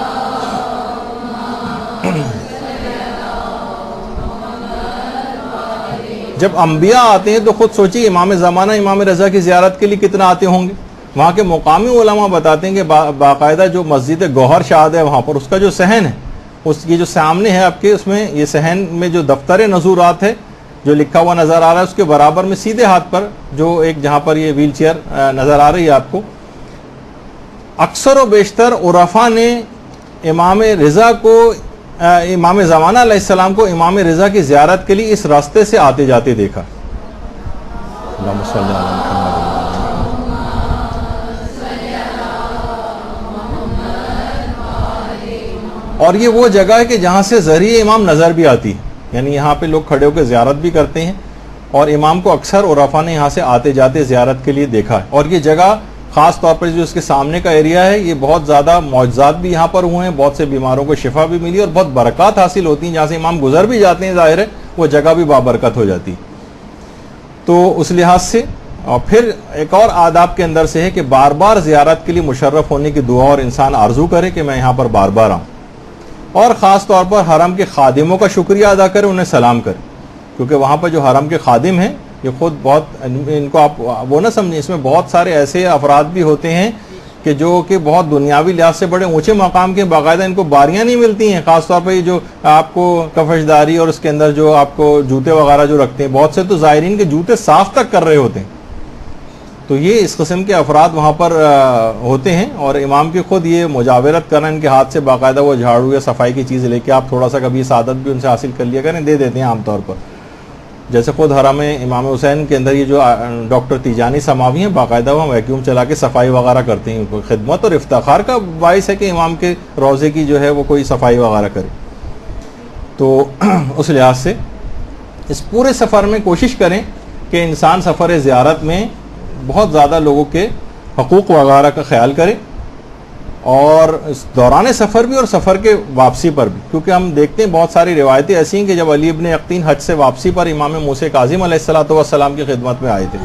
جب انبیاء آتے ہیں تو خود سوچیے امام زمانہ امام رضا کی زیارت کے لیے کتنا آتے ہوں گے. وہاں کے مقامی علماء بتاتے ہیں کہ باقاعدہ جو مسجد گوہر شاد ہے وہاں پر اس کا جو صحن ہے، اس کی جو سامنے ہے آپ کے، اس میں یہ صحن میں جو دفتر نزورات ہے جو لکھا ہوا نظر آ رہا ہے، اس کے برابر میں سیدھے ہاتھ پر جو ایک جہاں پر یہ ویل چیئر نظر آ رہی ہے آپ کو، اکثر و بیشتر عرفا نے امام رضا کو امام زمانہ علیہ السلام کو امام رضا کی زیارت کے لیے اس راستے سے آتے جاتے دیکھا. اللہم صلی علی محمد. اور یہ وہ جگہ ہے کہ جہاں سے ذریعہ امام نظر بھی آتی ہے، یعنی یہاں پہ لوگ کھڑے ہو کے زیارت بھی کرتے ہیں، اور امام کو اکثر عرفا نے یہاں سے آتے جاتے زیارت کے لیے دیکھا ہے. اور یہ جگہ خاص طور پر جو اس کے سامنے کا ایریا ہے، یہ بہت زیادہ معجزات بھی یہاں پر ہوئے ہیں، بہت سے بیماروں کو شفا بھی ملی اور بہت برکات حاصل ہوتی ہیں. جہاں سے امام گزر بھی جاتے ہیں ظاہر ہے وہ جگہ بھی بابرکت ہو جاتی. تو اس لحاظ سے اور پھر ایک اور آداب کے اندر سے ہے کہ بار بار زیارت کے لیے مشرف ہونے کی دعا اور انسان آرزو کرے کہ میں یہاں پر بار بار آؤں، اور خاص طور پر حرم کے خادموں کا شکریہ ادا کرے، انہیں سلام کرے، کیونکہ وہاں پر جو حرم کے خادم ہیں یہ خود بہت، ان کو آپ وہ نہ سمجھیں، اس میں بہت سارے ایسے افراد بھی ہوتے ہیں کہ جو کہ بہت دنیاوی لحاظ سے بڑے اونچے مقام کے، باقاعدہ ان کو باریاں نہیں ملتی ہیں. خاص طور پر یہ جو آپ کو کفشداری اور اس کے اندر جو آپ کو جوتے وغیرہ جو رکھتے ہیں، بہت سے تو زائرین کے جوتے صاف تک کر رہے ہوتے ہیں. تو یہ اس قسم کے افراد وہاں پر ہوتے ہیں، اور امام کی خود یہ مجاورت کرنا، ان کے ہاتھ سے باقاعدہ وہ جھاڑو یا صفائی کی چیز لے کے آپ تھوڑا سا کبھی سعادت بھی ان سے حاصل کر لیا کریں، دے دیتے ہیں عام طور پر. جیسے خود حرم امام حسین کے اندر یہ جو ڈاکٹر تیجانی سماوی ہیں، باقاعدہ وہ ویکیوم چلا کے صفائی وغیرہ کرتے ہیں. کوئی خدمت اور افتخار کا باعث ہے کہ امام کے روضے کی جو ہے وہ کوئی صفائی وغیرہ کرے. تو اس لحاظ سے اس پورے سفر میں کوشش کریں کہ انسان سفر زیارت میں بہت زیادہ لوگوں کے حقوق وغیرہ کا خیال کرے، اور اس دوران سفر بھی اور سفر کے واپسی پر بھی، کیونکہ ہم دیکھتے ہیں بہت ساری روایتیں ایسی ہیں کہ جب علی ابن یقطین حج سے واپسی پر امام موسیٰ کاظم علیہ السلام کی خدمت میں آئے تھے،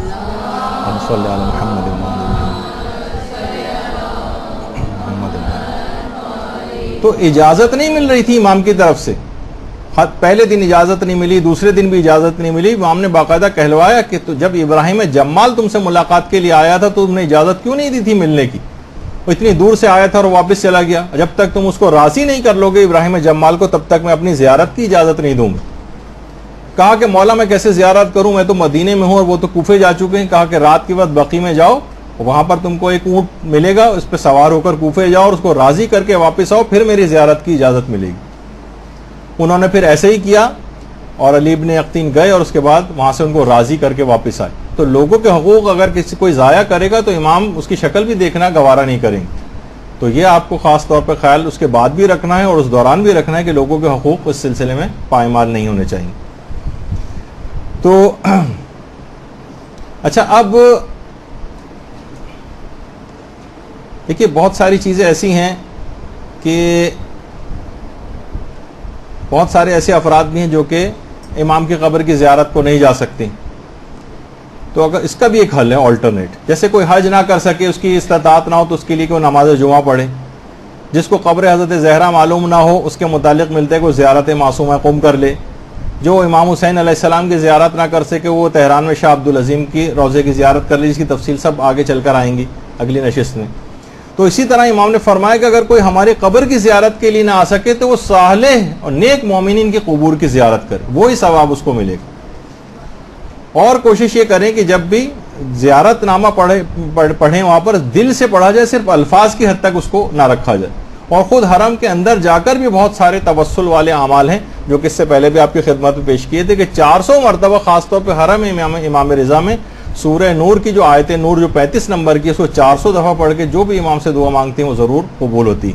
تو اجازت نہیں مل رہی تھی امام کی طرف سے. پہلے دن اجازت نہیں ملی، دوسرے دن بھی اجازت نہیں ملی. امام نے باقاعدہ کہلوایا کہ جب ابراہیم جمال تم سے ملاقات کے لیے آیا تھا تو تم نے اجازت کیوں نہیں دی تھی ملنے کی؟ وہ اتنی دور سے آیا تھا اور واپس چلا گیا. جب تک تم اس کو راضی نہیں کر لو گے ابراہیم جمال کو، تب تک میں اپنی زیارت کی اجازت نہیں دوں گا. کہا کہ مولا میں کیسے زیارت کروں، میں تو مدینے میں ہوں اور وہ تو کوفے جا چکے ہیں. کہا کہ رات کے وقت بقی میں جاؤ، وہاں پر تم کو ایک اونٹ ملے گا، اس پہ سوار ہو کر کوفے جاؤ اور اس کو راضی کر کے واپس آؤ، پھر میری زیارت کی اجازت ملے گی. انہوں نے پھر ایسے ہی کیا اور علی ابن یقطین گئے اور اس کے بعد وہاں سے ان کو راضی کر کے واپس آئے. تو لوگوں کے حقوق اگر کسی کوئی ضائع کرے گا تو امام اس کی شکل بھی دیکھنا گوارا نہیں کریں گے. تو یہ آپ کو خاص طور پر خیال اس کے بعد بھی رکھنا ہے اور اس دوران بھی رکھنا ہے کہ لوگوں کے حقوق اس سلسلے میں پائمال نہیں ہونے چاہیے. تو اچھا، اب دیکھیے بہت ساری چیزیں ایسی ہیں کہ بہت سارے ایسے افراد بھی ہیں جو کہ امام کی قبر کی زیارت کو نہیں جا سکتے. تو اگر اس کا بھی ایک حل ہے آلٹرنیٹ، جیسے کوئی حج نہ کر سکے، اس کی استطاعت نہ ہو، تو اس کے لیے کوئی نماز جمعہ پڑھے. جس کو قبر حضرت زہرا معلوم نہ ہو، اس کے متعلق ملتے ہیں کوئی زیارت معصومہ قم کر لے. جو امام حسین علیہ السلام کی زیارت نہ کر سکے، وہ تہران میں شاہ عبدالعظیم کی روضے کی زیارت کر لی، جس کی تفصیل سب آگے چل کر آئیں گی اگلی نشست میں. تو اسی طرح امام نے فرمایا کہ اگر کوئی ہماری قبر کی زیارت کے لیے نہ آ سکے تو وہ صالح اور نیک مومنین کی قبور کی زیارت کرے، وہی ثواب اس کو ملے گا. اور کوشش یہ کریں کہ جب بھی زیارت نامہ پڑھیں وہاں پر دل سے پڑھا جائے، صرف الفاظ کی حد تک اس کو نہ رکھا جائے. اور خود حرم کے اندر جا کر بھی بہت سارے توسل والے اعمال ہیں جو کہ اس سے پہلے بھی آپ کی خدمت میں پیش کیے تھے، کہ 400 مرتبہ خاص طور پہ حرم امام رضا میں سورہ نور کی جو آیت نور جو 35 نمبر کی، اس کو 400 دفعہ پڑھ کے جو بھی امام سے دعا مانگتے ہیں وہ ضرور قبول ہوتی.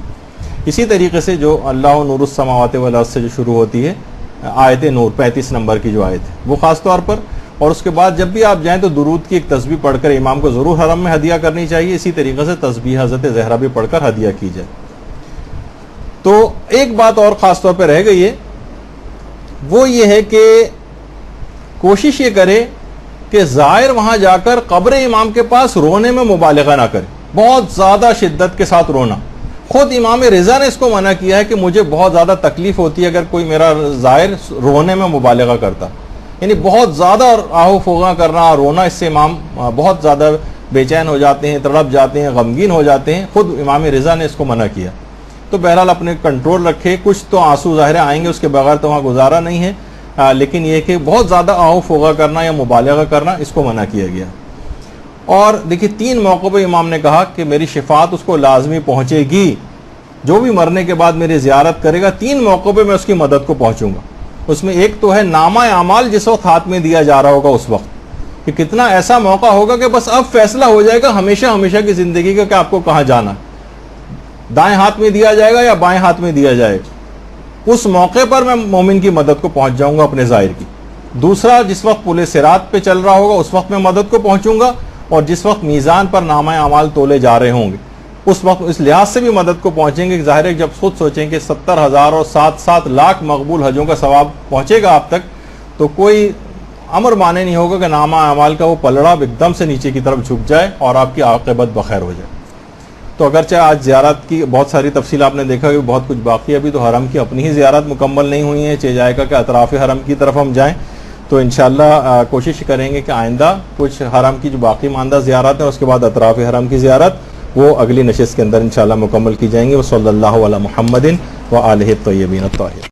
اسی طریقے سے جو اللہ نور السماوات والارض سے جو شروع ہوتی ہے آیت نور 35 نمبر کی جو آیت ہے، وہ خاص طور پر. اور اس کے بعد جب بھی آپ جائیں تو درود کی ایک تسبیح پڑھ کر امام کو ضرور حرم میں ہدیہ کرنی چاہیے. اسی طریقے سے تسبیح حضرت زہرا بھی پڑھ کر ہدیہ کی جائے. تو ایک بات اور خاص طور پہ رہ گئی ہے، وہ یہ ہے کہ کوشش یہ کرے کہ زائر وہاں جا کر قبر امام کے پاس رونے میں مبالغہ نہ کرے، بہت زیادہ شدت کے ساتھ رونا. خود امام رضا نے اس کو منع کیا ہے کہ مجھے بہت زیادہ تکلیف ہوتی ہے اگر کوئی میرا زائر رونے میں مبالغہ کرتا، یعنی بہت زیادہ آہو فوغاں کرنا، رونا، اس سے امام بہت زیادہ بے چین ہو جاتے ہیں، تڑپ جاتے ہیں، غمگین ہو جاتے ہیں. خود امام رضا نے اس کو منع کیا. تو بہرحال اپنے کنٹرول رکھے، کچھ تو آنسو ظاہر آئیں گے، اس کے بغیر تو وہاں گزارا نہیں ہے، لیکن یہ کہ بہت زیادہ آہو فوغا کرنا یا مبالغہ کرنا اس کو منع کیا گیا. اور دیکھیے 3 موقعوں پہ امام نے کہا کہ میری شفاعت اس کو لازمی پہنچے گی. جو بھی مرنے کے بعد میری زیارت کرے گا 3 موقعوں پہ میں اس کی مدد کو پہنچوں گا. اس میں ایک تو ہے نامہ اعمال جس وقت ہاتھ میں دیا جا رہا ہوگا اس وقت کہ کتنا ایسا موقع ہوگا کہ بس اب فیصلہ ہو جائے گا ہمیشہ ہمیشہ کی زندگی کا کہ آپ کو کہاں جانا ہے, دائیں ہاتھ میں دیا جائے گا یا بائیں ہاتھ میں دیا جائے گا. اس موقع پر میں مومن کی مدد کو پہنچ جاؤں گا اپنے ظاہر کی. دوسرا, جس وقت پل صراط پہ چل رہا ہوگا اس وقت میں مدد کو پہنچوں گا, اور جس وقت میزان پر نامہ اعمال تولے جا رہے ہوں گے اس وقت اس لحاظ سے بھی مدد کو پہنچیں گے. ظاہر ہے جب خود سوچیں کہ 70,000 اور 7 لاکھ مقبول حجوں کا ثواب پہنچے گا آپ تک, تو کوئی امر مانے نہیں ہوگا کہ نامہ اعمال کا وہ پلڑا ایک دم سے نیچے کی طرف جھک جائے اور آپ کی عاقبت بخیر ہو جائے. تو اگرچہ آج زیارت کی بہت ساری تفصیل آپ نے دیکھا کہ بہت کچھ باقی, ابھی تو حرم کی اپنی ہی زیارت مکمل نہیں ہوئی ہے, چاہے جائے گا کہ اطراف حرم کی طرف ہم جائیں. تو انشاءاللہ کوشش کریں گے کہ آئندہ کچھ حرم کی جو باقی ماندہ زیارت ہیں اس کے بعد اطراف حرم کی زیارت وہ اگلی نشست کے اندر انشاءاللہ مکمل کی جائیں گے. وہ صلی اللہ علی محمد و آلہ الطیبین الطاہرین.